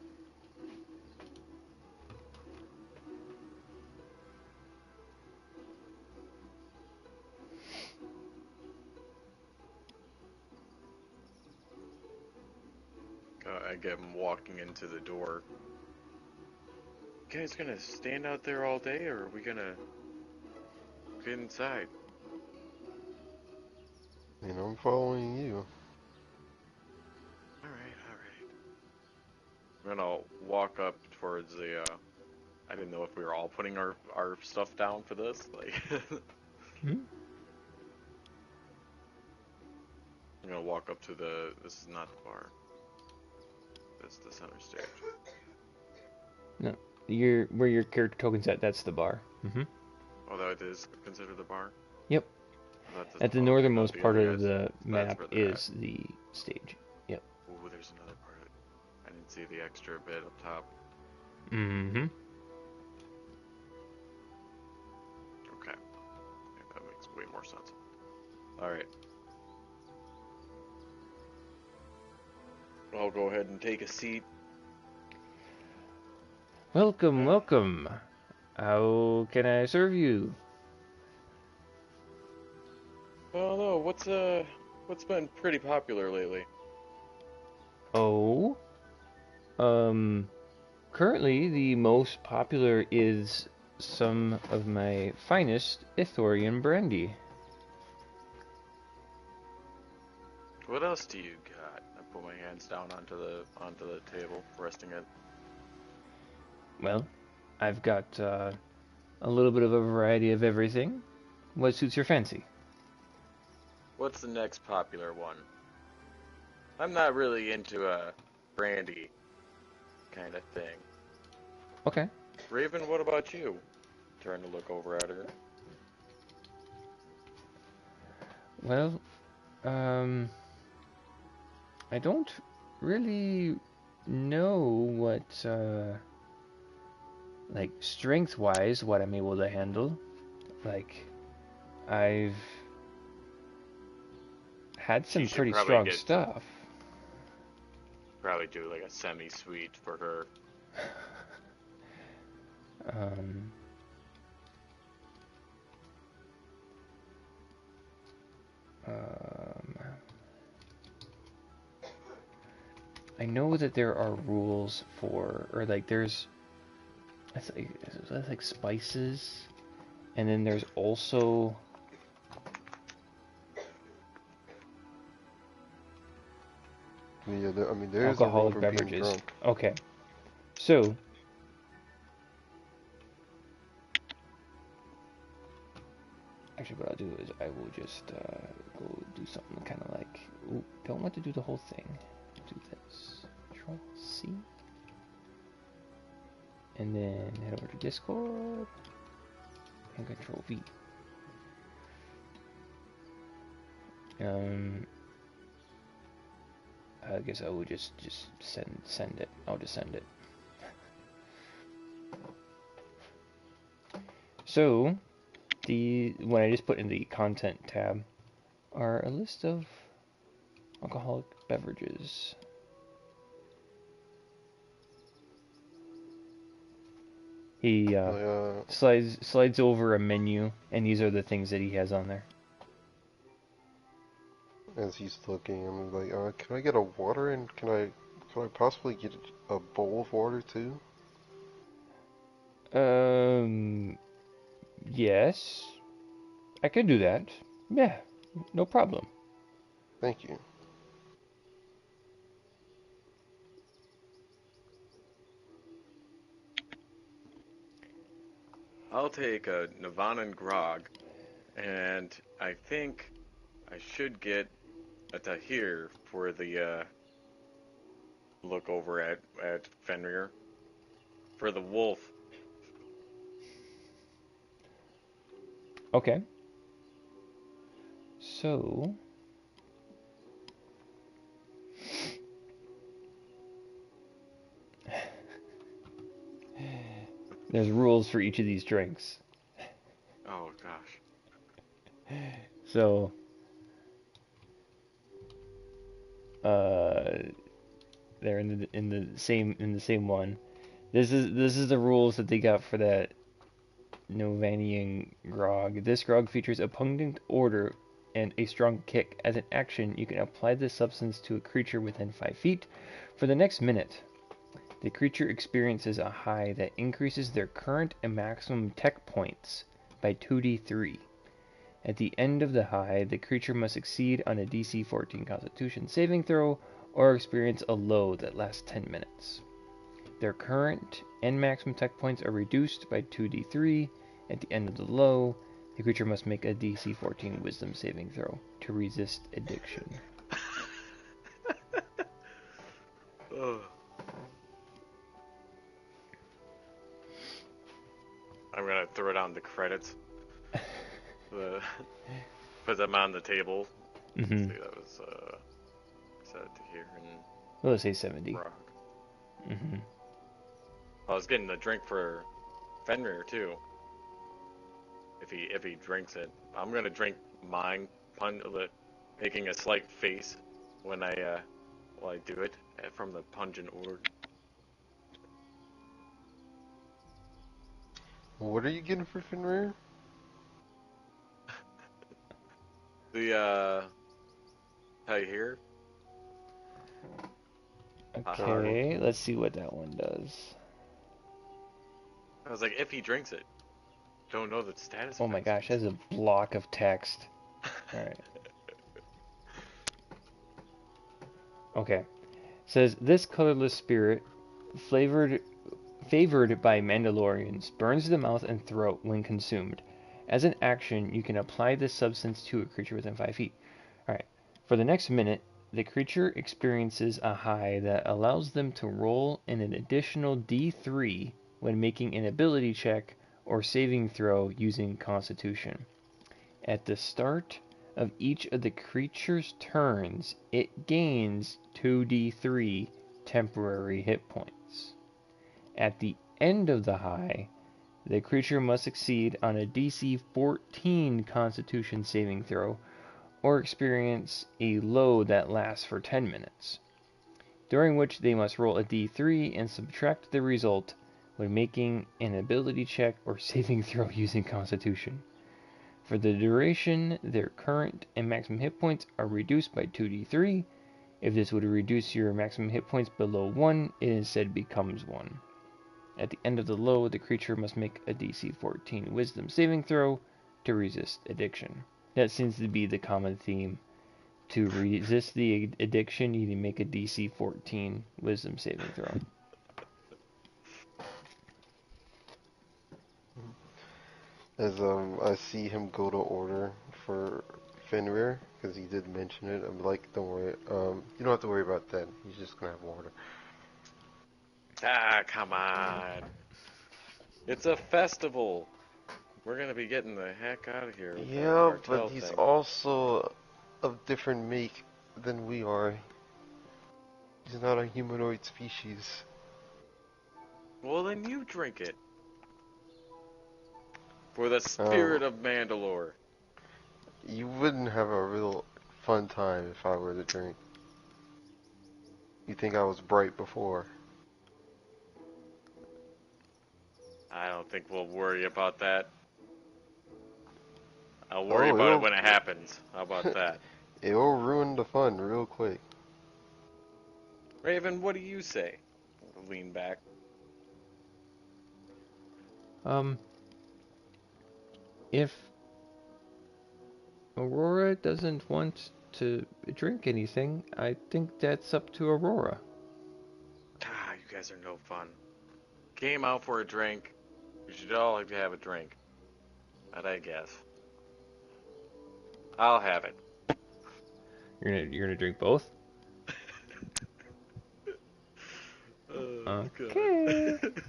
I get him walking into the door. You guys gonna stand out there all day, or are we gonna get inside? And I'm following you. Alright, alright. I'm gonna walk up towards the, I didn't know if we were all putting our stuff down for this, like... Hmm? I'm gonna walk up to the, this is not the bar. This is the center stage. No, where your character token's at. That's the bar. Mm-hmm. Oh, that is considered the bar? Yep. At the northernmost part of the map is the stage. Yep. Ooh, there's another part. I didn't see the extra bit up top. Mm-hmm. Okay. I think that makes way more sense. Alright. I'll go ahead and take a seat. Welcome, welcome. How can I serve you? Oh no, what's been pretty popular lately? Oh, currently the most popular is some of my finest Ithorian brandy. What else do you got? I put my hands down onto the table, resting it. Well, I've got a little bit of a variety of everything. What suits your fancy? What's the next popular one? I'm not really into a brandy kind of thing. Okay. Raven, what about you? Turn to look over at her. Well, I don't really know what, like, strength-wise, what I'm able to handle. Like, I've had some pretty strong stuff. Probably do like a semi-sweet for her. I know that there are rules for, or like there's, that's like spices, and then there's also Yeah, I mean, there's alcoholic a rule for being beverages. drunk. Okay, so actually, what I'll do is I will just go do something kind of like, ooh, don't want to do the whole thing. Do this. Control C. And then head over to Discord and Control V. I guess I will just send it. I'll just send it. So when I just put in the content tab, are a list of alcoholic beverages. He Uh, slides over a menu, and these are the things that he has on there. as he's looking, I'm like, can I get a water and can I possibly get a bowl of water too? Um, yes, I could do that. Yeah, no problem. Thank you. I'll take a Navanan grog, and I think I should get a Tahir for the look over at Fenrir. For the wolf, Okay. So, there's rules for each of these drinks. oh gosh. So, uh, they're in the same one. This is the rules that they got for that Novanian grog. This grog features a pungent odor and a strong kick. As an action, you can apply this substance to a creature within 5 feet. For the next minute, the creature experiences a high that increases their current and maximum tech points by 2d3. At the end of the high, the creature must succeed on a DC 14 Constitution saving throw or experience a low that lasts 10 minutes. Their current and maximum tech points are reduced by 2d3. At the end of the low, the creature must make a DC 14 Wisdom saving throw to resist addiction. Ugh. I'm gonna throw it on the credits. The Put them on the table. Mm-hmm. See, that was set to here and Let's say 70. rock. Mm-hmm. I was getting a drink for Fenrir too. If he drinks it, I'm gonna drink mine, making a slight face when I do it from the pungent odor. What are you getting for Fenrir? The Tahir. Alright. Okay, let's see what that one does. I was like, if he drinks it, don't know the status Oh my effects. gosh, that's a block of text. Alright. Okay. It says this colorless spirit, favored by Mandalorians, burns the mouth and throat when consumed. As an action, you can apply this substance to a creature within 5 feet. Alright. For the next minute, the creature experiences a high that allows them to roll an additional d3 when making an ability check or saving throw using Constitution. At the start of each of the creature's turns, it gains 2d3 temporary hit points. At the end of the high, the creature must succeed on a DC 14 Constitution saving throw or experience a low that lasts for 10 minutes, during which they must roll a d3 and subtract the result when making an ability check or saving throw using Constitution. For the duration, their current and maximum hit points are reduced by 2d3. If this would reduce your maximum hit points below 1, it instead becomes 1. At the end of the low, the creature must make a DC 14 Wisdom saving throw to resist addiction. That seems to be the common theme. To resist the addiction, you need to make a DC 14 Wisdom saving throw. As I see him go to order for Fenrir, because he did mention it, I'm like, don't worry, you don't have to worry about that. He's just gonna have water. Ah, come on. It's a festival. We're gonna be getting the heck out of here with that Yeah, but cartel he's thing. also of different make than we are. He's not a humanoid species. Well, then you drink it. For the Um, spirit of Mandalore. You wouldn't have a real fun time if I were to drink. You think I was bright before? I don't think we'll worry about that. I'll worry Oh, about it when it happens. How about that? it'll ruin the fun real quick. Raven, what do you say? Lean back. Um, if Aurora doesn't want to drink anything, I think that's up to Aurora. Ah, you guys are no fun. Came out for a drink. We should all like to have a drink. That I guess. I'll have it. You're gonna drink both? Oh, Okay. God.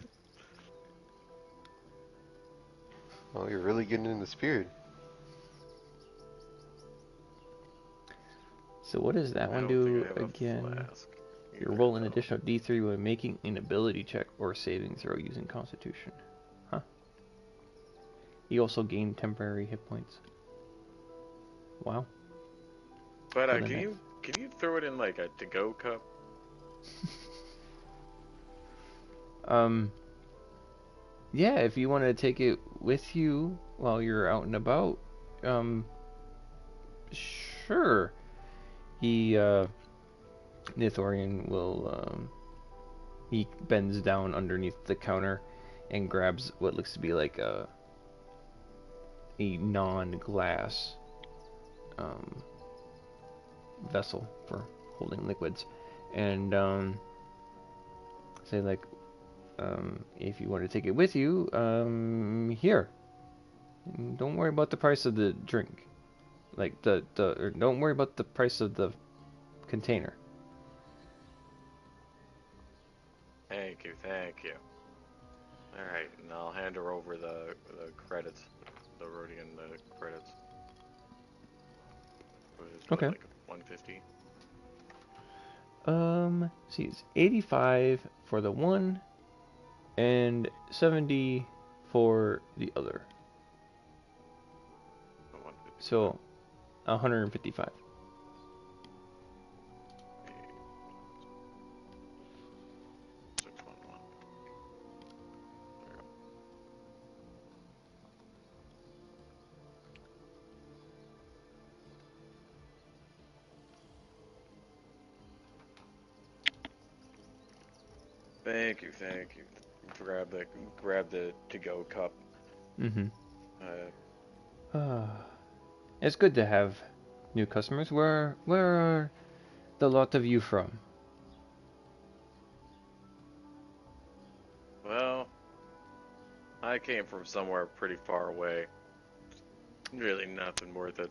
Oh, you're really getting in the spirit. So what does that I one don't think do I have a again? flask. You Either, roll an though. additional D3 when making an ability check or saving throw using Constitution. Huh. You also gain temporary hit points. Wow. But For the can next. you throw it in like a to-go cup? Um. Yeah, if you want to take it with you while you're out and about, um, sure. He, Nithorian will, he bends down underneath the counter and grabs what looks to be like a non-glass, um, vessel for holding liquids, and, say like, if you want to take it with you, here. Don't worry about the price of the drink. Like or don't worry about the price of the container. Thank you, thank you. All right, and I'll hand her over the credits, the Rhodian the credits. What, Okay. like 150? See, it's 85 for the one and 70 for the other. The 150. So 155. Okay. 611. There we go. Thank you, thank you. Grab the to-go cup. Mm-hmm. Uh, It's good to have new customers. Where are the lot of you from? well, I came from somewhere pretty far away. Really nothing worth it.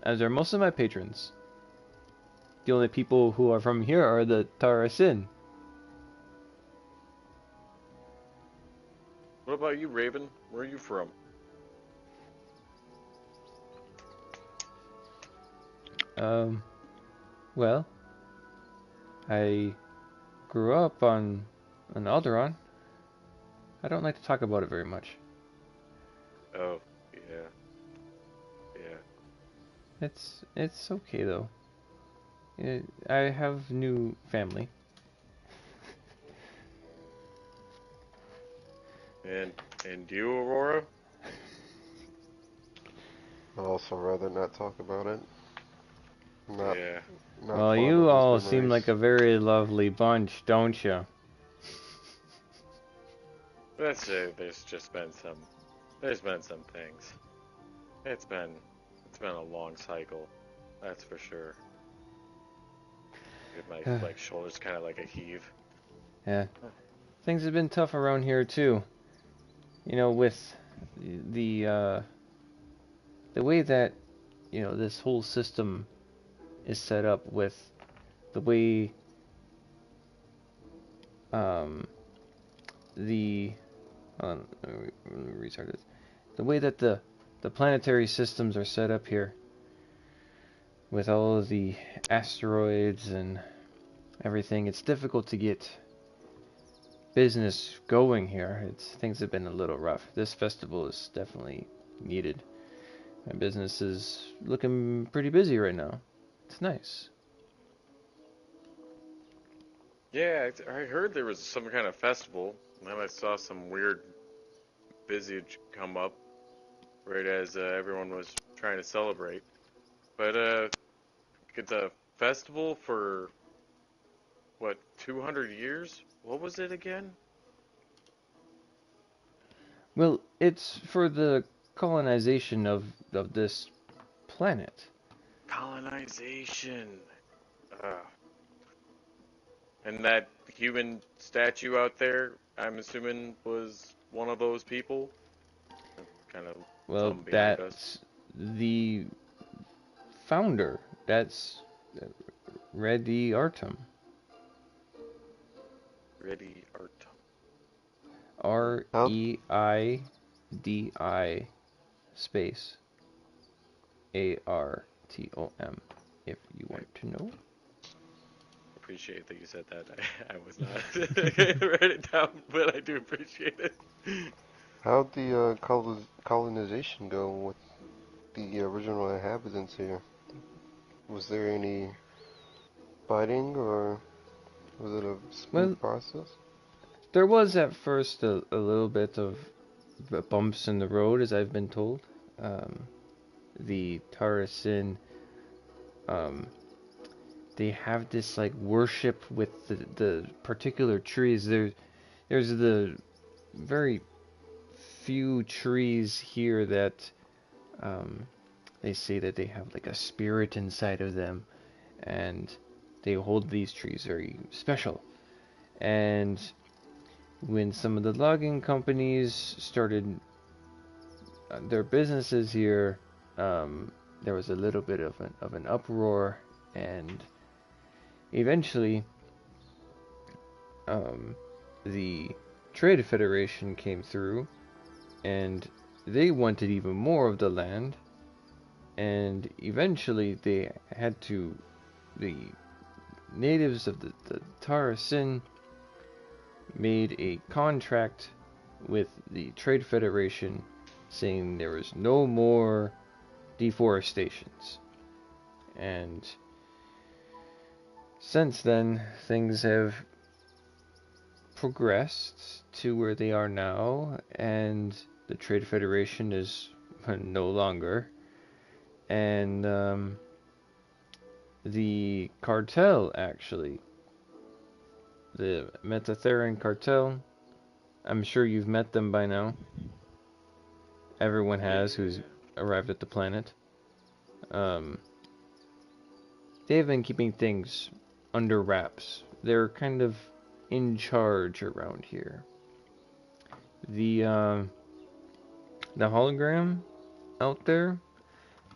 As are most of my patrons. The only people who are from here are the Tarasin. What about you, Raven? Where are you from? Um, well, I grew up on Alderaan. I don't like to talk about it very much. Oh, yeah, yeah. It's okay though. I have new family. And you, Aurora? I'd also rather not talk about it. Not Yeah. not Well, fond you of those all seem memories. like a very lovely bunch, don't you? Let's say there's been some things. It's been it's been a long cycle. That's for sure. Give my like shoulders kind of like a heave. Yeah, things have been tough around here too. You know, with the the way that this whole system is set up, with the way um the let me restart this. The way that the planetary systems are set up here, with all of the asteroids and everything, it's difficult to get business going here. Things have been a little rough. This festival is definitely needed. My business is looking pretty busy right now. It's nice. Yeah, I heard there was some kind of festival, and then I saw some weird visage come up right as everyone was trying to celebrate. But it's a festival for what, 200 years? What was it again? Well, it's for the colonization of this planet. Colonization. Uh, and that human statue out there, I'm assuming, was one of those people. Kind of Well, something behind us. that's the founder. That's Redi Artem. Ready art. How Reidi space Artom. If you I want to know. appreciate that you said that. I was not gonna write it down, but I do appreciate it. how'd the colonization go with the original inhabitants here? Was there any fighting, or was it a Well, smooth process? there was at first a little bit of bumps in the road, as I've been told. Um, the Tarasin, um, they have this like worship with the particular trees. There's the very few trees here that um, they say that they have like a spirit inside of them, and they hold these trees very special. And when some of the logging companies started their businesses here, there was a little bit of an uproar, and eventually, um, the Trade Federation came through, and they wanted even more of the land, and eventually they had to. The natives of the Tarasin made a contract with the Trade Federation saying there was no more deforestations. And since then, things have progressed to where they are now, and the Trade Federation is no longer. And the cartel, actually, the Metatheran cartel, I'm sure you've met them by now. Everyone has who's Yeah. arrived at the planet. Um, they've been keeping things under wraps. They're kind of in charge around here. The the hologram out there,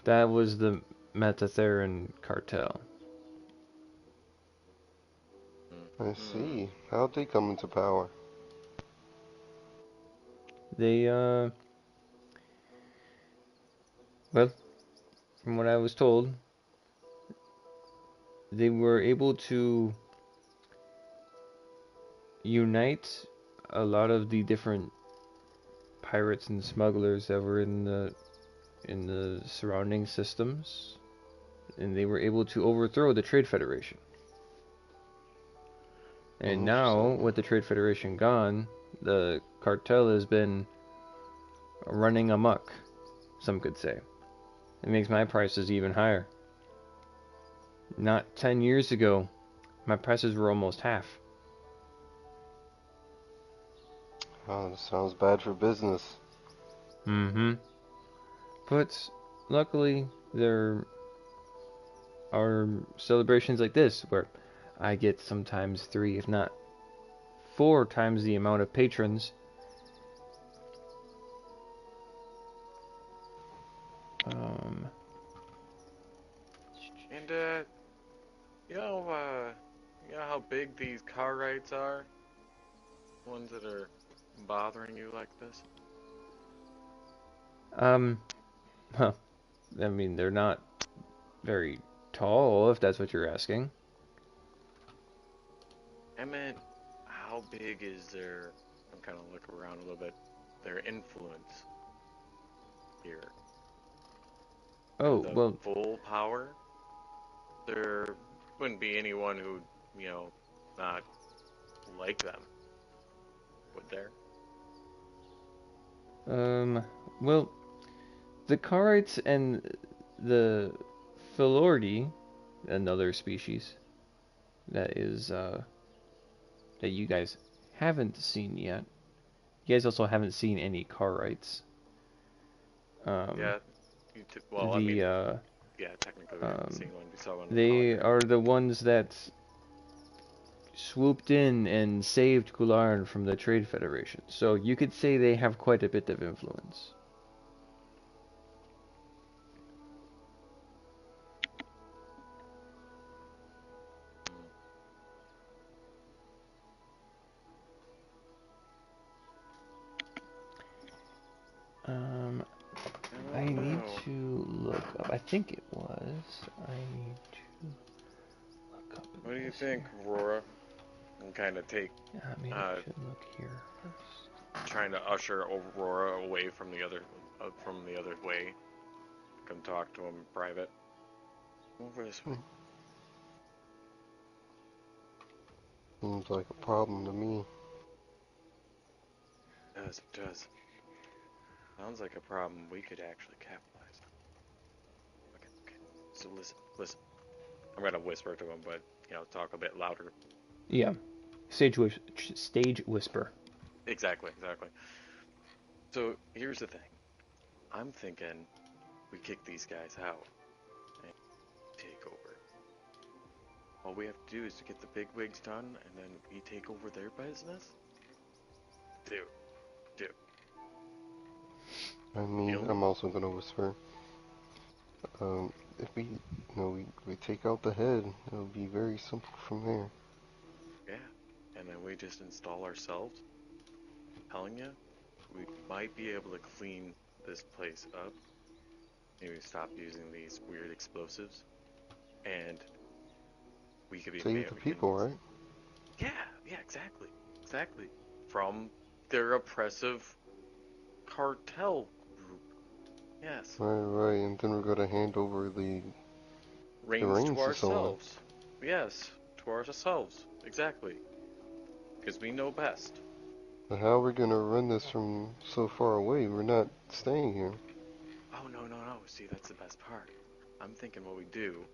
that was the Metatheran cartel. I Mm-hmm. see. How'd they come into power? They well, from what I was told, they were able to unite a lot of the different pirates and smugglers that were in the surrounding systems, and they were able to overthrow the Trade Federation. And now, Interesting. with the Trade Federation gone, the cartel has been running amok, some could say. It makes my prices even higher. Not 10 years ago, my prices were almost half. Oh, that sounds bad for business. Mm-hmm. But luckily, there are celebrations like this where I get sometimes 3, if not 4 times the amount of patrons. Um, And you know, you know how big these car rides are? Ones that are bothering you like this? um, huh, I mean, they're not very tall, if that's what you're asking. I meant, how big is their? I'm kind of looking around a little bit. Their influence here. Oh, the well, full power, there wouldn't be anyone who, you know, not like them, would there? um, well, the Karites and the Philordi, another species that is, that you guys haven't seen yet. You guys also haven't seen any Karites. Um, Yeah. Well, I the, mean, yeah, technically we haven't um, seen one. We saw one in the they hologram. are the ones that swooped in and saved Kularn from the Trade Federation. So you could say they have quite a bit of influence. Mm. Um, I I don't need know. to look up. I think it was. I need to look up What do in you this think, here. Aurora? And kind of take, Maybe I uh, should look here first. trying to usher Aurora away from the other way. Come talk to him in private. Over this way. Hmm. Seems like a problem to me. It does. Sounds like a problem we could actually capitalize on. Okay. So listen. I'm gonna whisper to him, but talk a bit louder. Yeah, stage whisper. Exactly. So here's the thing. I'm thinking we kick these guys out and take over. All we have to do is to get the big wigs done, and then we take over their business. Do, do. I mean, Feel me? I'm also gonna whisper. If we take out the head, it'll be very simple from there. Yeah. And then we just install ourselves. I'm telling you, we might be able to clean this place up. Maybe stop using these weird explosives, and we could be Save the we can. people, right? Yeah, exactly. From their oppressive cartel group. Yes. Right. And then we're gonna hand over the Reins to reins to someone. ourselves. Yes, to ourselves. Exactly. Because we know best. But how are we gonna run this from so far away? We're not staying here. Oh, no. See, that's the best part. I'm thinking what we do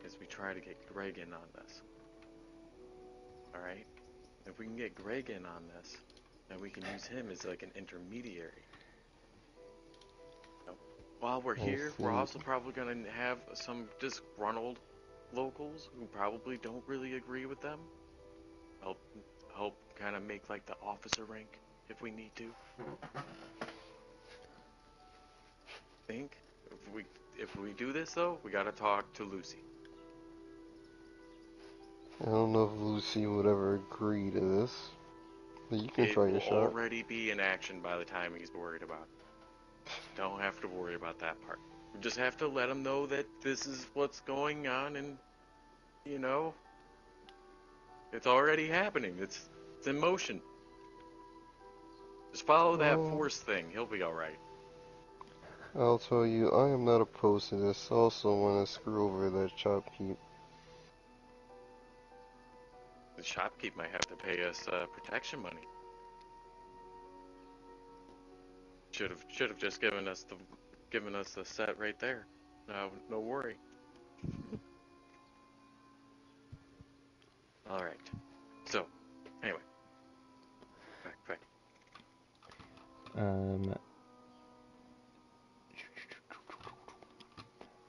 is we try to get Greg in on this. Alright? If we can get Greg in on this, then we can use him as like an intermediary. You know? While we're I here, we're see. also probably going to have some disgruntled locals who probably don't really agree with them. Help, help kind of make like the officer rank if we need to. Think if we do this though, we gotta talk to Lucy. I don't know if Lucy would ever agree to this, but you can It try will your shot. already be in action by the time he's worried about it. Don't have to worry about that part. We just have to let him know that this is what's going on, and you know, it's already happening. It's in motion. Just follow that Well, force thing. He'll be all right. I'll tell you, I am not opposed to this. I also want to screw over that shopkeep. The shopkeep might have to pay us protection money. Should have just given us the set right there. No worry. All right. So anyway, back. Um,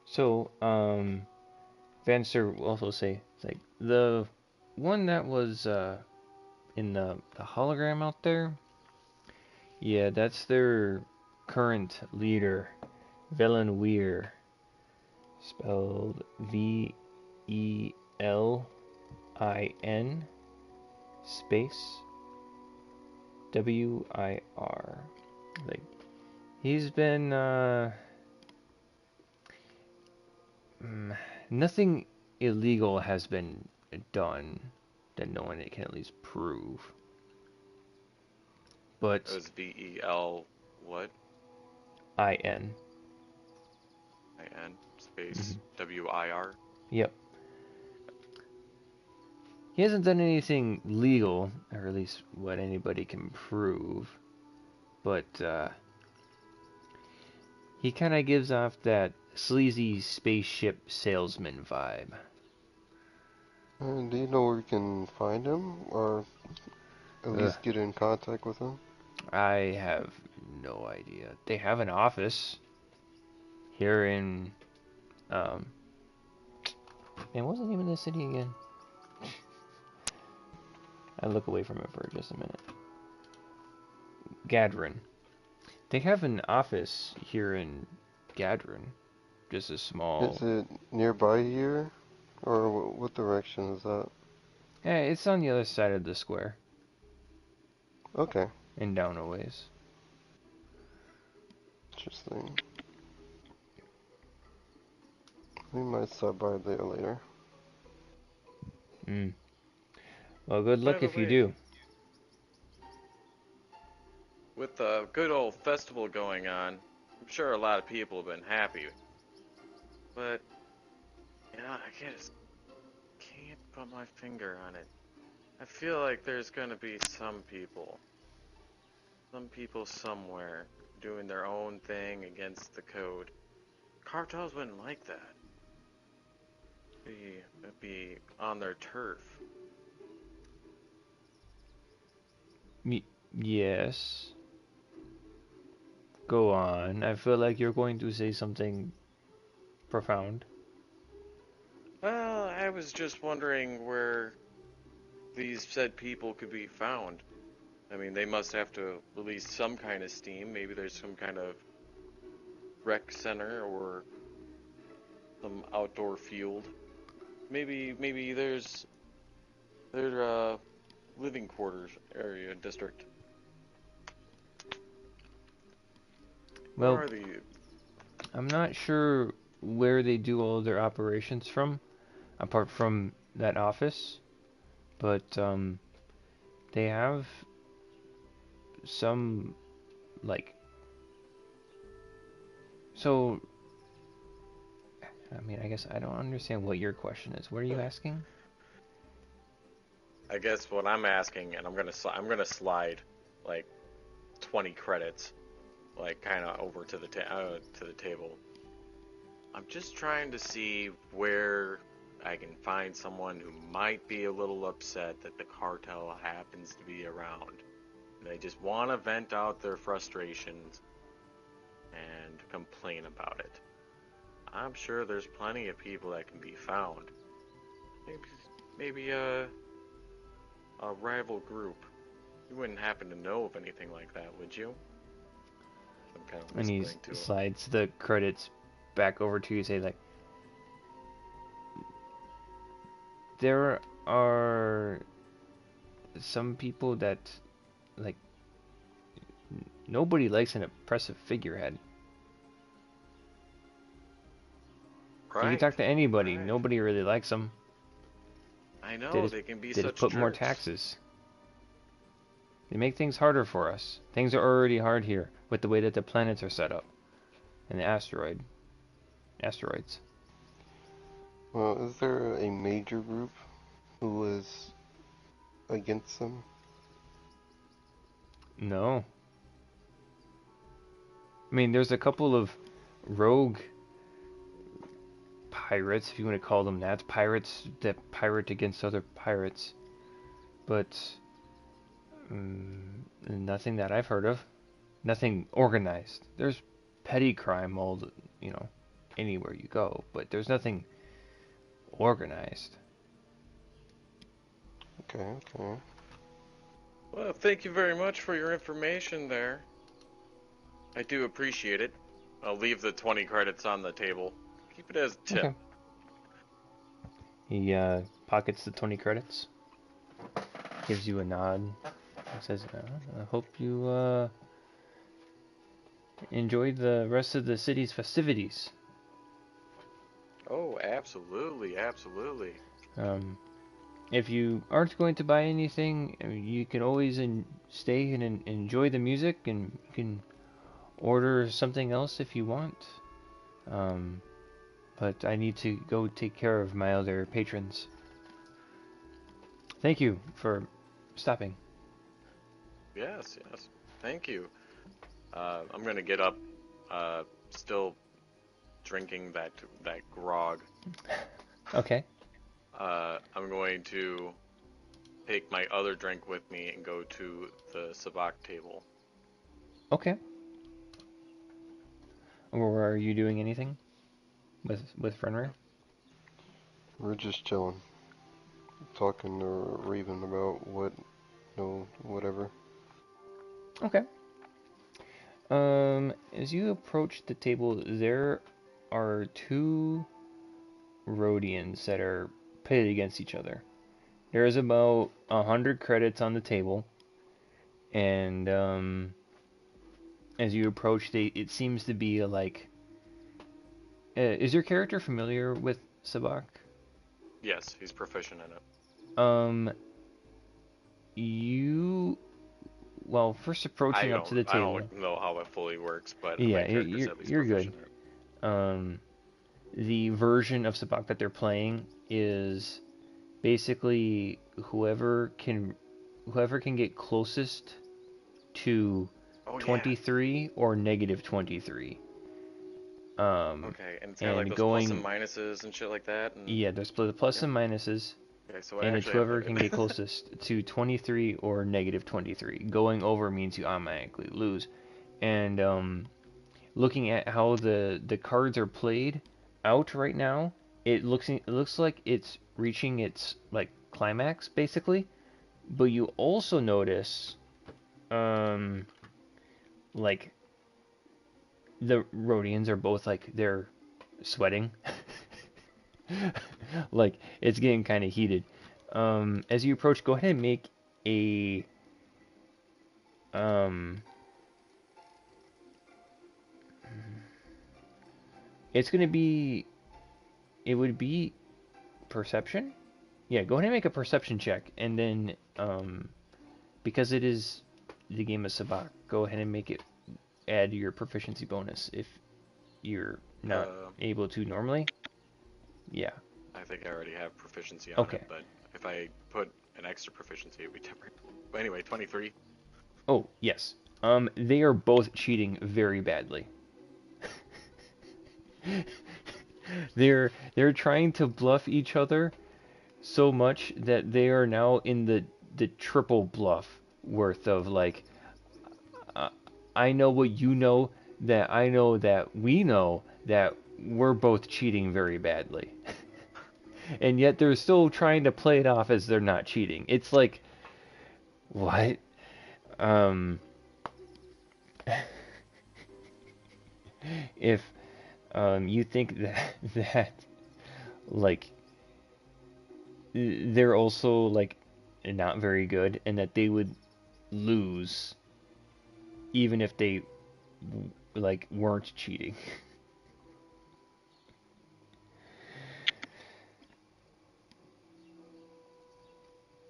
so, Vanster will also say, it's like, the one that was, in the hologram out there, yeah, that's their current leader, Velen Weir, spelled Velin space WIR. Like, he's been, nothing illegal has been done that no one can at least prove. It But was VEL what? IN. space Mhm. WIR. Yep. He hasn't done anything legal, or at least what anybody can prove, but he kind of gives off that sleazy spaceship salesman vibe. And do you know where we can find him, or at Ugh, least get in contact with him? I have no idea. They have an office here in, um, and what's the name of the city again? I look away from it for just a minute. Gadrin. They have an office here in Gadrin. Just a small. Is it nearby here, or what direction is that? It's on the other side of the square Okay, and down a ways. interesting. We might stop by there later. Mm. Well, good By luck the if you way, do. with the good old festival going on, I'm sure a lot of people have been happy. But I just can't put my finger on it. I feel like there's gonna be some people somewhere doing their own thing against the code. Cartels wouldn't like that. It'd be on their turf. Yes. Go on. I feel like you're going to say something profound. Well, I was just wondering where these said people could be found. I mean, they must have to release some kind of steam. Maybe there's some kind of rec center or some outdoor field. Maybe there's their living quarters area district. Where Well, are the? I'm not sure where they do all their operations from, apart from that office, but they have some like so. I mean, I guess I don't understand what your question is. What are you asking? I guess what I'm asking, and I'm gonna slide like 20 credits, like kind of over to the table. I'm just trying to see where I can find someone who might be a little upset that the cartel happens to be around. They just want to vent out their frustrations and complain about it. I'm sure there's plenty of people that can be found. Maybe, maybe a rival group. You wouldn't happen to know of anything like that, would you? I'm kind of And he whispering to him. slides the credits back over to you. Say like, there are some people that like nobody likes an oppressive figurehead. You can Right, talk to anybody. right. Nobody really likes them. I They know just they can be they just such put more jerks. taxes. They make things harder for us. Things are already hard here with the way that the planets are set up and the asteroids. Well, is there a major group who is against them? No, I mean there's a couple of rogue pirates, if you want to call them that, pirates that pirate against other pirates, but nothing that I've heard of. Nothing organized. There's petty crime you know, anywhere you go, but there's nothing organized. Okay, okay. Well, thank you very much for your information there. I do appreciate it. I'll leave the 20 credits on the table. Keep it as a tip. Okay. He pockets the 20 credits, gives you a nod, and says, I hope you enjoy the rest of the city's festivities. Oh, absolutely, absolutely. Um, if you aren't going to buy anything, I mean, you can always stay and enjoy the music, and you can order something else if you want. Um, but I need to go take care of my other patrons. Thank you for stopping. Yes, yes. Thank you. I'm gonna get up, still drinking that grog. Okay. I'm going to take my other drink with me and go to the sabak table. Okay. Or are you doing anything with Fenrir? We're just chilling, talking or raving about what, no, whatever. Okay. As you approach the table, there are two Rhodians that are pitted against each other. There is about 100 credits on the table, and as you approach, it seems to be like. Is your character familiar with Sabak? Yes, he's proficient in it. Um, you well, first approaching up to the I table. don't know how it fully works, but my Yeah, character's at least you're good. proficient in it. Um, the version of Sabak that they're playing is basically whoever can get closest to Oh yeah. 23 or negative 23. Um, Okay, and it's got like and those plus and going minuses and shit like that, and yeah, there's the plus yeah. and minuses, Okay, so I and it's actually have whoever can get that. closest to 23 or negative 23. Going over means you automatically lose. And looking at how the cards are played out right now, it looks like it's reaching its like climax basically. But you also notice um like the Rhodians are both like they're sweating. Like it's getting kind of heated. As you approach, go ahead and make a um it's gonna be it would be perception. Yeah, go ahead and make a perception check, and then because it is the game of Sabak, go ahead and make it add your proficiency bonus if you're not uh, able to normally. Yeah. I think I already have proficiency on it, Okay. but if I put an extra proficiency, it would be different. But anyway, 23. Oh, yes. They are both cheating very badly. They're trying to bluff each other so much that they are now in the triple bluff worth of like uh, I know what you know that I know that we know that we're both cheating very badly. And yet they're still trying to play it off as they're not cheating. It's like what? Um if you think that that like they're also like not very good and that they would lose even if they like weren't cheating.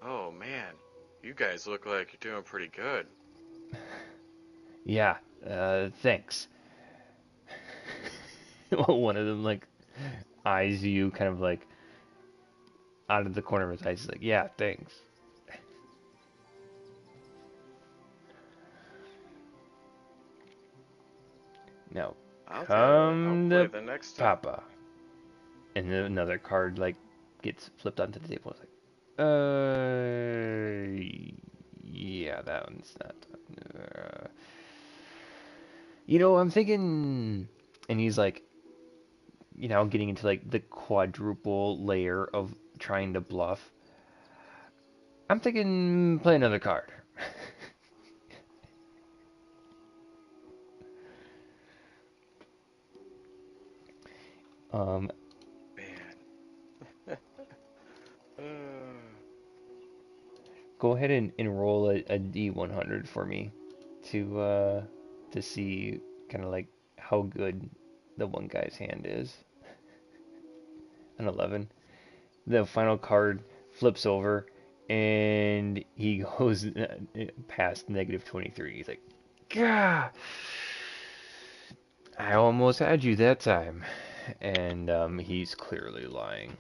Oh man, you guys look like you're doing pretty good. Yeah, thanks. One of them like eyes you kind of like out of the corner of his eyes. He's like, yeah, thanks. Now, I'll come play to the next time. Papa. And then another card like gets flipped onto the table. It's like, yeah, that one's not. I'm thinking, and he's like, getting into like the quadruple layer of trying to bluff. I'm thinking play another card. um, Man. Go ahead and roll a D100 for me to see kind of like how good the one guy's hand is. An 11. The final card flips over and he goes past negative 23. He's like, Gah! I almost had you that time. and he's clearly lying.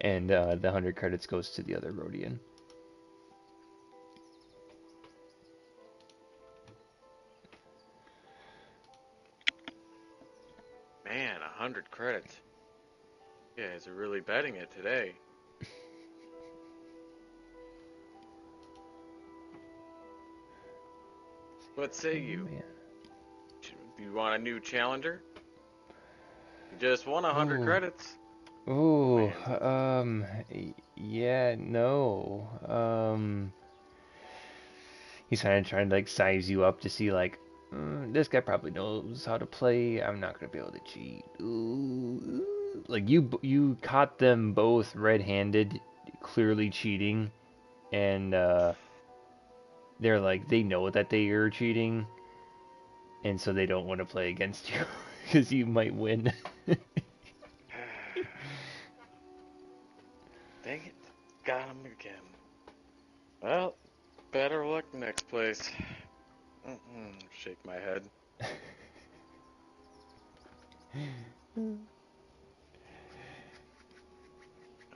And the 100 credits goes to the other Rhodian. Man, 100 credits. You guys are really betting it today. What say Oh you? man. Do you want a new challenger? You just won 100 Ooh. credits. Ooh. Man. Yeah, no. He's kind of trying to like size you up to see like, this guy probably knows how to play. I'm not gonna be able to cheat. Ooh. Like you caught them both red-handed, clearly cheating, and they're like they know that they are cheating, and so they don't want to play against you because you might win. Dang it. Got him again. Well, better luck next place. Shake my head.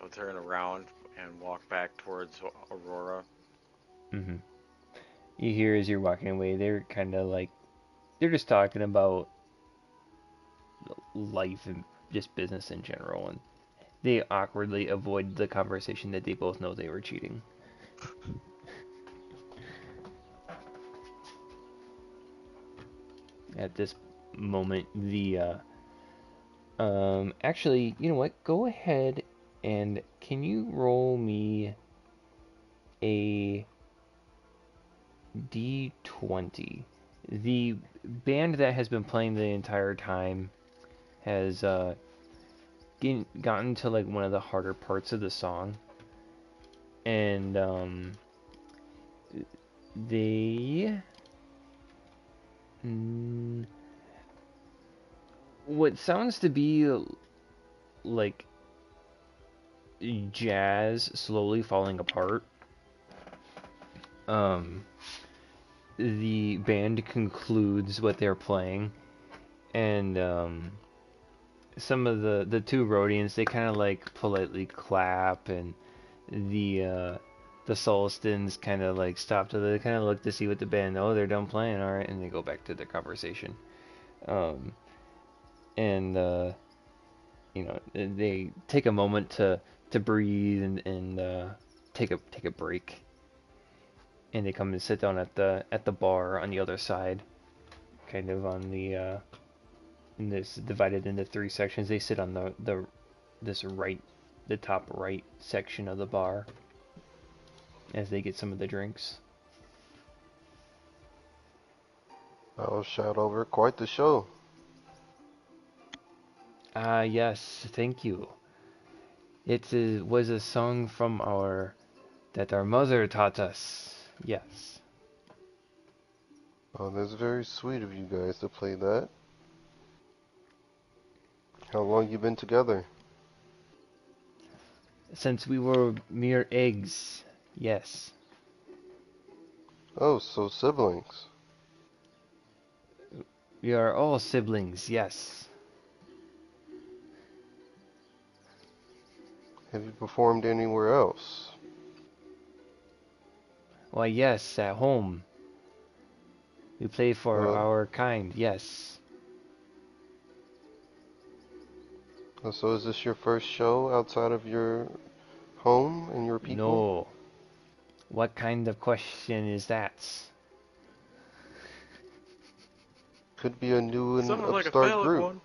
I'll turn around and walk back towards Aurora. Hmm. You hear as you're walking away, they're kind of like they're just talking about life and just business in general, and they awkwardly avoid the conversation that they both know they were cheating. At this moment, actually, you know what? Go ahead and can you roll me a D20? The band that has been playing the entire time has gotten to like one of the harder parts of the song, and they mm, what sounds to be like jazz slowly falling apart. Um, the band concludes what they're playing, and some of the two Rhodians they kind of like politely clap, and the Solstons kind of like stop to they kind of look to see what the band. Oh, they're done playing, all right, and they go back to their conversation. Um, and they take a moment to breathe and take a break, and they come and sit down at the bar on the other side, kind of on the in this divided into three sections. They sit on the this right the top right section of the bar as they get some of the drinks. I'll shout over. Quite the show. Ah, yes, thank you. Was a song from our that our mother taught us. Yes. Oh, that's very sweet of you guys to play that. How long you been together? Since we were mere eggs. Yes. Oh, so siblings. We are all siblings. Yes. Have you performed anywhere else? Why, yes, at home. We play for Uh, our kind. Yes. so is this your first show outside of your home and your people? No. What kind of question is that? Could be a new and Sounded like a upstart valid group. one.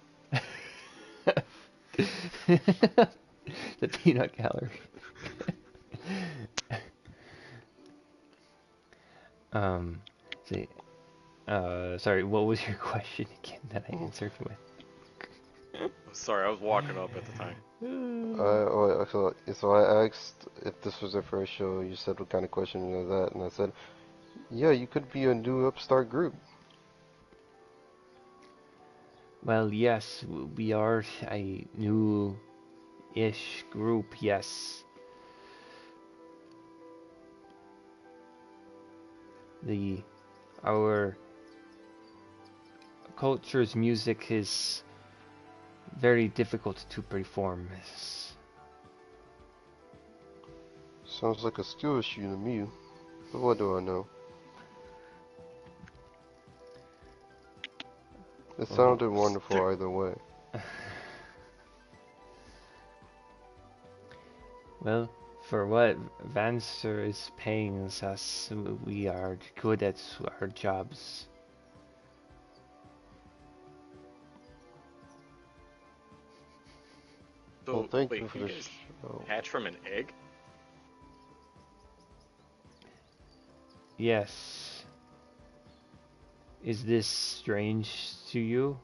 The peanut gallery. um, see, sorry, what was your question again that I answered with? Sorry, I was walking up at the time. So I asked if this was their first show. You said what kind of question was that, and I said, yeah, you could be a new upstart group. Well, yes, we are a new-ish group, yes. The our culture's music is very difficult to perform. Sounds like a skill issue to me, but what do I know? It Oh, sounded wonderful either way. well, for what Vancer is paying us, we are good at our jobs. Well, So thank wait, you for you the guys show. hatch from an egg? Yes. Is this strange to you?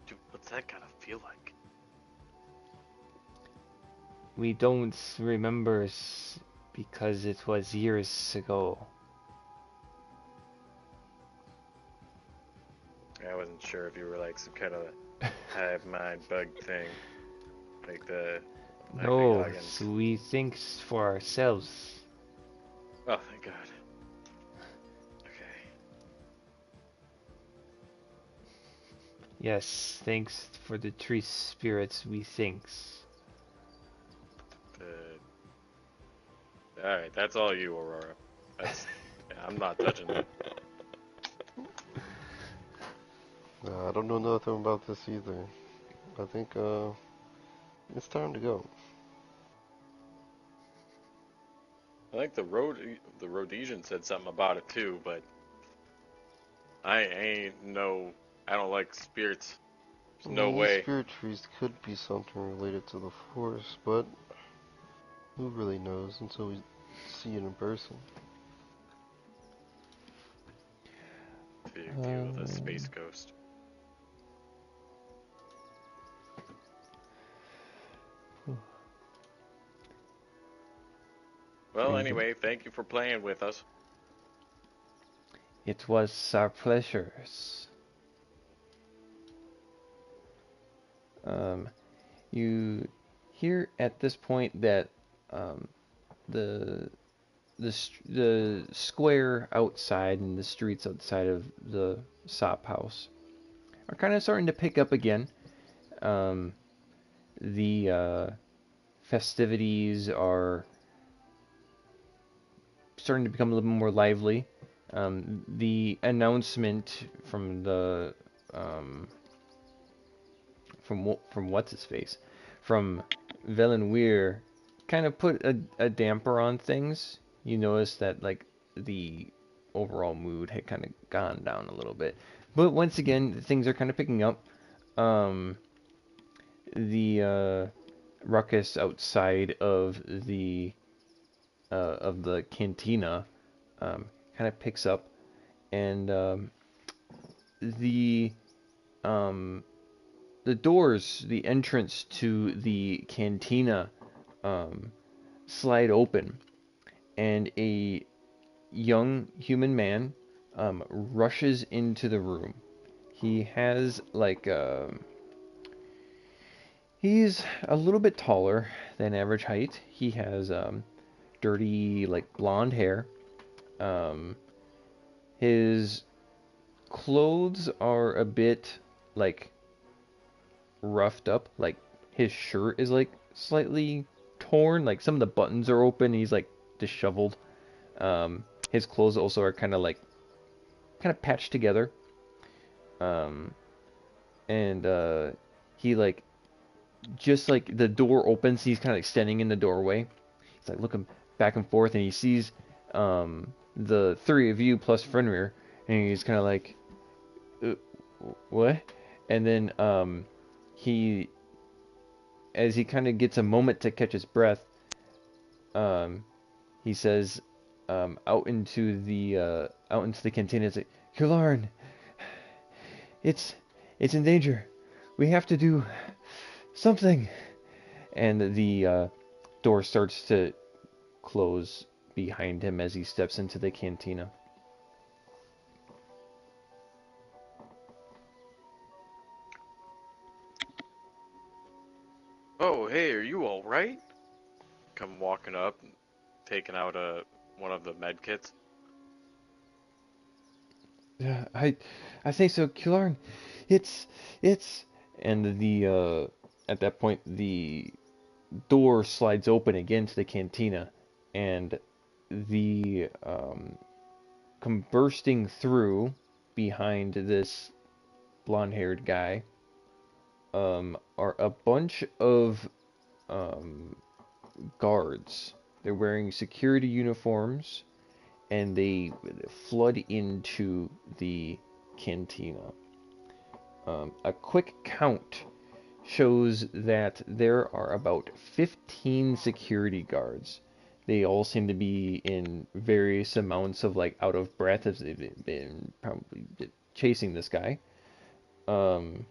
Dude, what's that gotta feel like? We don't remember because it was years ago. I wasn't sure if you were like some kind of hive mind bug thing, like the No, Huggins. we think for ourselves. Oh, thank God. Okay. Yes, thanks for the tree spirits we thinks. All right, that's all you, Aurora. That's I'm not touching that. I don't know nothing about this either. I think it's time to go. I think the Rhodesian said something about it too, but I ain't no. I don't like spirits. There's no These way. spirit trees could be something related to the forest, but who really knows until we see it in person? To deal with a Um, space ghost. Well, and anyway, thank you for playing with us. it was our pleasures. Um, you hear at this point that um, the the square outside and the streets outside of the sop house are kind of starting to pick up again. Um, the festivities are starting to become a little more lively. The announcement from the from what's his face from Velen Weir kind of put a damper on things. You notice that like the overall mood had kind of gone down a little bit, but once again things are kind of picking up. Um, the ruckus outside of the cantina kind of picks up, and the um, the doors, the entrance to the cantina, um, slide open, and a young human man rushes into the room. He has like he's a little bit taller than average height. He has dirty like blonde hair. Um, his clothes are a bit like roughed up. Like his shirt is like slightly torn. Like some of the buttons are open. He's like disheveled. His clothes also are kind of patched together. Um, and he like just like the door opens. He's kind of like standing in the doorway. He's like looking back and forth, and he sees the three of you plus Fenrir, and he's kind of like, uh, what? And then he as he kind of gets a moment to catch his breath, um, he says, out into the cantina, it's like, Kularn, it's it's in danger. We have to do something. And the door starts to close behind him as he steps into the cantina. Oh, hey, are you all right? Come walking up, taking out one of the med kits. Yeah, I think so, Kularn. It's and at that point the door slides open again to the cantina, and the bursting through behind this blonde-haired guy are a bunch of guards. They're wearing security uniforms, and they flood into the cantina. A quick count shows that there are about 15 security guards. They all seem to be in various amounts of like out of breath as they've been probably chasing this guy. And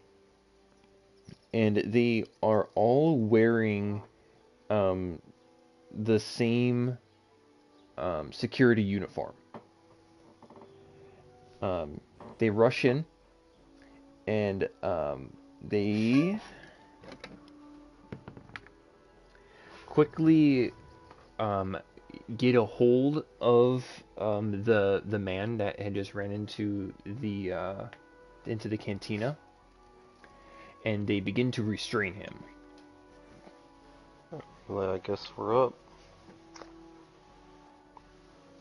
they are all wearing the same security uniform. They rush in and they quickly get a hold of the man that had just ran into the cantina, and they begin to restrain him. Well, I guess we're up.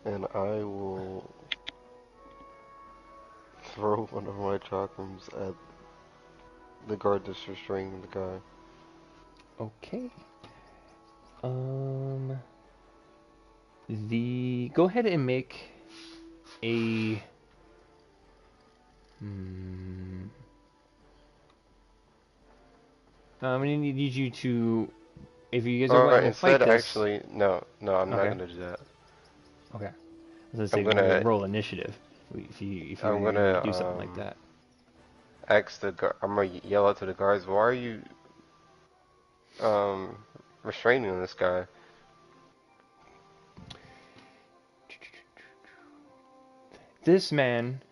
And I will throw one of my chakrams at the guard that's restraining the guy. Okay. Go ahead and make a I'm gonna need you to, if you guys are going to fight Instead, this. actually, no, I'm not Okay. gonna do that. Okay. I was I'm gonna say gonna, roll initiative if you I'm were gonna gonna, do something like that. ask the guard. I'm gonna yell out to the guards. Why are you, um, restraining this guy? This man.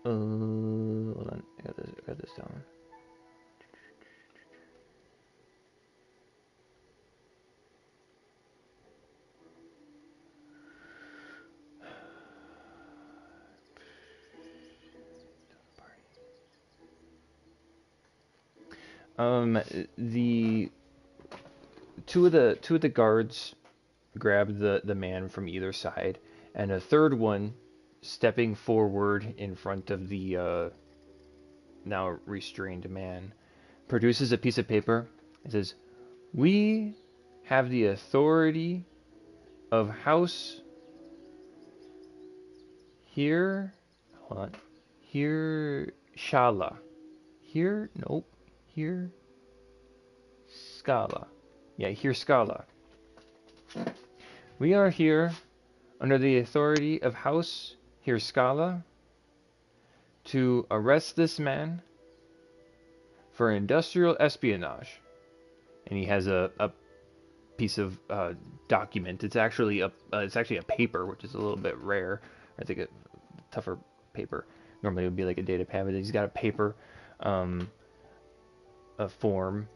Hold on. I got this down. The two of the guards grab the man from either side, and a third one, stepping forward in front of the now restrained man, produces a piece of paper. It says, "We have the authority of House here. Hold on. Here Shala. Here, nope. Here Scala. Yeah, here Scala. We are here under the authority of House Hirskala to arrest this man for industrial espionage." And he has a piece of document. It's actually a paper, which is a little bit rare. I think a tougher paper. Normally it would be like a data pad, but he's got a paper, a form,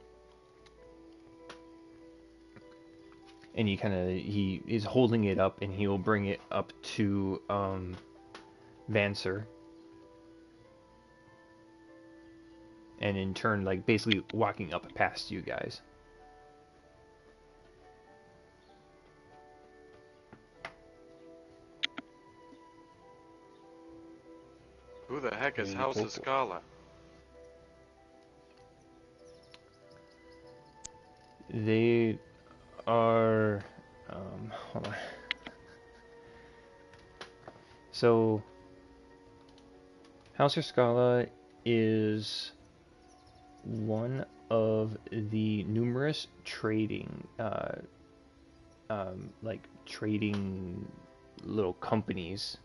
and he is holding it up, and he will bring it up to Vancer, and in turn, like basically walking up past you guys. Who the heck is You House think- of Scala? They are, hold on. So, House Scala is one of the numerous trading, like trading little companies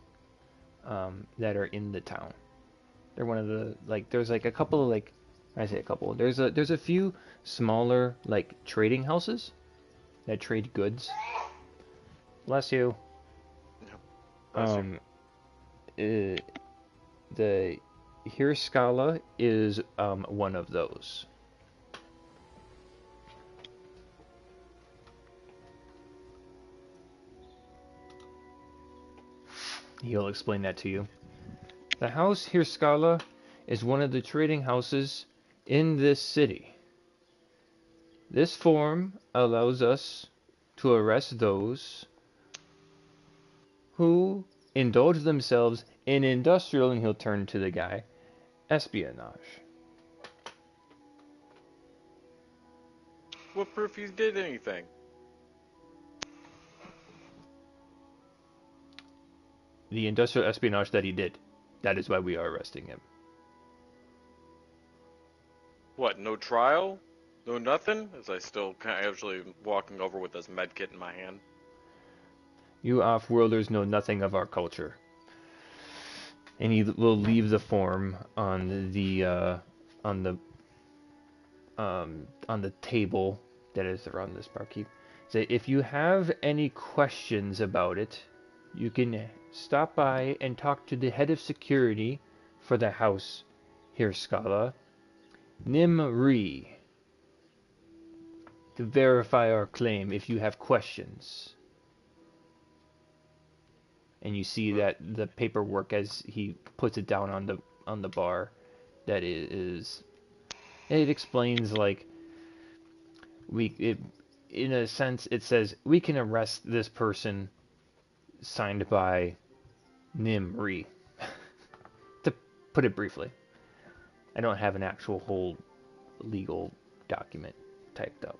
that are in the town. They're one of the, like, there's like a couple of, like, I say a couple. There's a few smaller like trading houses that trade goods. Bless you. Bless you. The Hirskala is one of those. He'll explain that to you. The house Hirskala is one of the trading houses in this city. This form allows us to arrest those who indulge themselves in industrial, and he'll turn to the guy, espionage. What proof you did anything? The industrial espionage that he did. That is why we are arresting him. What, no trial? No nothing? As I still casually walking over with this med kit in my hand. You off-worlders know nothing of our culture. And he will leave the form on the table that is around this barkeep. Say, if you have any questions about it, you can stop by and talk to the head of security for the house here, Scala, Nimri, to verify our claim if you have questions. And you see that the paperwork as he puts it down on the bar, that it explains like in a sense it says we can arrest this person, signed by Nimri. To put it briefly, I don't have an actual whole legal document typed up.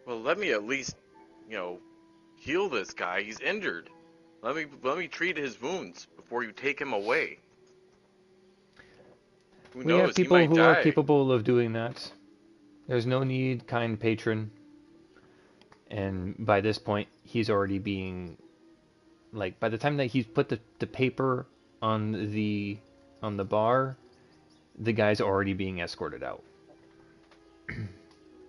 Well, let me at least, heal this guy. He's injured. Let me treat his wounds before you take him away. Who We have knows? He people might who are die. capable of doing that. There's no need, kind patron. And by this point, he's already being, like, by the time that he's put the paper on the bar, the guy's already being escorted out.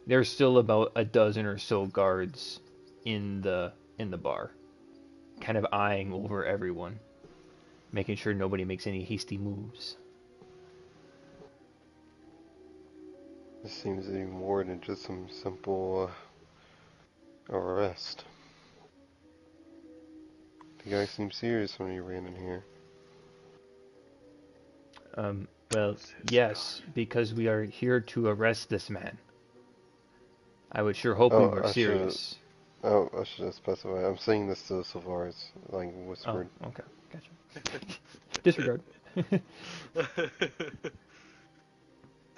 There's still about a dozen or so guards in the bar, kind of eyeing over everyone, making sure nobody makes any hasty moves. This seems to be more than just some simple arrest. The guy seemed serious when he ran in here. Well, yes, because we are here to arrest this man. I would sure hope we Oh, were I should. serious. Oh, I should have specified. I'm saying this to Sylvaris, like Oh, whispered. okay, gotcha. Disregard.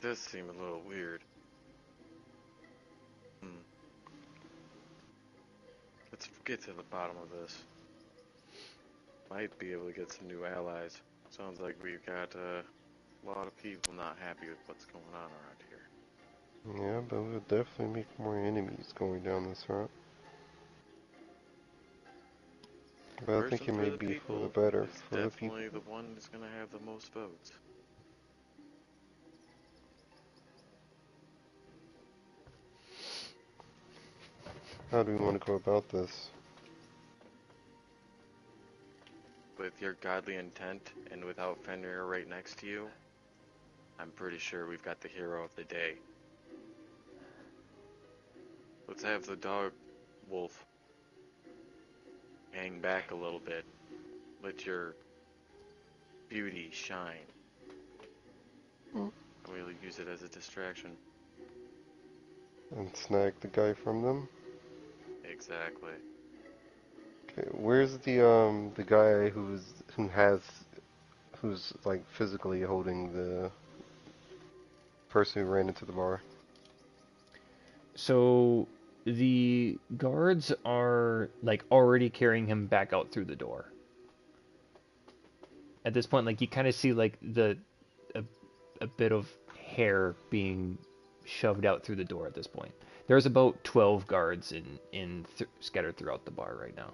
This seemed a little weird. Let's get to the bottom of this. Might be able to get some new allies. Sounds like we've got a lot of people not happy with what's going on around here. Yeah, but we'll definitely make more enemies going down this route. But I think it may be for the better for the people. Definitely the one that's gonna have the most votes. How do we want to go about this? With your godly intent and without Fenrir right next to you, I'm pretty sure we've got the hero of the day. Let's have the dog wolf hang back a little bit. Let your beauty shine. And we'll use it as a distraction. And snag the guy from them? Exactly. Okay, where's the guy who's like physically holding the person who ran into the bar? So the guards are like already carrying him back out through the door. At this point, like you kind of see like a bit of hair being shoved out through the door at this point. There's about 12 guards scattered throughout the bar right now,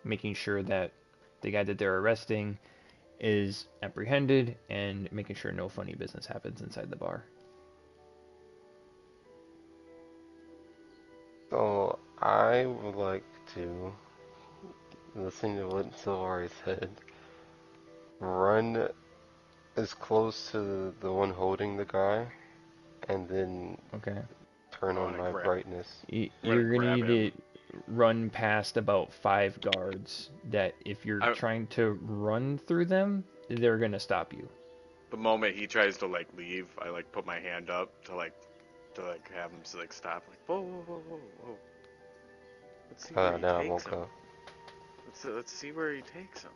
making sure that the guy that they're arresting is apprehended and making sure no funny business happens inside the bar. So I would like to, listening to what Sylvari said, run as close to the one holding the guy, and then Okay. turn on my brightness. You're gonna need to run past about 5 guards that if you're trying to run through them, they're gonna stop you. The moment he tries to like leave, I like put my hand up to like have him to like stop. Like whoa whoa whoa whoa whoa. Let's see where he No, I takes won't him. go. Let's see where he takes him.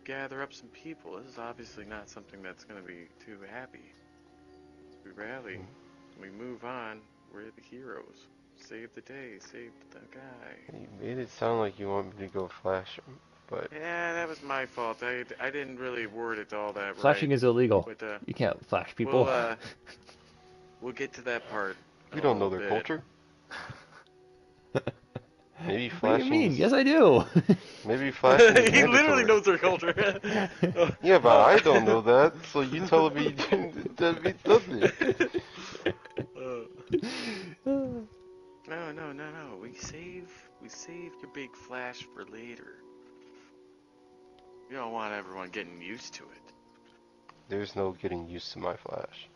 Gather up some people. This is obviously not something that's gonna be too happy. We rally, we move on. We're the heroes. Save the day. Save the guy. You made it sound like you want me to go flash him, but Yeah, that was my fault. I didn't really word it all that right. Flashing is illegal. But You can't flash we'll people. we'll get to that part we in a don't know little their bit. culture. Maybe What do you flashing mean? is. Yes, I do. Maybe flashing is He literally mandatory. knows their culture. Yeah, but I don't know that, so you telling me that means nothing. No. We save your big flash for later. You don't want everyone getting used to it. There's no getting used to my flash.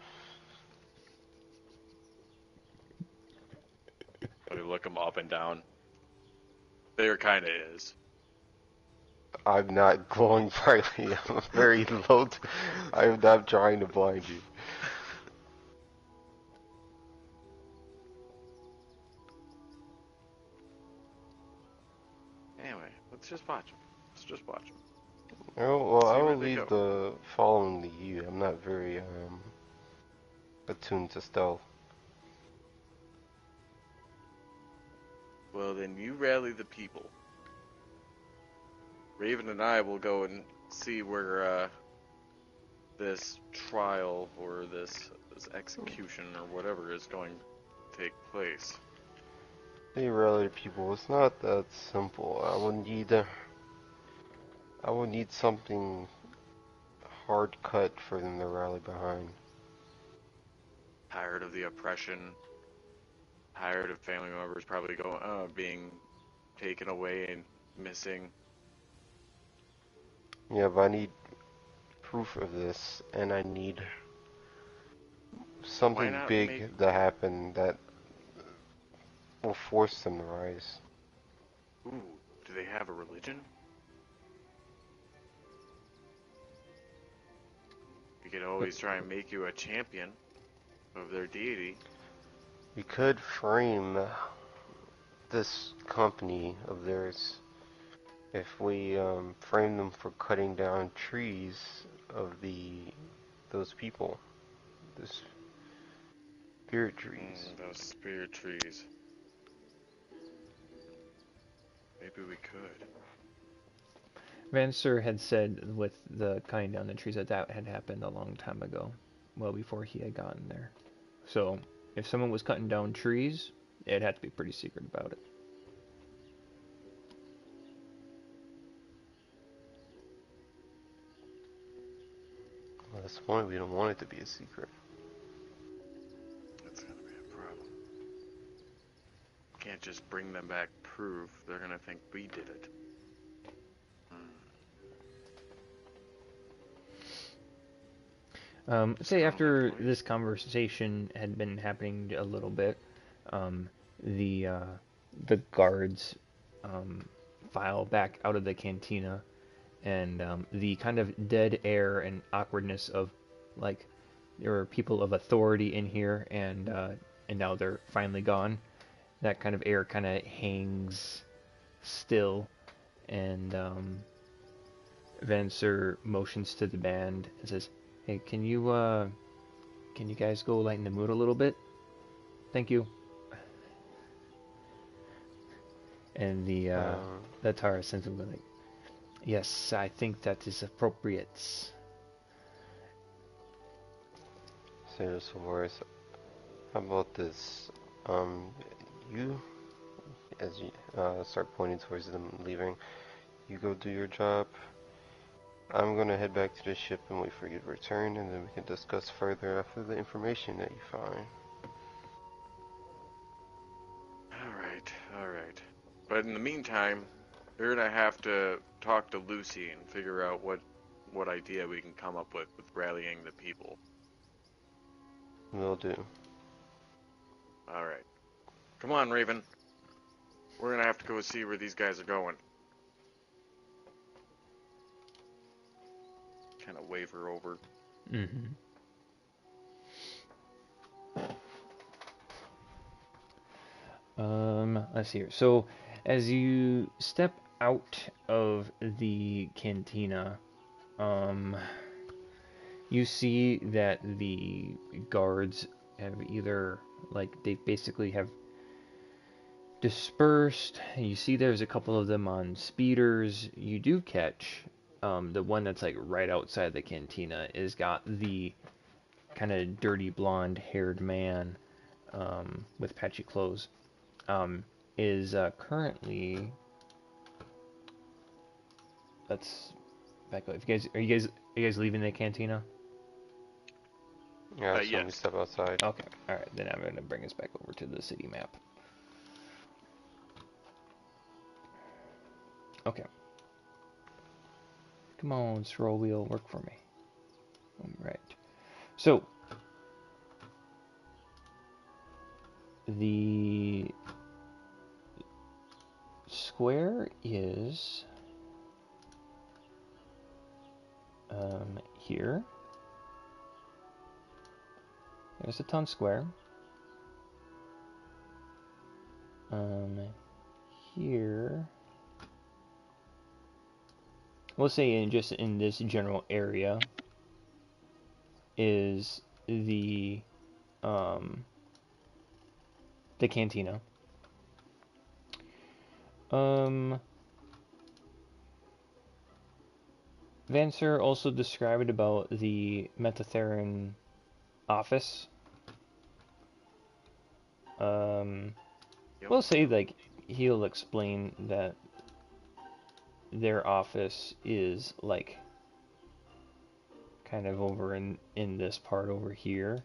When you look them up and down, there kind of is. I'm not glowing brightly. I'm very low. I'm not trying to blind you. Anyway, let's just watch them. Let's just watch them. Oh, well, I See where will they leave go. the following to you. I'm not very attuned to stealth. Well, then you rally the people. Raven and I will go and see where this trial or this execution or whatever is going to take place. Hey, relative people, it's not that simple. I will need something hard cut for them to rally behind. Tired of the oppression, tired of family members probably being taken away and missing. Yeah, but I need proof of this, and I need Why something not make... big to happen that will force them to rise. Ooh, do they have a religion? We could always try and make you a champion of their deity. We could frame this company of theirs if we frame them for cutting down trees of those people, the spirit trees. Those spirit trees. Maybe we could. Vancer had said with the cutting down the trees that had happened a long time ago, well before he had gotten there. So if someone was cutting down trees, it had to be pretty secret about it. Well, that's why we don't want it to be a secret. That's gonna be a problem. Can't just bring them back proof. They're gonna think we did it. Say after this conversation had been happening a little bit, the guards file back out of the cantina, and the kind of dead air and awkwardness of like there were people of authority in here, and now they're finally gone. That kind of air kind of hangs still, and Vancer motions to the band and says, "Hey, can you guys go lighten the mood a little bit? Thank you." And the Tara simply like, "Yes, I think that is appropriate." So, Solaris, how about this? You, as you start pointing towards them leaving, you go do your job. I'm gonna head back to the ship and wait for you to return, and then we can discuss further after the information that you find. Alright. But in the meantime, we're gonna have to talk to Lucy and figure out what idea we can come up with rallying the people. Will do. Alright. Come on, Raven. We're gonna have to go see where these guys are going. kind of waver over. Mm-hmm. Let's see here. So, as you step out of the cantina, um, you see that the guards have either, like, they basically have dispersed. You see there's a couple of them on speeders. You do catch the one that's, like, right outside the cantina is got the kind of dirty blonde haired man with patchy clothes. Is currently, let's back up. If you guys are you guys leaving the cantina? Yeah, so we Yes. step outside. Okay, all right. Then I'm gonna bring us back over to the city map. Okay. Come on, scroll wheel, work for me. All right. So the square is here. There's the town square. Here. We'll say in this general area is the cantina. Vancer also described about the Metatheran office. Yep. We'll say like he'll explain that their office is like kind of over in this part over here.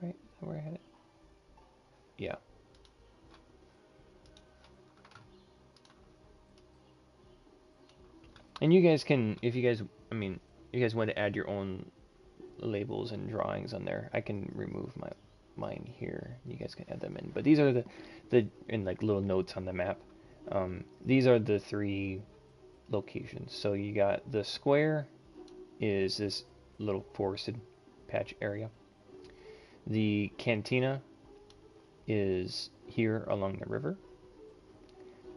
Right? Is that where I had it? Yeah. And you guys can, if you guys, I mean, you guys want to add your own labels and drawings on there, I can remove mine here. You guys can add them in. But these are the in like little notes on the map. These are the three locations. So you got the square is this little forested patch area. The cantina is here along the river.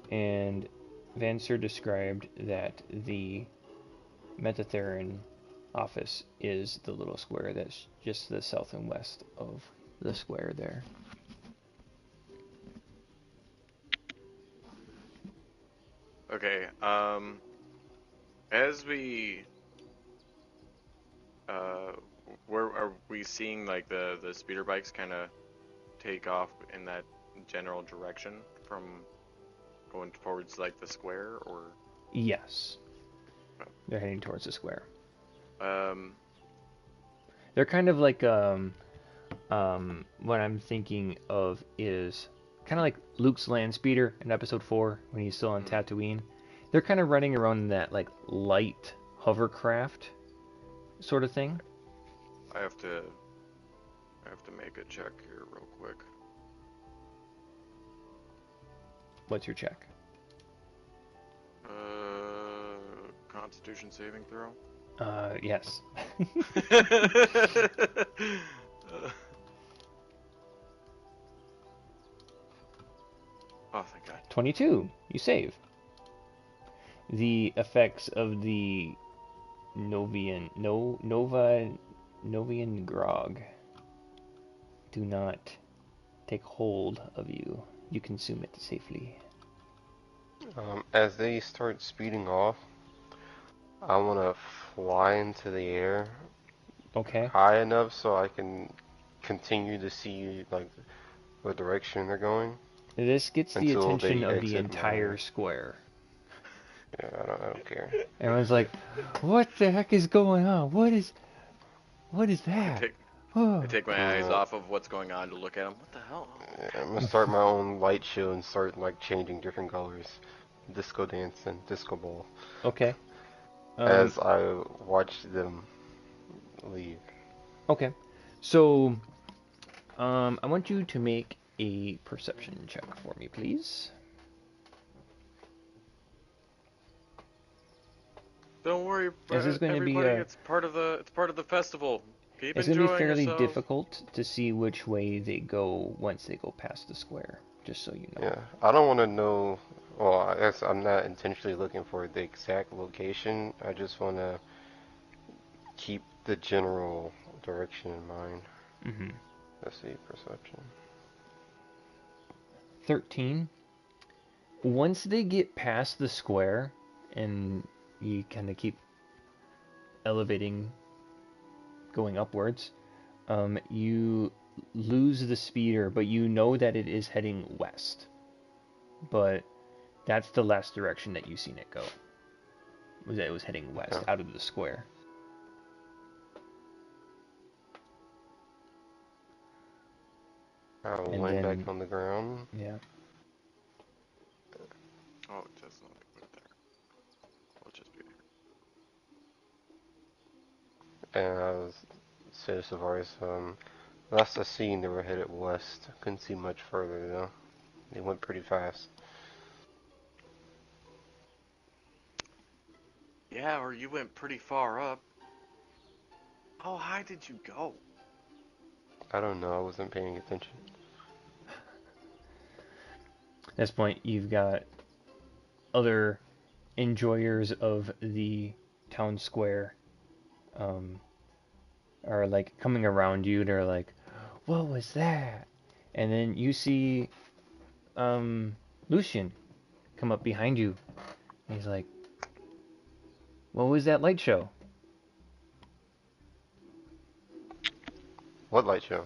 And Vancer described that the Metatheran office is the little square that's just to the south and west of the square there. Okay. As we where are we seeing like the speeder bikes kind of take off in that general direction from going towards like the square, or Yes, they're heading towards the square. um They're kind of like what I'm thinking of is kind of like Luke's land speeder in episode 4 when he's still on Tatooine. They're kind of running around in that like light hovercraft sort of thing. I have to make a check here real quick. What's your check? Constitution saving throw. Yes. Oh, thank God. 22. You save. The effects of the Novian grog do not take hold of you. You consume it safely. As they start speeding off, I want to fly into the air Okay. high enough so I can continue to see like what direction they're going This gets the until attention they of the exit entire square. Yeah, I don't care. Everyone's like, "What the heck is going on? What is that?" I take my eyes off of what's going on to look at them. What the hell? I'm gonna start my own light show and start like changing different colors, disco dance and disco ball, Okay. as I watch them leave. Okay. So, I want you to make a perception check for me, please. Don't worry, Is this going to be everybody. It's part of the festival. Keep it's going to be enjoying fairly yourselves. difficult to see which way they go once they go past the square, just so you know. Yeah, I don't want to know. Well, I guess I'm not intentionally looking for the exact location. I just want to keep the general direction in mind. Mm-hmm. Let's see, perception. 13. Once they get past the square, and you kind of keep elevating, going upwards, you lose the speeder, but you know that it is heading west. But that's the last direction that you've seen it go. Was that it was heading west Yeah. out of the square. I'll And land then, back on the ground. yeah. Oh, it doesn't look good there. We'll just be there. And I was say to Savaris, last I seen they were headed west. Couldn't see much further though. They went pretty fast. Yeah, or you went pretty far up. How high did you go? I don't know, I wasn't paying attention. At this point, you've got other enjoyers of the town square are like coming around you. They're like, "What was that?" And then you see Lucian come up behind you. And he's like, "What was that light show?" What light show?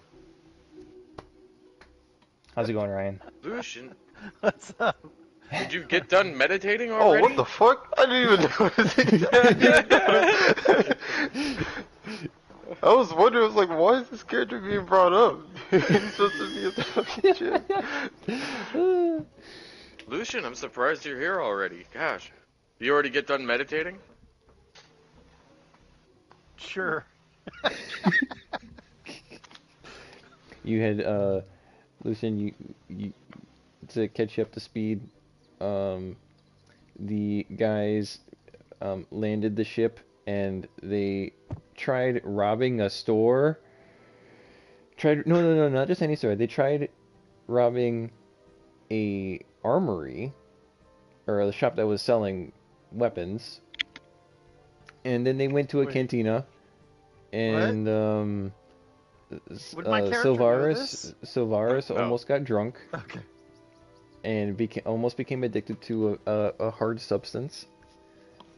How's it going, Ryan? Lucian, What's up? did you get done meditating Oh, already? what the fuck? I didn't even notice. I was wondering, I was like, why is this character being brought up? He's supposed to be a fucking shit. Lucian, I'm surprised you're here already. Gosh, you already get done meditating? Sure. You had Lucian, you to catch you up to speed. The guys landed the ship and they tried robbing a store. No, not just any store. They tried robbing a armory or a shop that was selling weapons. And then they went to a Wait. cantina and Would my character know this? Sylvaris No. almost got drunk Okay. and almost became addicted to a hard substance.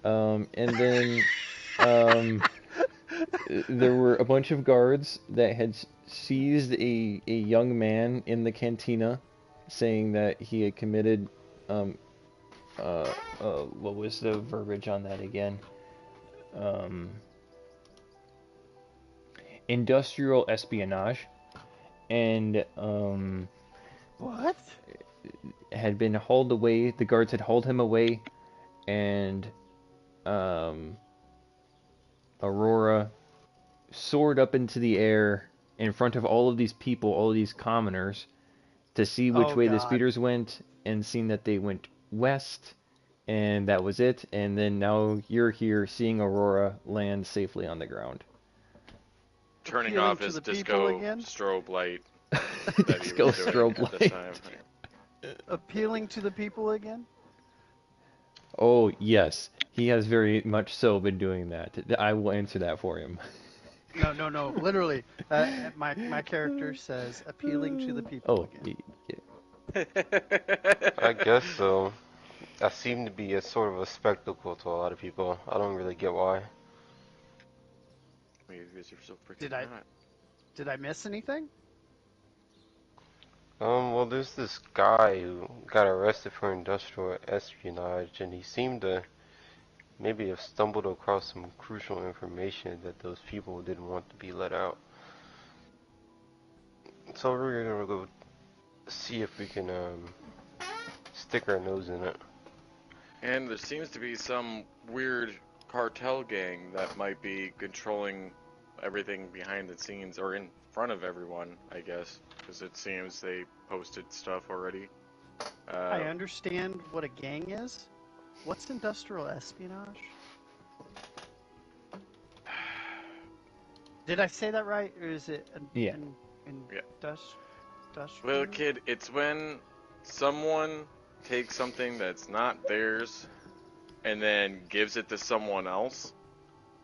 And then there were a bunch of guards that had seized a young man in the cantina, saying that he had committed what was the verbiage on that again? Industrial espionage, and What? had been hauled away. The guards had hauled him away, and Aurora soared up into the air in front of all of these people, all of these commoners, to see which Oh, way the God. speeders went, and seen that they went west, and that was it. And then now you're here seeing Aurora land safely on the ground. Turning Appealing off to his the people disco again? strobe light that he Disco was doing strobe at this light. time. Appealing to the people again? Oh, yes. He has very much so been doing that. I will answer that for him. No. Literally, my character says appealing to the people Oh, again. yeah. I guess so. That seemed to be a sort of a spectacle to a lot of people. I don't really get why. You guys are so freaking Did I- hot. Did I miss anything? Well, there's this guy who got arrested for industrial espionage, and he seemed to maybe have stumbled across some crucial information that those people didn't want to be let out. So we're gonna go see if we can stick our nose in it. And there seems to be some weird cartel gang that might be controlling everything behind the scenes or in front of everyone, I guess, because it seems they posted stuff already. I understand what a gang is. What's industrial espionage? Did I say that right, or is it Yeah. in Yeah. Dutch? Well, kid, it's when someone takes something that's not theirs and then gives it to someone else,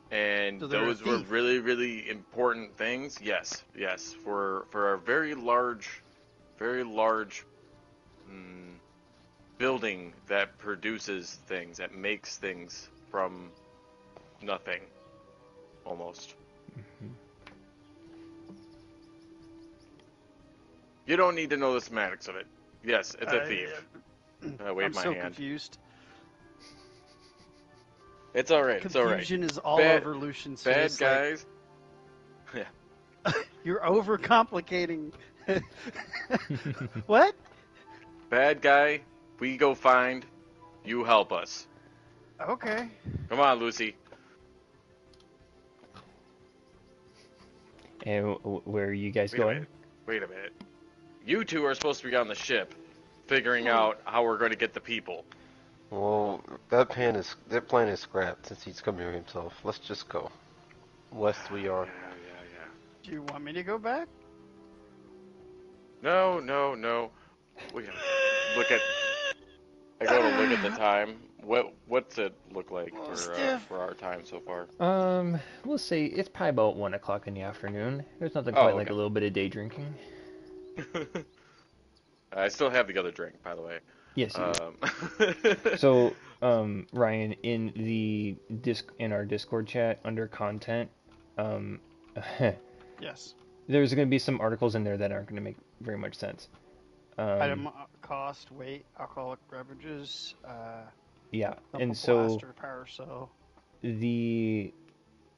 and So they're a those were thief. really, really important things. Yes, yes, for a very large building that produces things, that makes things from nothing, almost. Mhm. You don't need to know the semantics of it. Yes, it's a thief. I wave I'm my so hand. confused. It's all right. It's all right. Confusion is all Bad, over Lucian's bad face. guys. Yeah. Like, you're overcomplicating. What? Bad guy. We go find. You help us. Okay. Come on, Lucy. And where are you guys Wait a going? minute. Wait a minute. You two are supposed to be on the ship, figuring out how we're going to get the people. Well, that plan is scrapped since he's come here himself. Let's just go. West we are. Yeah. Do you want me to go back? No. We gotta look at. I go to look at the time. What's it look like Stiff. for our time so far? We'll say it's probably about 1 o'clock in the afternoon. There's nothing Oh, quite like okay. a little bit of day drinking. I still have the other drink, by the way. Yes, you do. So, Ryan, in our Discord chat under content, um, Yes. there's going to be some articles in there that aren't going to make very much sense. Item cost, weight, alcoholic beverages, Yeah, and Thumpable so blaster, power cell. the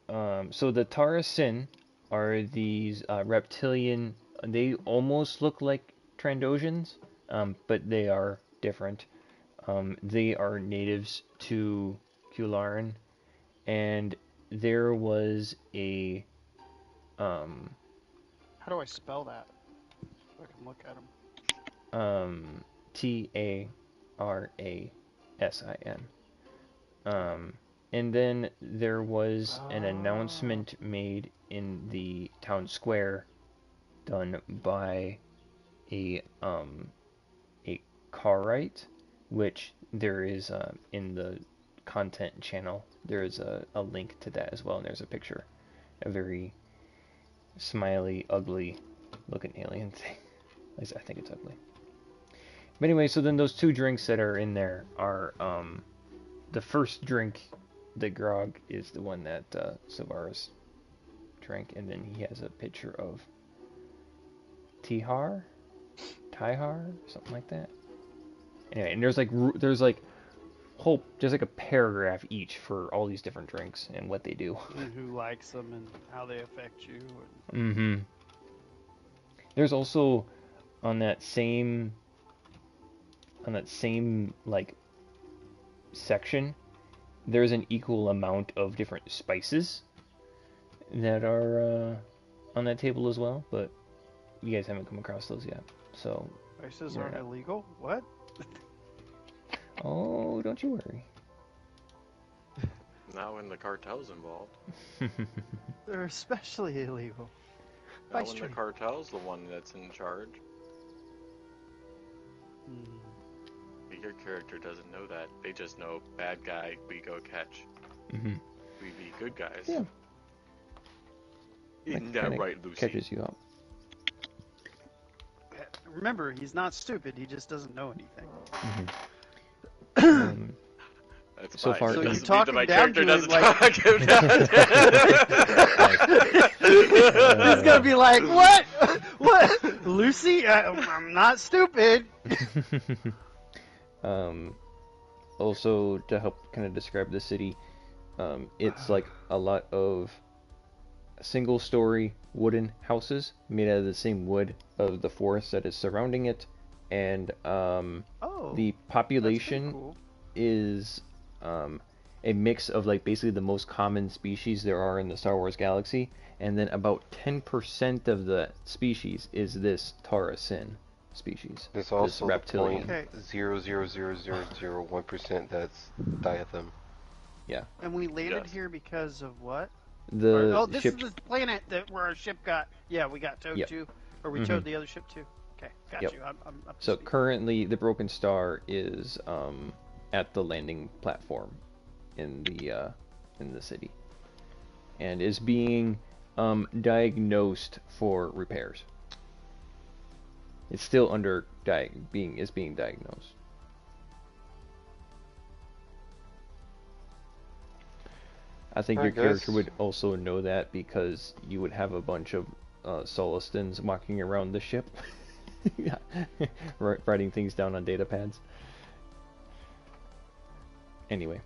Tara Sin are these reptilian. They almost look like Trandosians, but they are different. They are natives to Kularin, and there was a um, How do I spell that? So I can look at them. Tarasin. And then there was an announcement made in the town square done by a Carite, which there is in the content channel. There is a link to that as well, and there's a picture, a very smiley, ugly looking alien thing. At least I think it's ugly. But anyway, so then those two drinks that are in there are the first drink, the grog, is the one that Savaris drank, and then he has a picture of Tihar, something like that. Anyway, and there's like just like a paragraph each for all these different drinks and what they do. And who likes them and how they affect you. Mm-hmm. There's also on that same like section, there's an equal amount of different spices that are on that table as well, but you guys haven't come across those yet. So Spices You're aren't not- illegal? What? oh, don't you worry. Not when the cartel's involved. They're especially illegal. Not when Vice the trade. cartel's the one that's in charge. Hmm. But your character doesn't know that. They just know bad guy, we go catch. Mm-hmm. We be good guys. Yeah. Isn't that right, Lucy? Catches you up. Remember, he's not stupid. He just doesn't know anything. Mm-hmm. That's So fine. far- It So doesn't you mean talk that him my down character to him doesn't like- talk him down. He's gonna be like, what? What? Lucy? I'm not stupid. Also, to help kind of describe the city, it's like a lot of single-story wooden houses made out of the same wood of the forest that is surrounding it, and Oh, the that's pretty population cool. is a mix of like basically the most common species there are in the Star Wars galaxy, and then about 10% of the species is this Tara Sin species. There's this also the reptilian. Okay. 0.00001% that's diatham. Yeah. And we landed Yes. here because of what? The Oh, this is ship. the planet that where our ship got. Yeah, we got towed Yep. to, or we Mm-hmm. towed the other ship to. Okay, got Yep. you. I'm up to So speed. currently, the Broken Star is at the landing platform in the city, and is being diagnosed for repairs. It's still under being diagnosed. I think your Alright, character guys. would also know that because you would have a bunch of Solistans walking around the ship, writing things down on data pads. Anyway,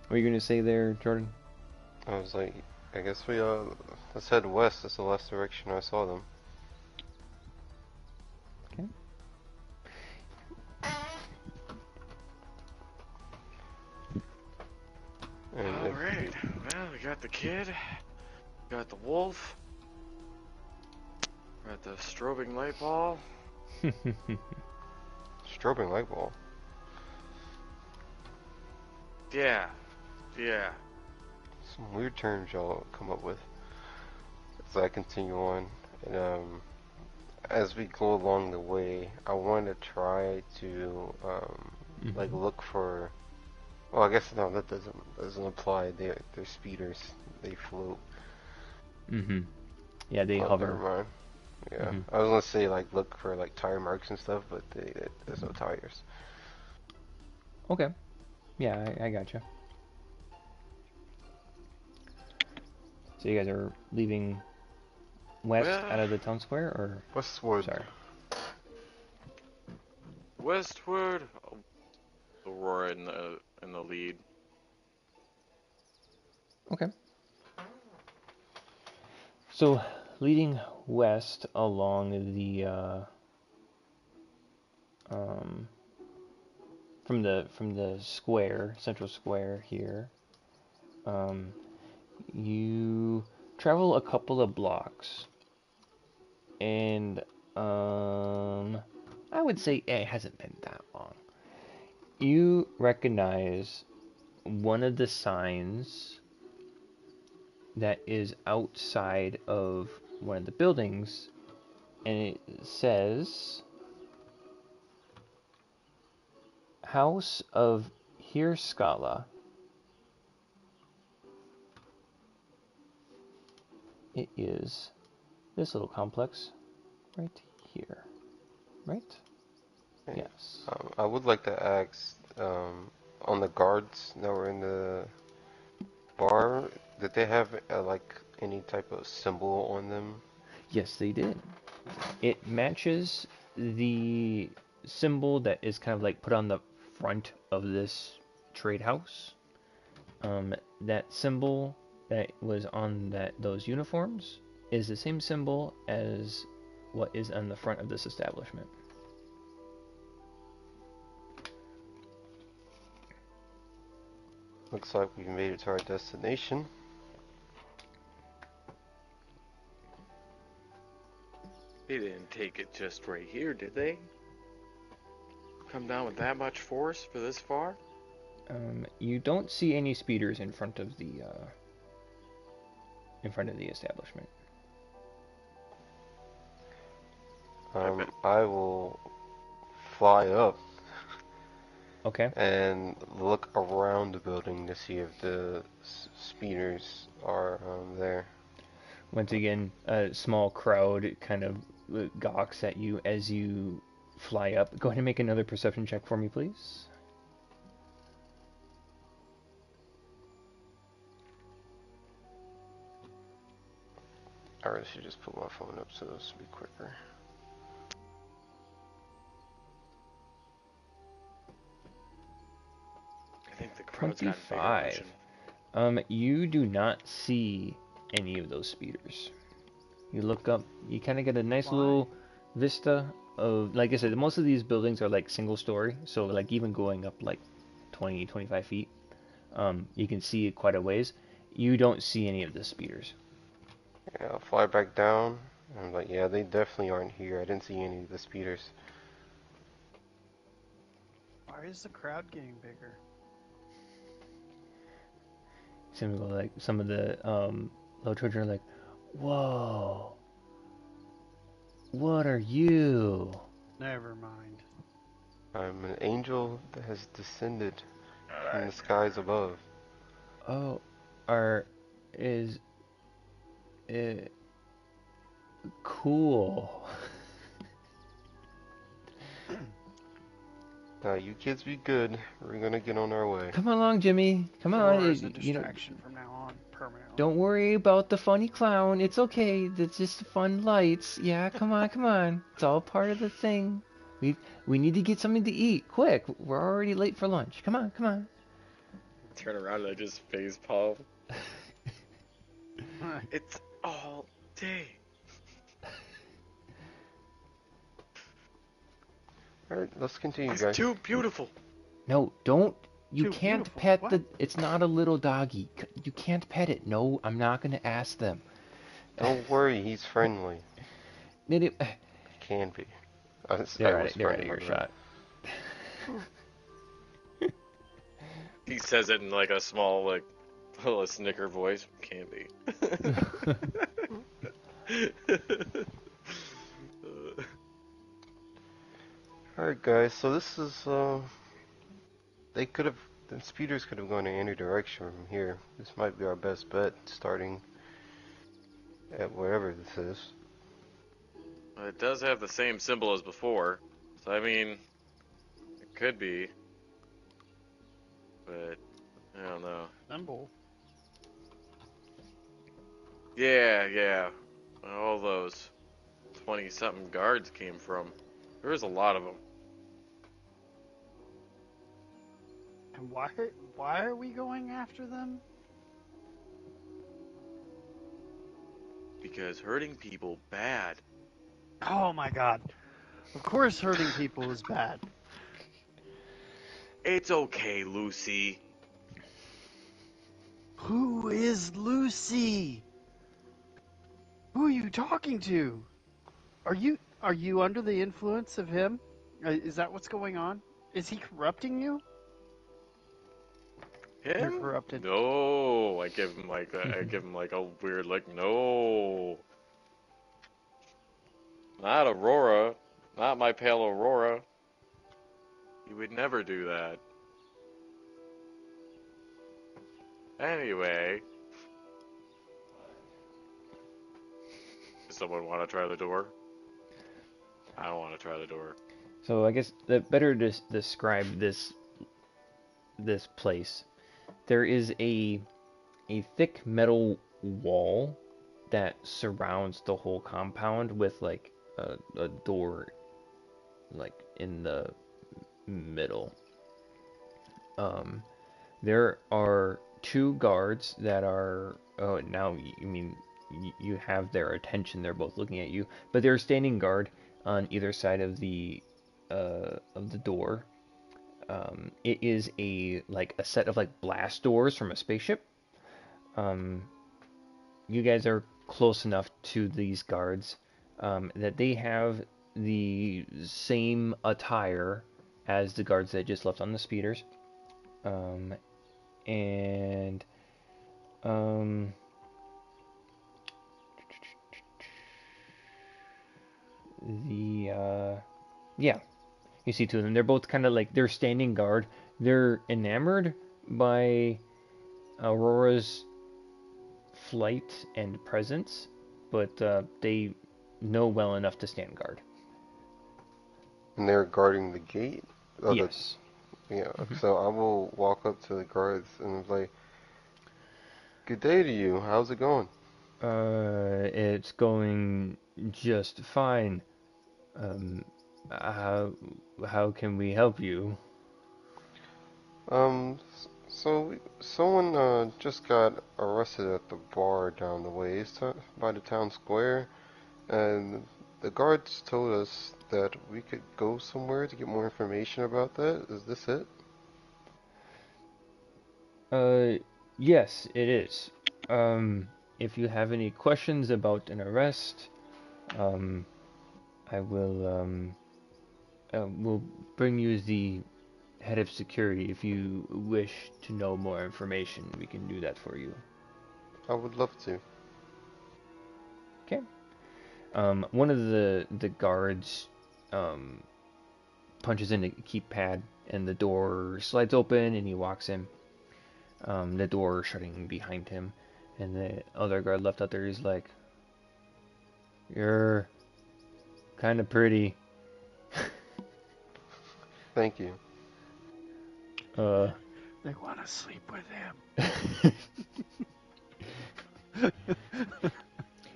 what are you gonna say there, Jordan? I was like, I guess we let's head west. That's the last direction I saw them. Okay. And All if right. Well, we got the kid, got the wolf, got the strobing light ball. strobing light ball. Yeah, yeah. Some weird terms y'all come up with. As I continue on, and as we go along the way, I want to try to like Mhm. look for. Well, I guess no, that doesn't apply. They're speeders. They float. Mhm. Yeah, they Oh, never hover. mind. Yeah, Mhm. I was gonna say like look for like tire marks and stuff, but there's no tires. Okay. Yeah, I gotcha. So you guys are leaving west Well, out of the town square, or Westward. sorry? westward. Aurora in the lead. Okay. So leading west along the um, from the square, central square here, um, you travel a couple of blocks, and I would say it hasn't been that long. You recognize one of the signs that is outside of one of the buildings, and it says House of Hirskala. It is this little complex right here, right? Okay. Yes. I would like to ask on the guards that were in the bar, did they have like any type of symbol on them? Yes, they did. It matches the symbol that is kind of like put on the front of this trade house. That symbol that was on those uniforms is the same symbol as what is on the front of this establishment. Looks like we've made it to our destination. They didn't take it just right here, did they? Come down with that much force for this far? You don't see any speeders in front of the establishment. I bet. I will fly up Okay. and look around the building to see if the speeders are there. Once again, a small crowd kind of gawks at you as you fly up. Go ahead and make another perception check for me, please. I really should just put my phone up so this will be quicker. I think the crowd's gotten bigger, 25. Hutchin. You do not see any of those speeders. You look up, you kind of get a nice Why? little vista of, like I said, most of these buildings are like single story, so like even going up like 20, 25 feet, you can see it quite a ways. You don't see any of the speeders. Yeah, I'll fly back down. I'm like, yeah, they definitely aren't here. I didn't see any of the speeders. Why is the crowd getting bigger? Some of the little children are like, "Whoa, what are you?" Never mind. I'm an angel that has descended from the skies above. Oh, are is it cool? Now, you kids be good. We're gonna get on our way. Come along, Jimmy. Come on. Aurora is a You know, distraction from now on, permanently. don't worry about the funny clown. It's okay. It's just fun lights. Yeah, come on, come on. It's all part of the thing. We we need to get something to eat. Quick. We're already late for lunch. Come on, come on. Turn around and I just face palm. It's all day. Alright, let's continue, It's guys. too beautiful. No, don't. You Too can't beautiful. pet What? the. It's not a little doggy. You can't pet it. No, I'm not gonna ask them. Don't worry, he's friendly. It, Can be. I they're was they're out friendly, of by the way. earshot. He says it in like a small, like, little snicker voice. Can be. Alright, guys, so this is, they could have, the speeders could have gone in any direction from here. This might be our best bet, starting at wherever this is. It does have the same symbol as before, so I mean, it could be, but I don't know. Symbol. Yeah, all those 20-something guards came from. There was a lot of them. And why are we going after them? Because hurting people bad. Oh my god. Of course hurting people is bad. It's okay, Lucy. Who is Lucy? Who are you talking to? Are you under the influence of him? Is that what's going on? Is he corrupting you? You're Him? corrupted. No, I give him like a weird no. Not Aurora, not my pale Aurora. You would never do that. Anyway, does someone want to try the door? I don't want to try the door. So I guess the better to describe this place. There is a thick metal wall that surrounds the whole compound with like a door like in the middle. Um, there are two guards that are. Oh, now you mean you have their attention. They're both looking at you, but they're standing guard on either side of the door. It is a set of like blast doors from a spaceship. Um, you guys are close enough to these guards that they have the same attire as the guards that just left on the speeders. Um, and um, the yeah, you see two of them. They're both kind of like they're standing guard. They're enamored by Aurora's flight and presence, but they know well enough to stand guard. And they're guarding the gate? Oh, Yes. yeah, Mhm. so I will walk up to the guards and be like, good day to you, how's it going? It's going just fine. Um, how how can we help you? So someone just got arrested at the bar down the way. It's by the town square, and the guards told us that we could go somewhere to get more information about that. Is this it? Uh, yes, it is. If you have any questions about an arrest, um, I will bring you the head of security. If you wish to know more information, we can do that for you. I would love to. One of the guards punches in the keypad, and the door slides open, and he walks in. The door shutting behind him, and the other guard left out there. He's like, "You're kind of pretty." Thank you. They want to sleep with him.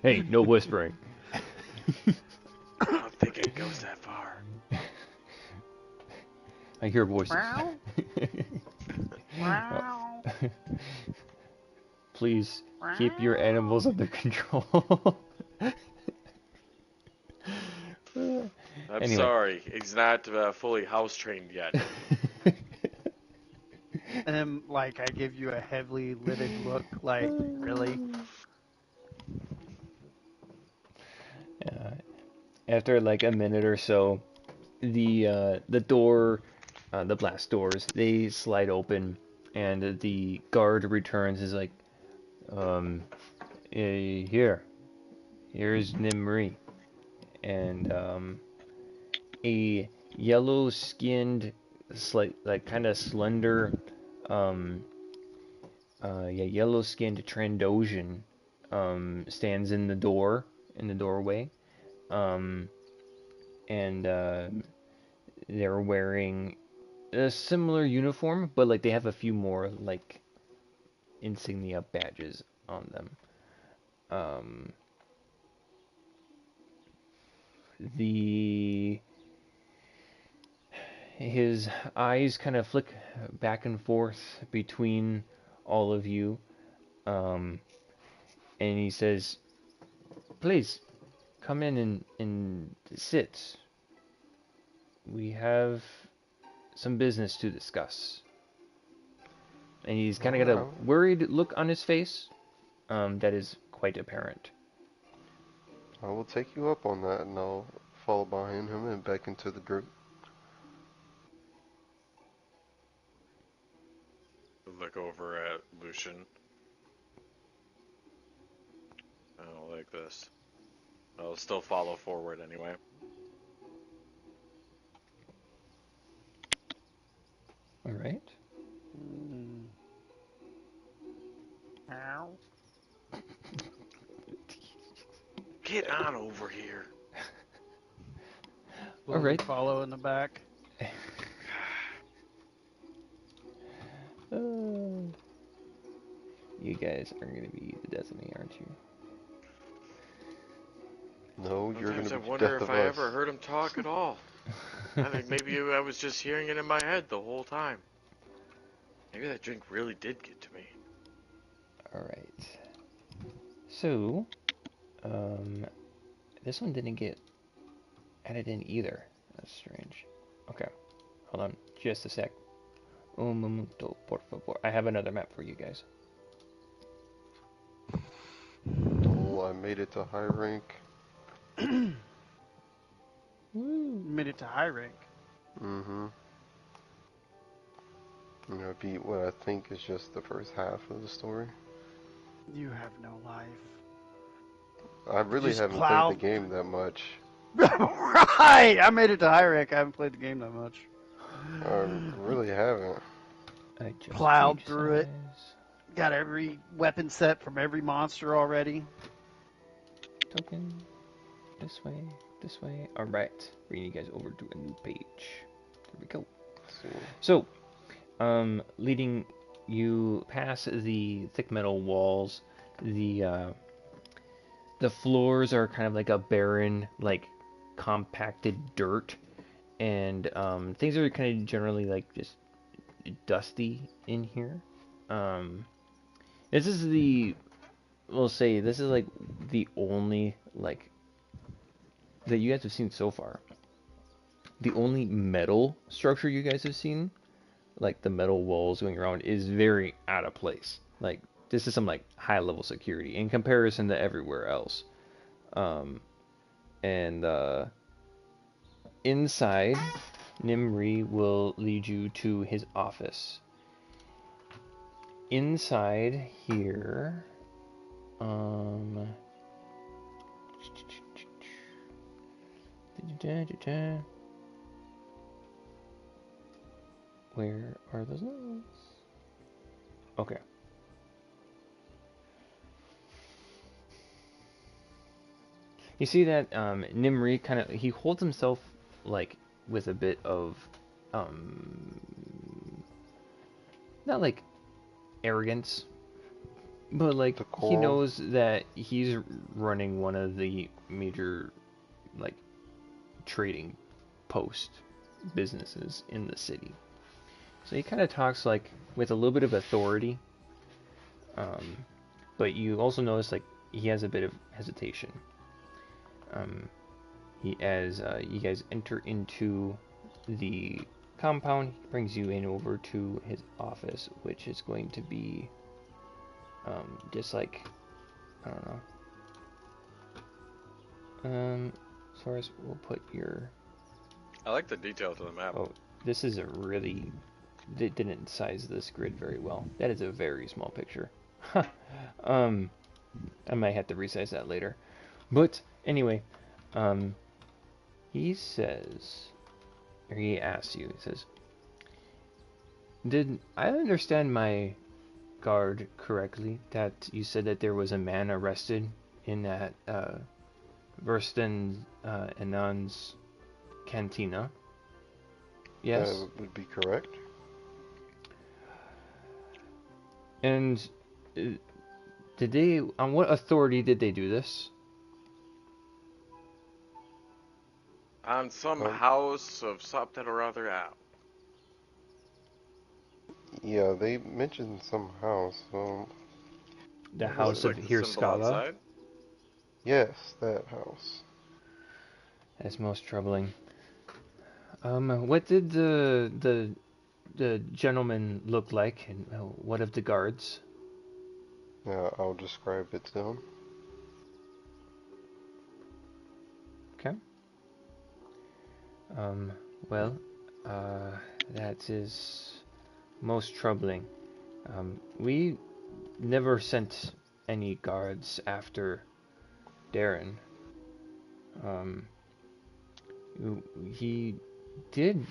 Hey, no whispering. I don't think it goes that far. I hear voices. Wow. Please keep your animals under control. I'm Anyway. sorry, he's not fully house trained yet. And then, like, I give you a heavily lidded look, like, really? After like a minute or so, the door, the blast doors, they slide open, and the guard returns. Is like, here's Nimri, and a yellow-skinned, like kind of slender, yellow-skinned Trandoshan, stands in the doorway, and they're wearing a similar uniform, but like they have a few more like insignia badges on them. The His eyes kind of flick back and forth between all of you, and he says, "Please come in and sit. We have some business to discuss." And he's kind of got a worried look on his face, that is quite apparent. I will take you up on that, and I'll follow behind him and back into the group. Look over at Lucian. I don't like this. I'll still follow forward anyway. All right. Ow. Get on over here. Will All right. follow in the back. You guys are gonna be the destiny, aren't you? No, you're going Sometimes to I be wonder death if of I us. ever heard him talk at all. I think maybe I was just hearing it in my head the whole time. Maybe that drink really did get to me. All right. So, this one didn't get added in either. That's strange. Okay, hold on, just a sec. Un momento, por favor. I have another map for you guys. Oh, I made it to high rank. Made it to high rank. Mm-hmm. You know, beat what I think is just the first half of the story. You have no life. I really just haven't plowed played the game that much. Right! I made it to high rank. I haven't played the game that much. I really haven't. I just Plowed page through it. size. Got every weapon set from every monster already. Token. This way. This way. All right. Bringing you guys over to a new page. There we go. Let's see. So, leading you past the thick metal walls, the floors are kind of like a barren, like compacted dirt, and things are kind of generally like just dusty in here. This is we'll say this is like the only like that you guys have seen so far. The only metal structure you guys have seen, like the metal walls going around, is very out of place. Like this is some like high level security in comparison to everywhere else. And inside, Nimri will lead you to his office. Inside here, Where are those notes? Okay. You see that Nimri he holds himself like with a bit of not like arrogance, but like he Decorum. knows that he's running one of the major like trading post businesses in the city. So he kind of talks like with a little bit of authority, um, but you also notice like he has a bit of hesitation. Um, as you guys enter into the compound, he brings you in over to his office, which is going to be just like I don't know. As far as we'll put your I like the detail to the map. oh, this is a really they didn't size this grid very well. That is a very small picture. um, I might have to resize that later. But anyway, he says, or he asks you, he says, did I understand my guard correctly that you said that there was a man arrested in that Versten Anand's cantina? Yes? That would be correct. And did they, on what authority did they do this? On some Um, house of something or other out. yeah, they mentioned some house. The What is House Looks it? of like the symbol Hirskala? outside. Yes, that house. That's most troubling. What did the gentleman look like, and what of the guards? I'll describe it to him. Okay. Um, well, that is most troubling. We never sent any guards after Darren. Um, he did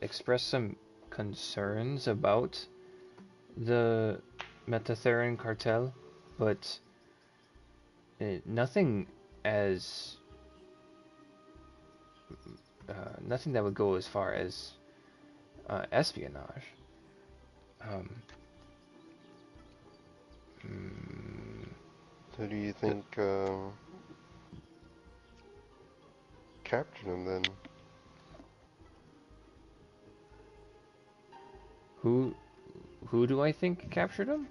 express some concerns about the Metatheran cartel, but nothing as nothing that would go as far as espionage. Um, mm, So do you the, think captured him then? who who do I think captured him?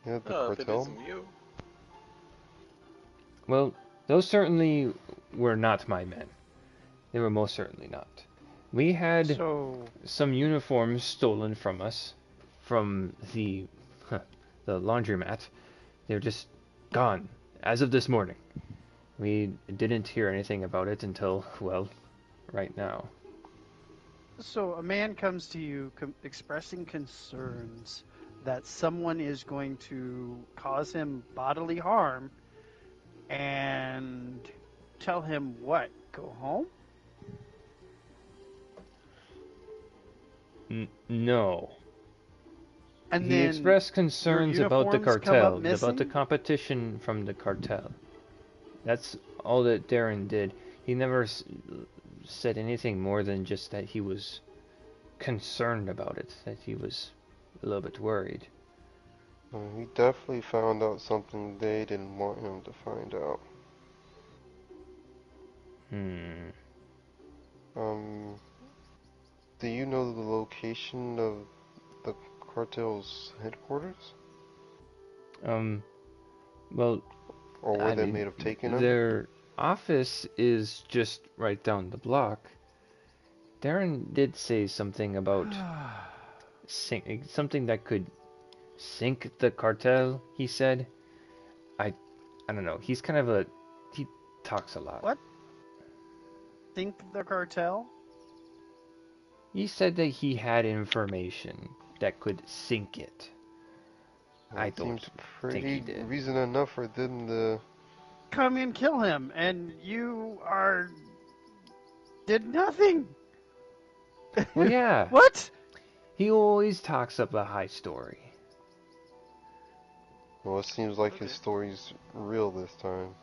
Yeah, the If it cartel. isn't you. Well, those certainly were not my men. They were most certainly not. We had So, some uniforms stolen from us from the laundromat. They're just gone as of this morning. We didn't hear anything about it until, well, right now. so a man comes to you expressing concerns that someone is going to cause him bodily harm and tell him what? Go home? No. And He then expressed your concerns about the uniforms come up cartel, about the missing? competition from the cartel. That's all that Darren did. He never said anything more than just that he was concerned about it, that he was a little bit worried. He definitely found out something they didn't want him to find out. Hmm. Um, do you know the location of the cartel's headquarters? Well, Or where I they may mean, have taken him? their office is just right down the block. Darren did say something about something that could sink the cartel, he said. I I don't know. He's kind of he talks a lot. What? Think the cartel? He said that he had information that could sink it. I It don't seems think he pretty did. reason enough for them to... Come and kill him, and you are did nothing. Well, yeah, What? he always talks up a high story. Well, it seems like his Okay. story's real this time.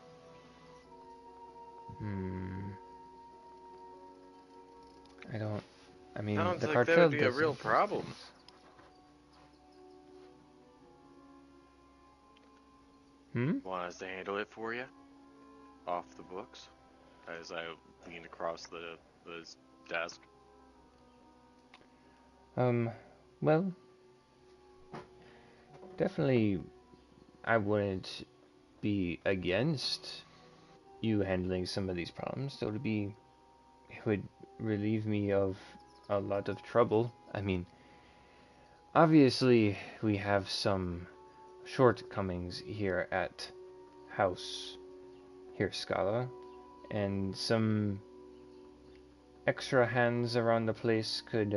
Hmm. I don't. I mean, Sounds the like that would cartel be a does real those problem. things. Hmm? Want us to handle it for you? Off the books? As I lean across the desk. Um, well, definitely I wouldn't be against you handling some of these problems. It would relieve me of a lot of trouble. I mean, obviously we have some shortcomings here at House Hirskala, and some extra hands around the place could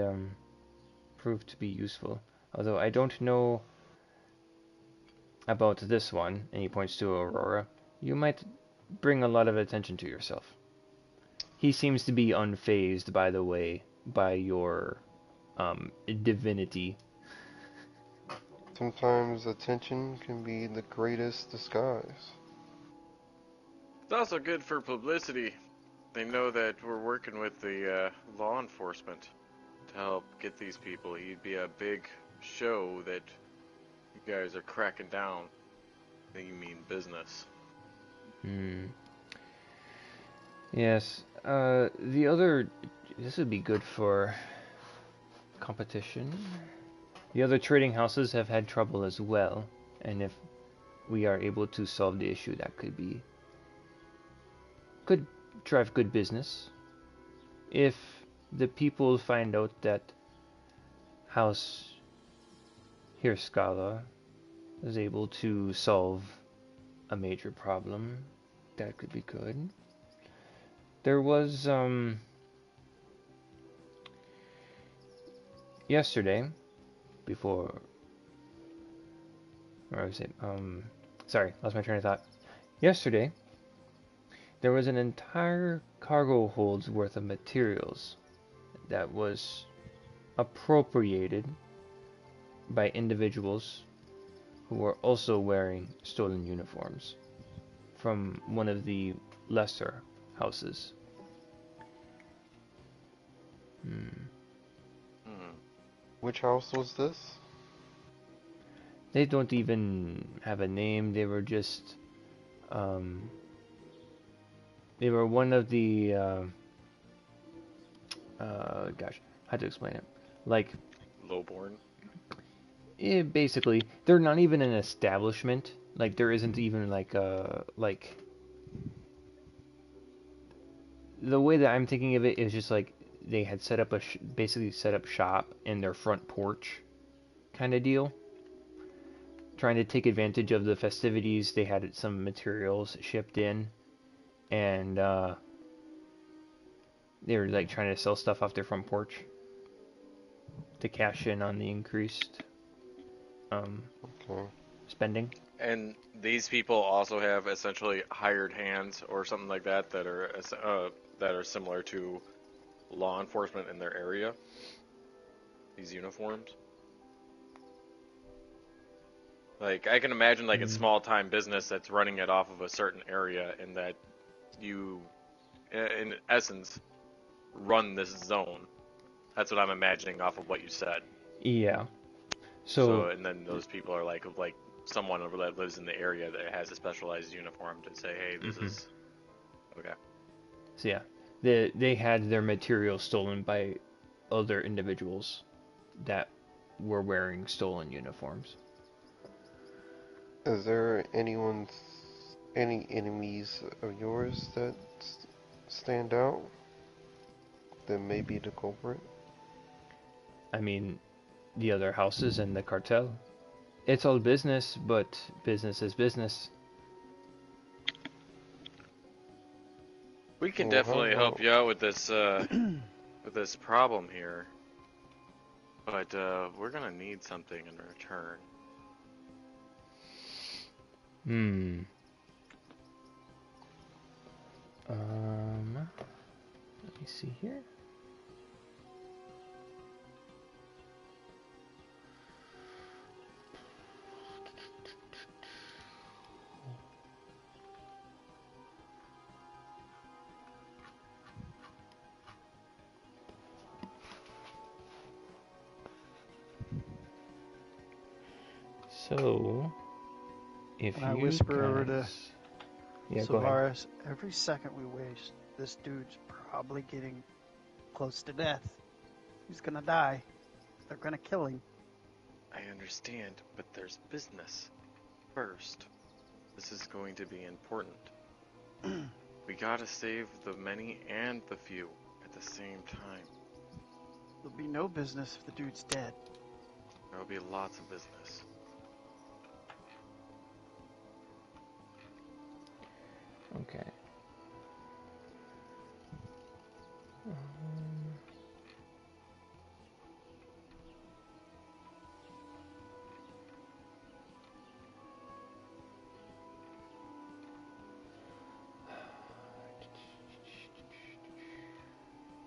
prove to be useful. Although I don't know about this one, and he points to Aurora, you might bring a lot of attention to yourself. He seems to be unfazed, by the way, by your divinity. Sometimes attention can be the greatest disguise. It's also good for publicity. They know that we're working with the law enforcement to help get these people. He'd be a big show that you guys are cracking down. That you mean business. Hmm. Yes. The other. This would be good for competition. The other trading houses have had trouble as well, and if we are able to solve the issue, that could drive good business. If the people find out that House Hirskala is able to solve a major problem, that could be good. There was yesterday before, or was it sorry, lost my train of thought. Yesterday there was an entire cargo hold's worth of materials that was appropriated by individuals who were also wearing stolen uniforms from one of the lesser houses. Hmm. Hmm. Which house was this? They don't even have a name. Um, they were one of the gosh, how to explain it? Like, Lowborn. basically, they're not even an establishment. Like, there isn't even like the way that I'm thinking of it is just like they had set up basically set up shop in their front porch kind of deal, trying to take advantage of the festivities. They had some materials shipped in, and they were like trying to sell stuff off their front porch to cash in on the increased um, Okay. spending. And these people also have essentially hired hands or something like that that are similar to law enforcement in their area. These uniforms. Like I can imagine like a Mm. small time business that's running it off of a certain area and that you in essence run this zone. That's what I'm imagining off of what you said. Yeah. So So, and then those people are like someone over that lives in the area that has a specialized uniform to say, hey, this hmm is okay. so yeah, they had their material stolen by other individuals that were wearing stolen uniforms. Is there any enemies of yours that stand out that may be the culprit? I mean, the other houses and the cartel. It's all business, but business is business. We can Well, how definitely help about you out with this problem here, but we're gonna need something in return. Hmm. Let me see here. So, if And I you whisper over to guys, yeah, go ahead. Sylvaris, every second we waste, this dude's probably getting close to death. He's gonna die. They're gonna kill him. I understand, but there's business first. This is going to be important. We gotta save the many and the few at the same time. There'll be no business if the dude's dead. There'll be lots of business. Okay.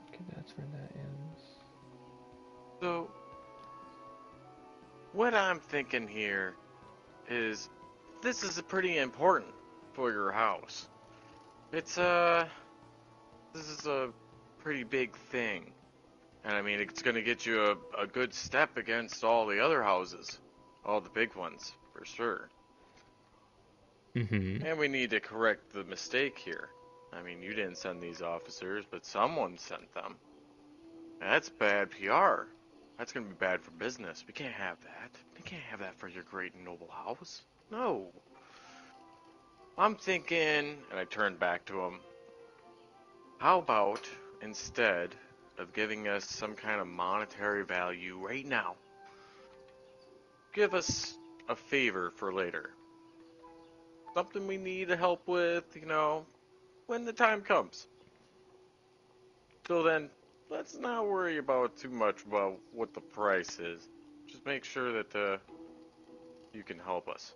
Okay, that's where that ends. So, what I'm thinking here is this is pretty important for your house. It's this is a pretty big thing. And I mean, it's gonna get you a good step against all the other houses. All the big ones, for sure. Mm-hmm. And we need to correct the mistake here. I mean, you didn't send these officers, but someone sent them. That's bad PR. That's gonna be bad for business. We can't have that. We can't have that for your great and noble house. No. I'm thinking, and I turned back to him, how about, instead of giving us some kind of monetary value right now, give us a favor for later. Something we need help with, when the time comes. Till then, let's not worry about too much about what the price is. Just make sure that you can help us.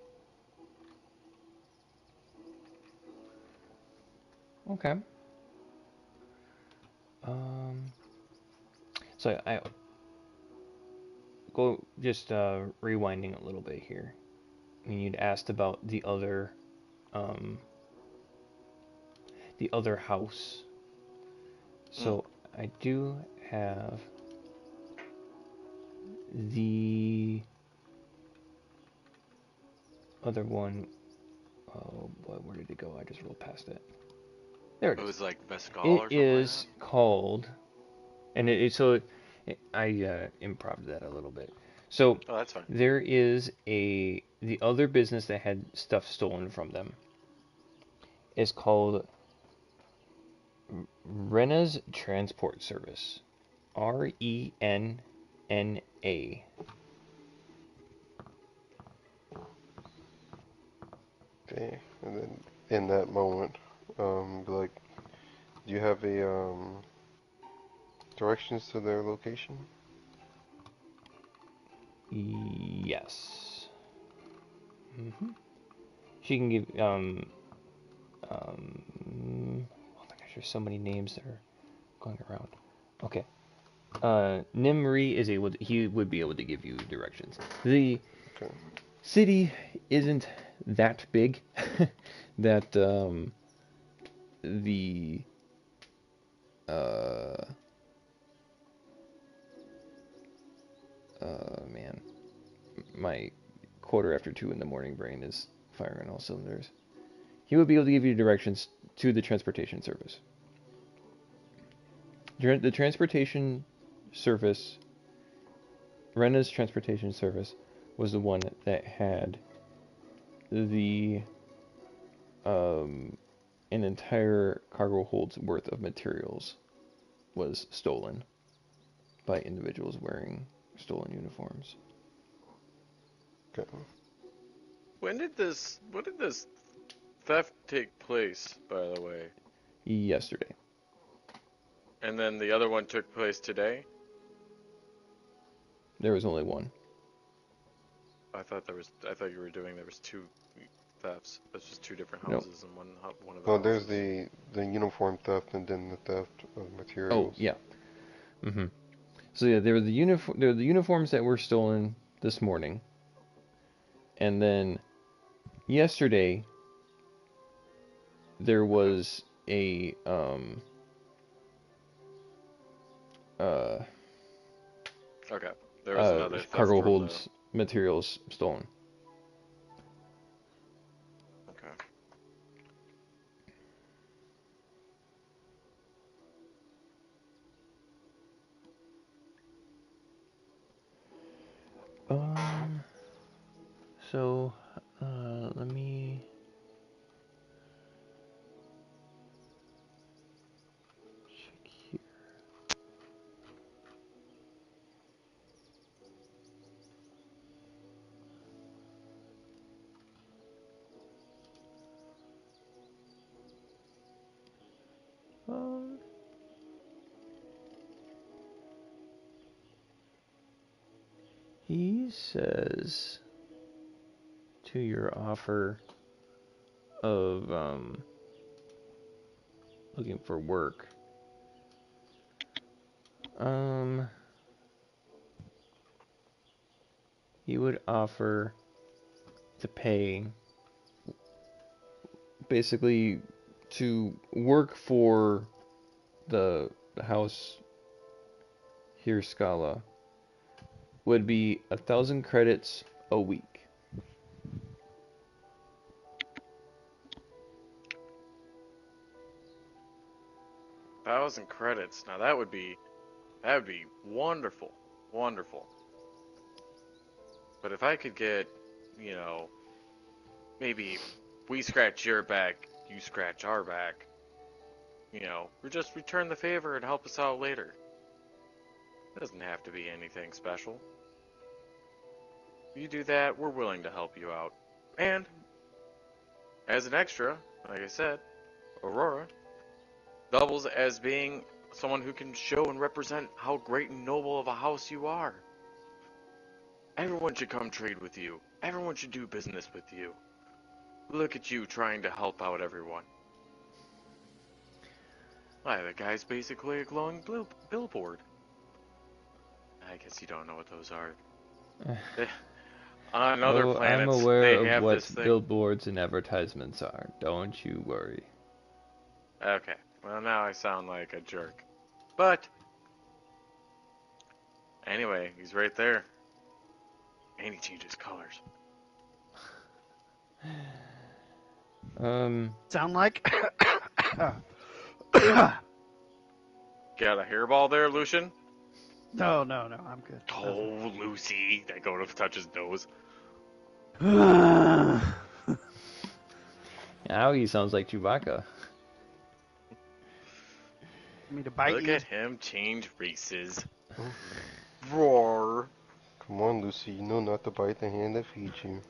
Okay. So I go just rewinding a little bit here. When you'd asked about um, the other house. So I do have the other one. Oh boy, where did it go? I just rolled past it. There it It is. was like Vescal It or something is like called, and I improv that a little bit. So that? Oh, that's fine. there is the other business that had stuff stolen from them is called Rena's Transport Service. RENNA. Okay, and then in that moment, be like, do you have a directions to their location? Yes. She can give oh my gosh, there's so many names that are going around. Okay. Nimri is he would be able to give you directions. The Okay. city isn't that big that the man, my quarter after 2 in the morning brain is firing on all cylinders. He would be able to give you directions to the transportation service. The transportation service, Rena's transportation service, was the one that had the an entire cargo hold's worth of materials was stolen by individuals wearing stolen uniforms. Okay. When did this theft take place, by the way? Yesterday. And then the other one took place today? There was only one. I thought there was two thefts. That's just two different Nope. houses and one of the Oh, there's houses. the uniform theft and then the theft of Oh materials. yeah. hmm So yeah, there were the uniforms that were stolen this morning, and then yesterday there Okay. was a uh Okay. There was another theft cargo from the. holds materials stolen. Okay. Um. So, let me check here. Um. He says to your offer of looking for work. Um. He would offer to pay basically to work for the house here Scala would be 1,000 credits a week. 1,000 credits. Now that would be wonderful, wonderful. But if I could get, you know, maybe we scratch your back, you scratch our back. We just return the favor and help us out later. It doesn't have to be anything special. If you do that, we're willing to help you out. And as an extra, like I said, Aurora doubles as being someone who can show and represent how great and noble of a house you are. Everyone should come trade with you. Everyone should do business with you. Look at you trying to help out everyone. Why, the guy's basically a glowing billboard. I guess you don't know what those are. On other Oh, I'm planets, aware they of have what this thing. billboards and advertisements are. Don't you worry. Okay, well now I sound like a jerk. But, anyway, he's right there. And he changes colors. Um, Sound like? Got a hairball there, Lucian? No, I'm good. Oh, Lucy. That go to touch his nose. Nothing. now he sounds like Chewbacca. Me to bite Look you? at him change races. Oh, Roar. come on, Lucy. You know not to bite the hand that feeds you.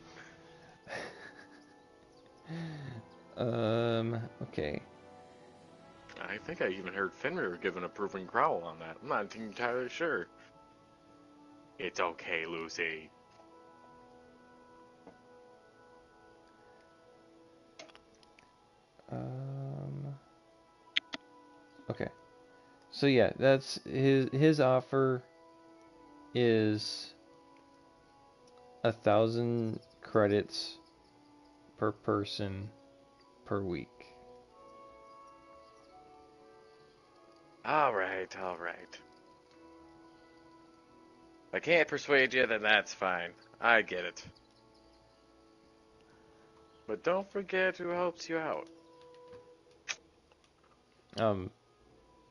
Okay. I think I even heard Fenrir give an approving growl on that. I'm not entirely sure. It's okay, Lucy. Um, okay. So yeah, that's his offer is 1,000 credits per person per week. Alright, alright. If I can't persuade you, then that's fine. I get it. But don't forget who helps you out. Um,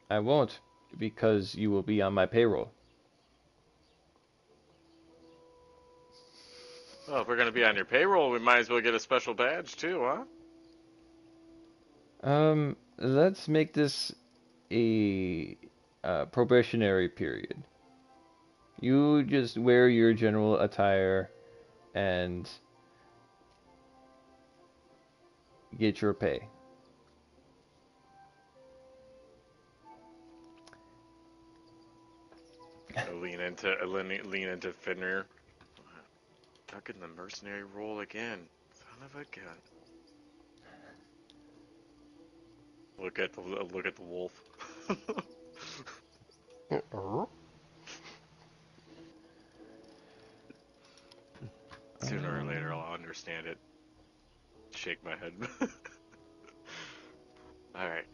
I won't because you will be on my payroll. Well, if we're gonna be on your payroll, we might as well get a special badge too, huh? Let's make this a probationary period. You just wear your general attire and get your pay. I lean into Fenrir. Stuck in the mercenary role again. Son of a gun. look at the wolf. Uh, Sooner or later, Um, I'll understand it. Shake my head. All right,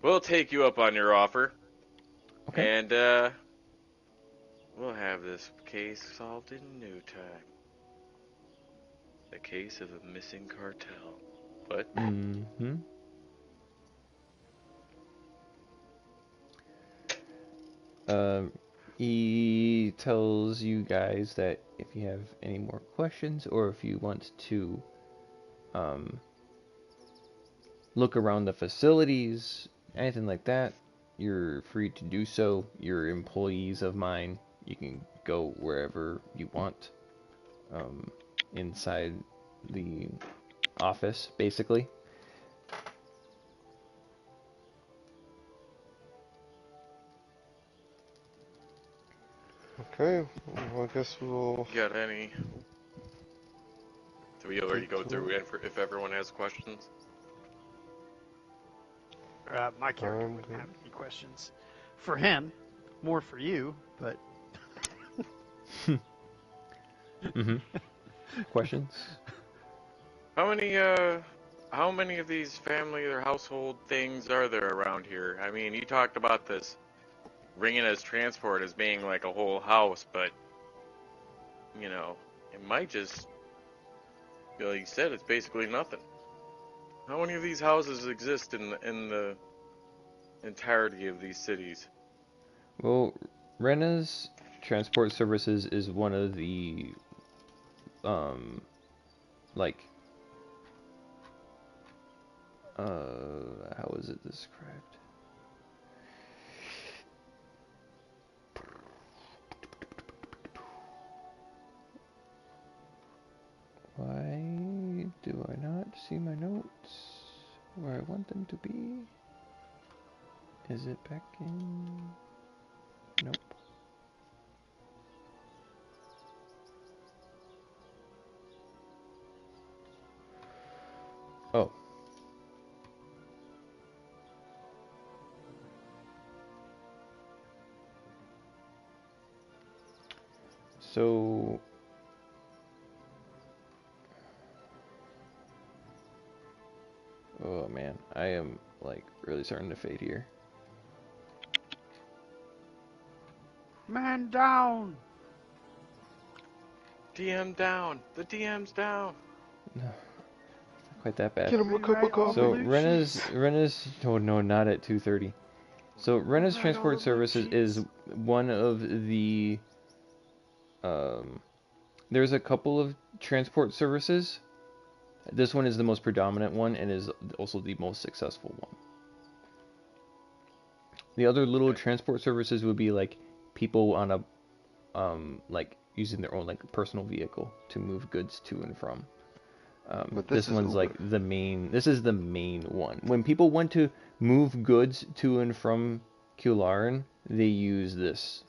we'll take you up on your offer, okay. and we'll have this case solved in no time. The case of a missing cartel. What? Mm-hmm. Um, he tells you guys that if you have any more questions or if you want to um, look around the facilities, anything like that, you're free to do so. You're employees of mine. You can go wherever you want um, inside the office, basically. okay, well, I guess we'll Got any? Did we already get go to through it. if everyone has questions? My character I'm wouldn't good. have any questions. For him, more for you, but Mm-hmm. Questions? How many how many of these family or household things are there around here? I mean, you talked about this ringing as transport as being like a whole house, but you know, it might just, like you said, it's basically nothing. How many of these houses exist in the entirety of these cities? Well, Rena's Transport Services is one of the um like how is it described? Why do I not see my notes where I want them to be? Is it back in? Nope. Oh. So oh man, I am like really starting to fade here. man down. DM down. The DM's down. No, not quite that bad. Get him a cup of Rewrite all the coffee. So loot sheets. Rena's oh no, not at 2:30. So Rena's Rewrite all Transport the loot Services is sheets. one of the there's a couple of transport services. This one is the most predominant one and is also the most successful one. The other little Okay. transport services would be like people on a like using their own like personal vehicle to move goods to and from. But this This is one's like Uber. the main. This is the main one. When people want to move goods to and from Kularin, they use this.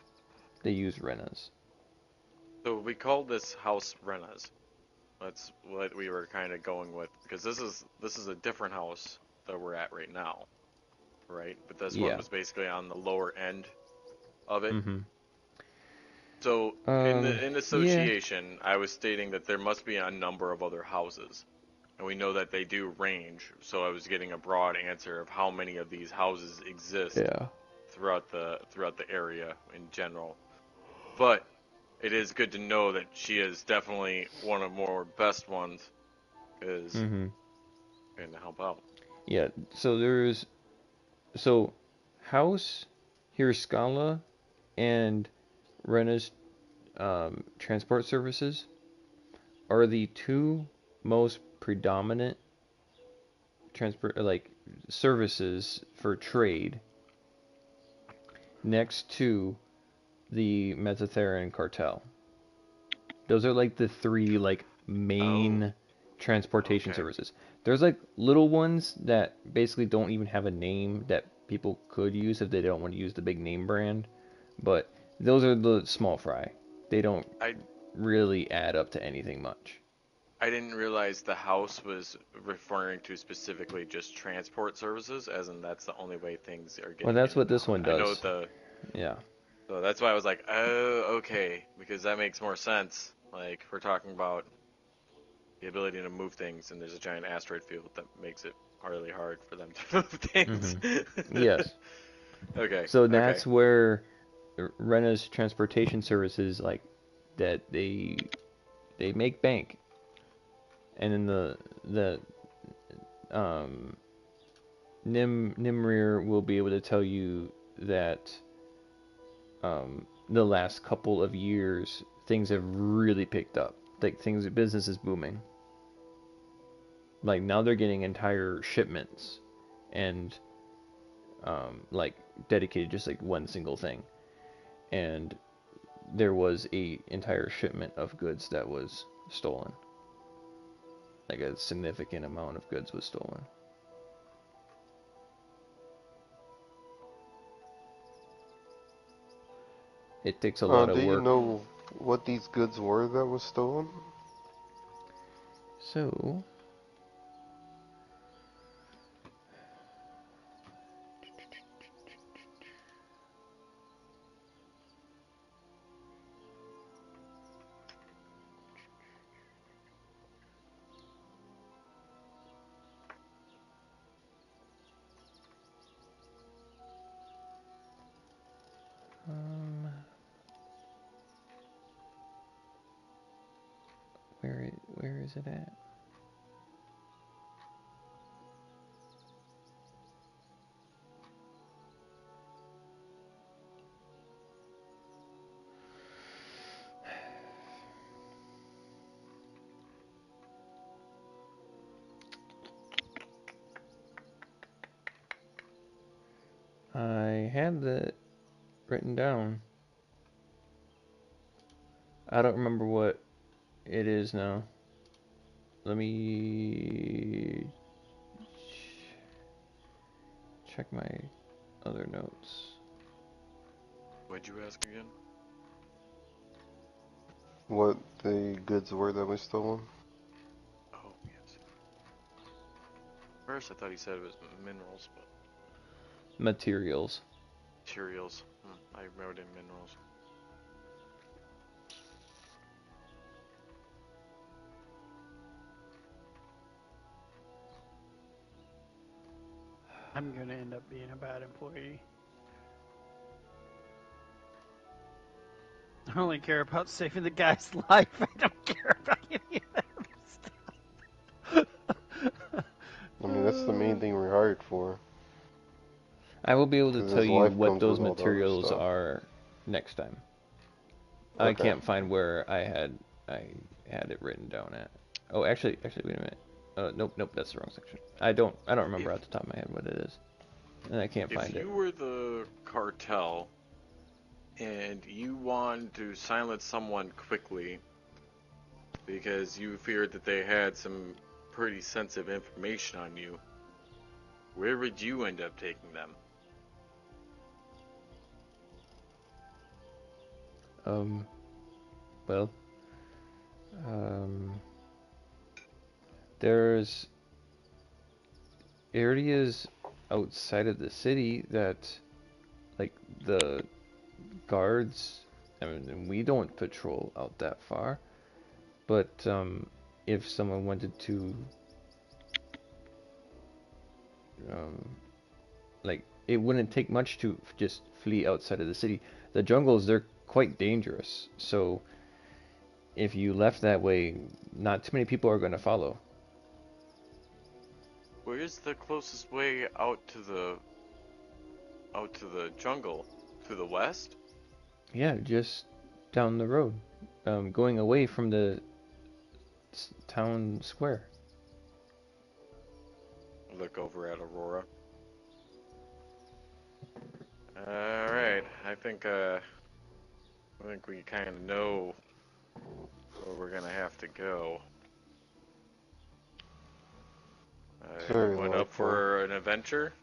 They use Rena's. So we called this house Rena's. That's what we were kind of going with because this is a different house that we're at right now, right? But this one Yeah. was basically on the lower end of it. Mm-hmm. So in Yeah. association, I was stating that there must be a number of other houses, and we know that they do range. So I was getting a broad answer of how many of these houses exist Yeah. throughout the area in general. But it is good to know that she is definitely one of more best ones, is Mm-hmm. going to help out. Yeah. So House, Hirskala, and Rena's transport services are the two most predominant transport like services for trade next to the Metatheran cartel. Those are like the three like Oh, main transportation okay. services. There's like little ones that basically don't even have a name that people could use if they don't want to use the big name brand, but those are the small fry. They don't I really add up to anything much. I didn't realize the house was referring to specifically just transport services, as in that's the only way things are Well, getting that's in what and this out. one I know does. the, Yeah. so that's why I was like, oh, okay, because that makes more sense. Like, we're talking about the ability to move things, and there's a giant asteroid field that makes it really hard for them to move things. Mm-hmm. Yes. Okay, So okay. that's where Rena's transportation services, like that, they make bank, and then the um Nimrir will be able to tell you that the last couple of years things have really picked up. Like business is booming. Like now they're getting entire shipments and like dedicated just like one single thing. And there was a entire shipment of goods that was stolen. Like a significant amount of goods was stolen. It takes a lot of Do you work. know what these goods were that was stolen? So, um, where is it at? I had that written down. I don't remember what it is now. Let me check my other notes. What'd you ask again? What the goods were that was stolen? Oh, yes. First, I thought he said it was minerals, but Materials. materials. I wrote in minerals. I'm gonna end up being a bad employee. I only care about saving the guy's life. I don't care about any of that other I mean, that's the main stuff. thing we're hired for, I will be able to because tell his you life what comes those with all the other materials stuff. are next time. I Okay. can't find where I had it written down at. Oh, actually, wait a minute. Nope, that's the wrong section. I don't remember If off the top of my head what it is, and I can't if find it. you were the cartel and you want to silence someone quickly because you feared that they had some pretty sensitive information on you, where would you end up taking them? Um, well, um, there's areas outside of the city that, like, the guards, I mean, we don't patrol out that far, but if someone wanted to, um, like, it wouldn't take much to just flee outside of the city. The jungles, they're quite dangerous, so if you left that way, not too many people are going to follow. Where's the closest way out to the jungle? To the west? Yeah, just down the road, going away from the town square. Look over at Aurora. Alright, I think we kind of know where we're gonna have to go. It's very Anyone up likely. for an adventure?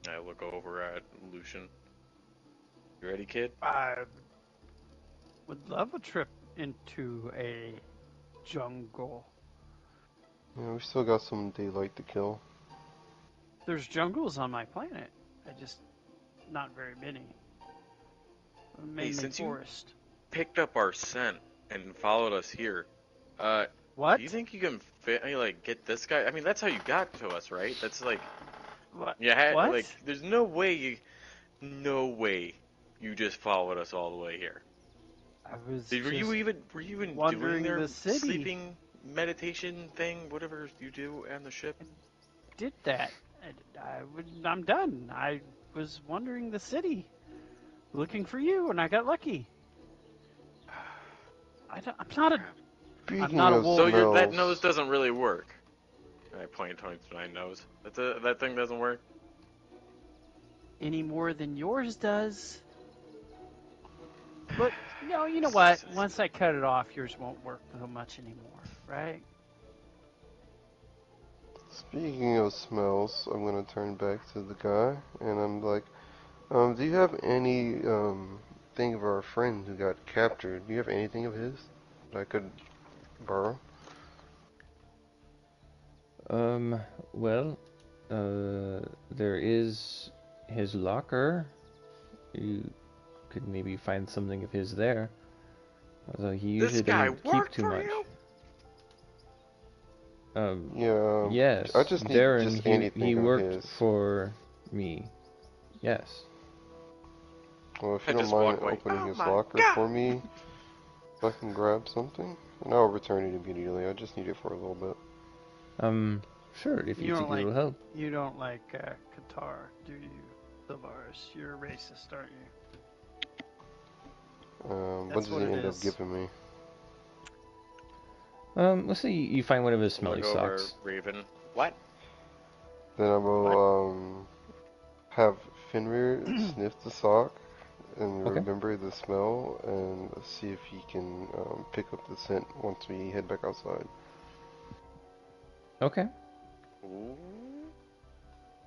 I look over at Lucian. You ready, kid? I would love a trip into a jungle. Yeah, we still got some daylight to kill. There's jungles on my planet. Not very many. Hey, Mainly since you forest. picked up our scent and followed us here, uh, What? do you think you can like get this guy? I mean, that's how you got to us, right? That's like, What? yeah, What? like, there's no way you just followed us all the way here. I was Were just were you even doing wandering their the city. sleeping meditation thing, whatever you do on the ship? Did that. I'm done. I was wandering the city, looking for you, and I got lucky. I'm not a. I'm Speaking not a of wolf. So that nose smells, doesn't really work. I point towards my nose. That thing doesn't work. Any more than yours does. But no, you know what? Once I cut it off, yours won't work so much anymore, right? speaking of smells, I'm gonna turn back to the guy, and I'm like, do you have any thing of our friend who got captured? Do you have anything of his that I could borrow? Well, there is his locker. You could maybe find something of his there. Although he This usually guy doesn't keep worked too for much. you? Yeah, Yes, I just need Darren, just he anything of worked his. for me. Yes. Well, if I you don't just walk mind away. opening Oh his my locker god! for me, so I can grab something, and I'll return it immediately. I just need it for a little bit. Sure, if You you don't think like it'll help. Qatar, do you, Sylvaris? You're a racist, aren't you? What That's does what he it end up is. giving me? Let's say you find one of his smelly Look over socks. Raven. What? Then I What? will have Fenrir sniff the sock and Okay. remember the smell and see if he can pick up the scent once we head back outside. Okay. Ooh.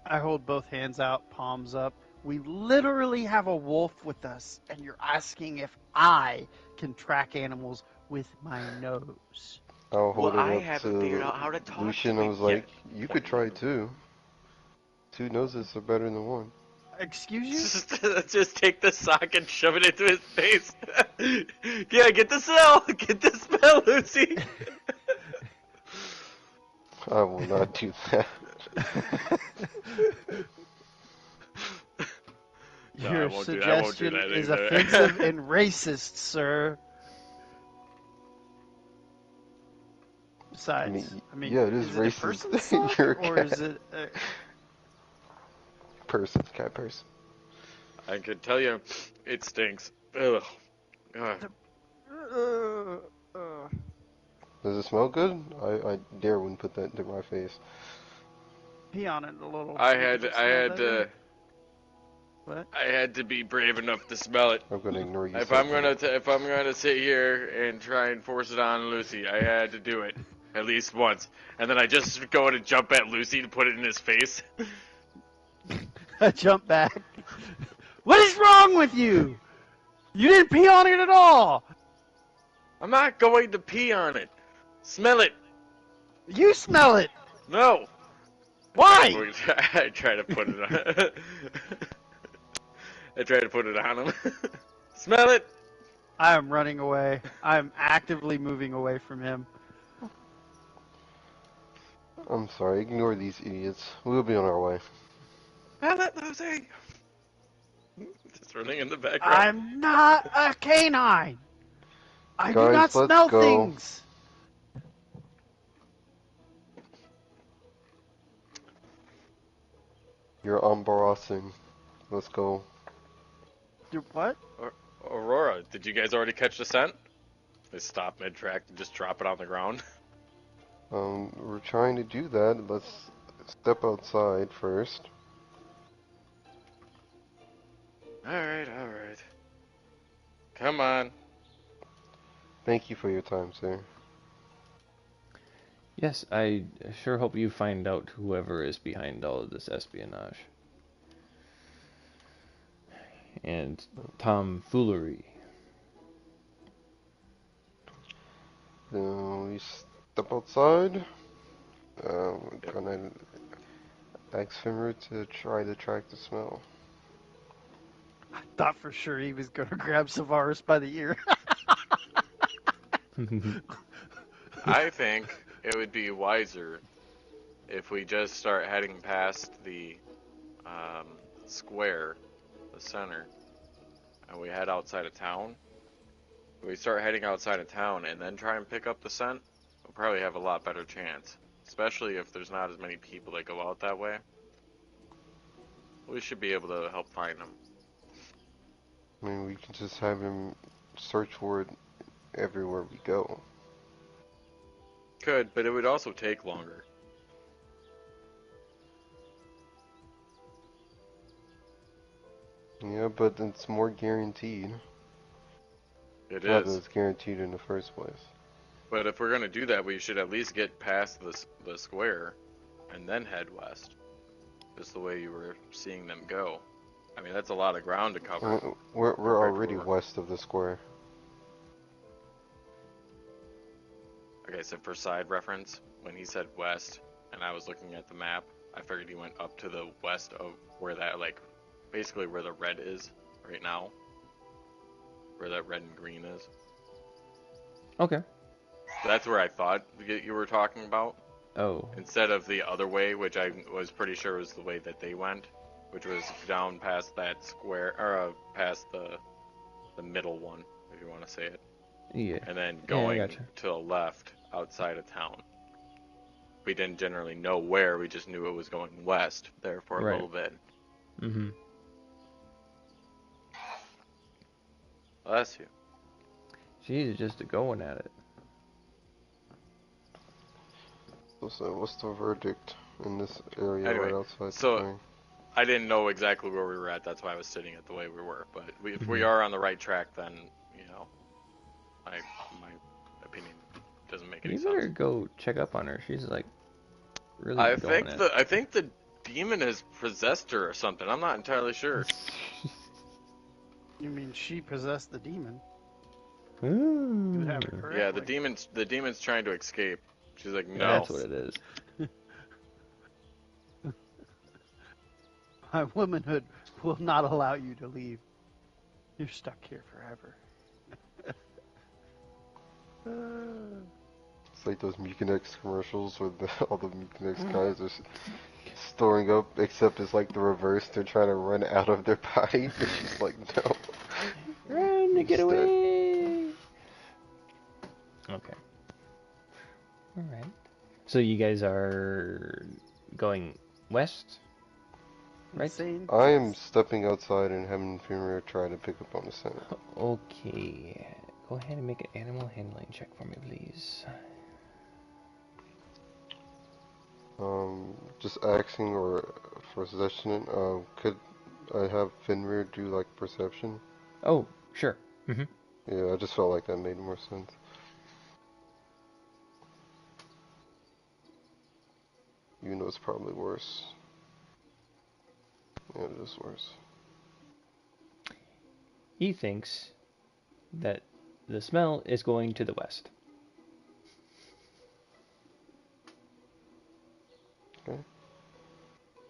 I hold both hands out, palms up. We literally have a wolf with us, and you're asking if I can track animals with my nose. I'll Well, hold it I up haven't figured to out how to talk Lucian. to I it was yet. like, you could try too. Two noses are better than one. Excuse you? Just take the sock and shove it into his face. Yeah, get the smell! Get the smell, Lucy! I will not do that. No, I Your won't do suggestion that is either. offensive and racist, sir. Besides, Yeah, it is is it a racist person's that sock you're a or cat. is it? Cat person. I can tell you, it stinks. Ugh. Ugh. Does it smell good? I dare wouldn't put that into my face. Pee on it a little. I Make had it smell better. to What? I had to be brave enough to smell it. I'm gonna ignore you. If so I'm bad. gonna sit here and try and force it on Lucy, I had to do it at least once, and then I just go in and jump at Lucy to put it in his face. I jump back. What is wrong with you? You didn't pee on it at all. I'm not going to pee on it. Smell it. You smell it. No. Why? I try to put it on. I try to put it on him. Smell it. I am running away. I am actively moving away from him. I'm sorry, ignore these idiots. We'll be on our way. Smell it, Lucy. Just running in the background. I'm not a canine. I do Guys, not let's smell go. things. You're embarrassing. Let's go. You what? Aurora, did you guys already catch the scent? They stop mid-track and just drop it on the ground. We're trying to do that. Let's step outside first. Alright. Come on. Thank you for your time, sir. Yes, I sure hope you find out whoever is behind all of this espionage. And tomfoolery. We step outside. Yep. Gonna ask Finru to try to track the smell. Thought for sure he was gonna grab Savaris by the ear. I think it would be wiser if we just start heading past the square, the center, and we head outside of town. If we start heading outside of town and then try and pick up the scent, we'll probably have a lot better chance. Especially if there's not as many people that go out that way. We should be able to help find them. I mean, we can just have him search for it everywhere we go. Could, but it would also take longer. Yeah, but it's more guaranteed. It Not that is. it's guaranteed in the first place. But if we're gonna do that, we should at least get past the square, and then head west. Just the way you were seeing them go. I mean, that's a lot of ground to cover. We're compared to already where west of the square. Okay, so for side reference, when he said west, and I was looking at the map, I figured he went up to the west of where that, like, basically where the red is right now. Where that red and green is. Okay. That's where I thought you were talking about. Oh. Instead of the other way, which I was pretty sure was the way that they went, which was down past that square, or past the middle one, if you want to say it, Yeah. and then Yeah, I going gotcha. to the left outside of town. We didn't generally know where, we just knew it was going west there for a Right. little bit. Mm-hmm. Bless you. She's just going at it. So what's the verdict in this area Anyway, right outside so the thing? I didn't know exactly where we were at, that's why I was sitting at the way we were, but if we Mhm. are on the right track, then, you know, my opinion doesn't make any You sense. better go check up on her. She's like really I going think at the demon has possessed her or something. I'm not entirely sure. it. You mean she possessed the demon? Ooh. You have it correctly. Yeah, the demon's trying to escape. She's like, no. That's what it is. My womanhood will not allow you to leave. You're stuck here forever. It's like those Mucinex commercials where all the Mucinex guys are storing up, except it's like the reverse. They're trying to run out of their body. And she's like, no. Run to get Instead. away. Okay. All right. So you guys are going west, right? Insane. I am stepping outside and having Fenrir try to pick up on the scent. Okay. Go ahead and make an animal handling check for me, please. Just asking or for a suggestion, could I have Fenrir do like perception? Oh, sure. Mm-hmm. Yeah, I just felt like that made more sense. Even though it's probably worse. Yeah, it is worse. He thinks that the smell is going to the west. Okay.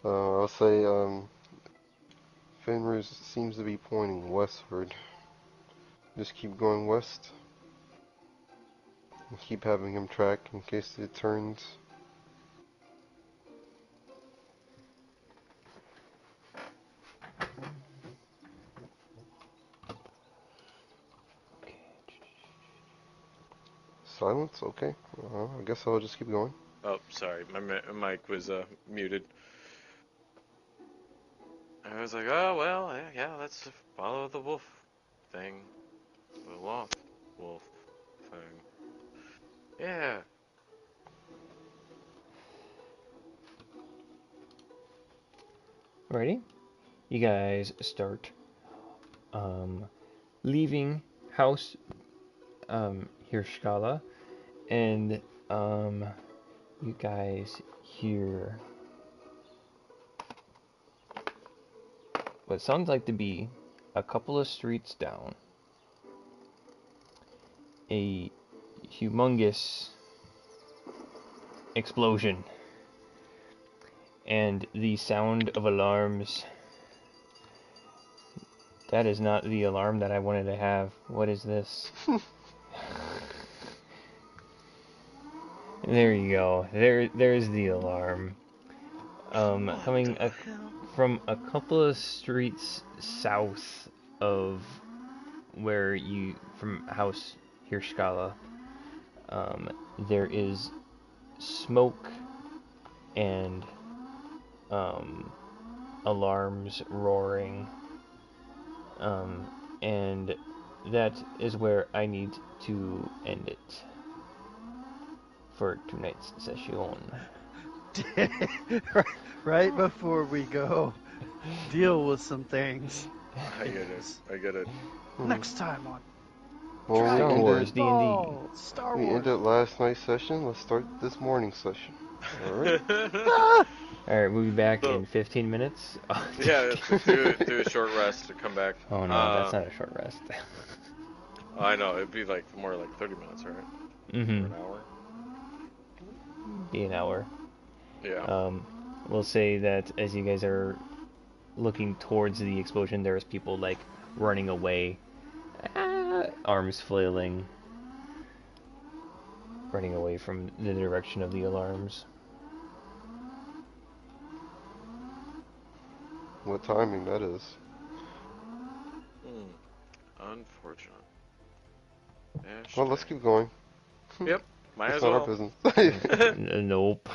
I'll say, Fenrir seems to be pointing westward. Just keep going west. And keep having him track in case it turns. Okay. Silence? Okay. I guess I'll just keep going. Oh, sorry, my mic was muted. I was like, oh well, yeah, let's follow the wolf thing, the wolf thing. Yeah. Alrighty. You guys start leaving house Hirschkala, and you guys hear what sounds like to be a couple of streets down a humongous explosion. And the sound of alarms. That is not the alarm that I wanted to have. What is this? There you go. There's the alarm. Coming from a couple of streets south of where you from House Hirschskala. There is smoke and alarms roaring. And that is where I need to end it for tonight's session. Right before we go, deal with some things. I get it. I get it. Next time on Well, Star we Wars ended, D&D. Ball, Star we Wars. ended last night's session. Let's start this morning's session. Alright? Ah! Alright, we'll be back So- in 15 minutes. Yeah, do a short rest to come back. Oh no, that's not a short rest. I know, it'd be like more like 30 minutes, right? Or Mm-hmm. an hour? Be an hour. Yeah. We'll say that as you guys are looking towards the explosion, there's people like running away, arms flailing, running away from the direction of the alarms. What timing that is. Unfortunate. Well, let's keep going. Yep, might It's as not our well. business. Nope.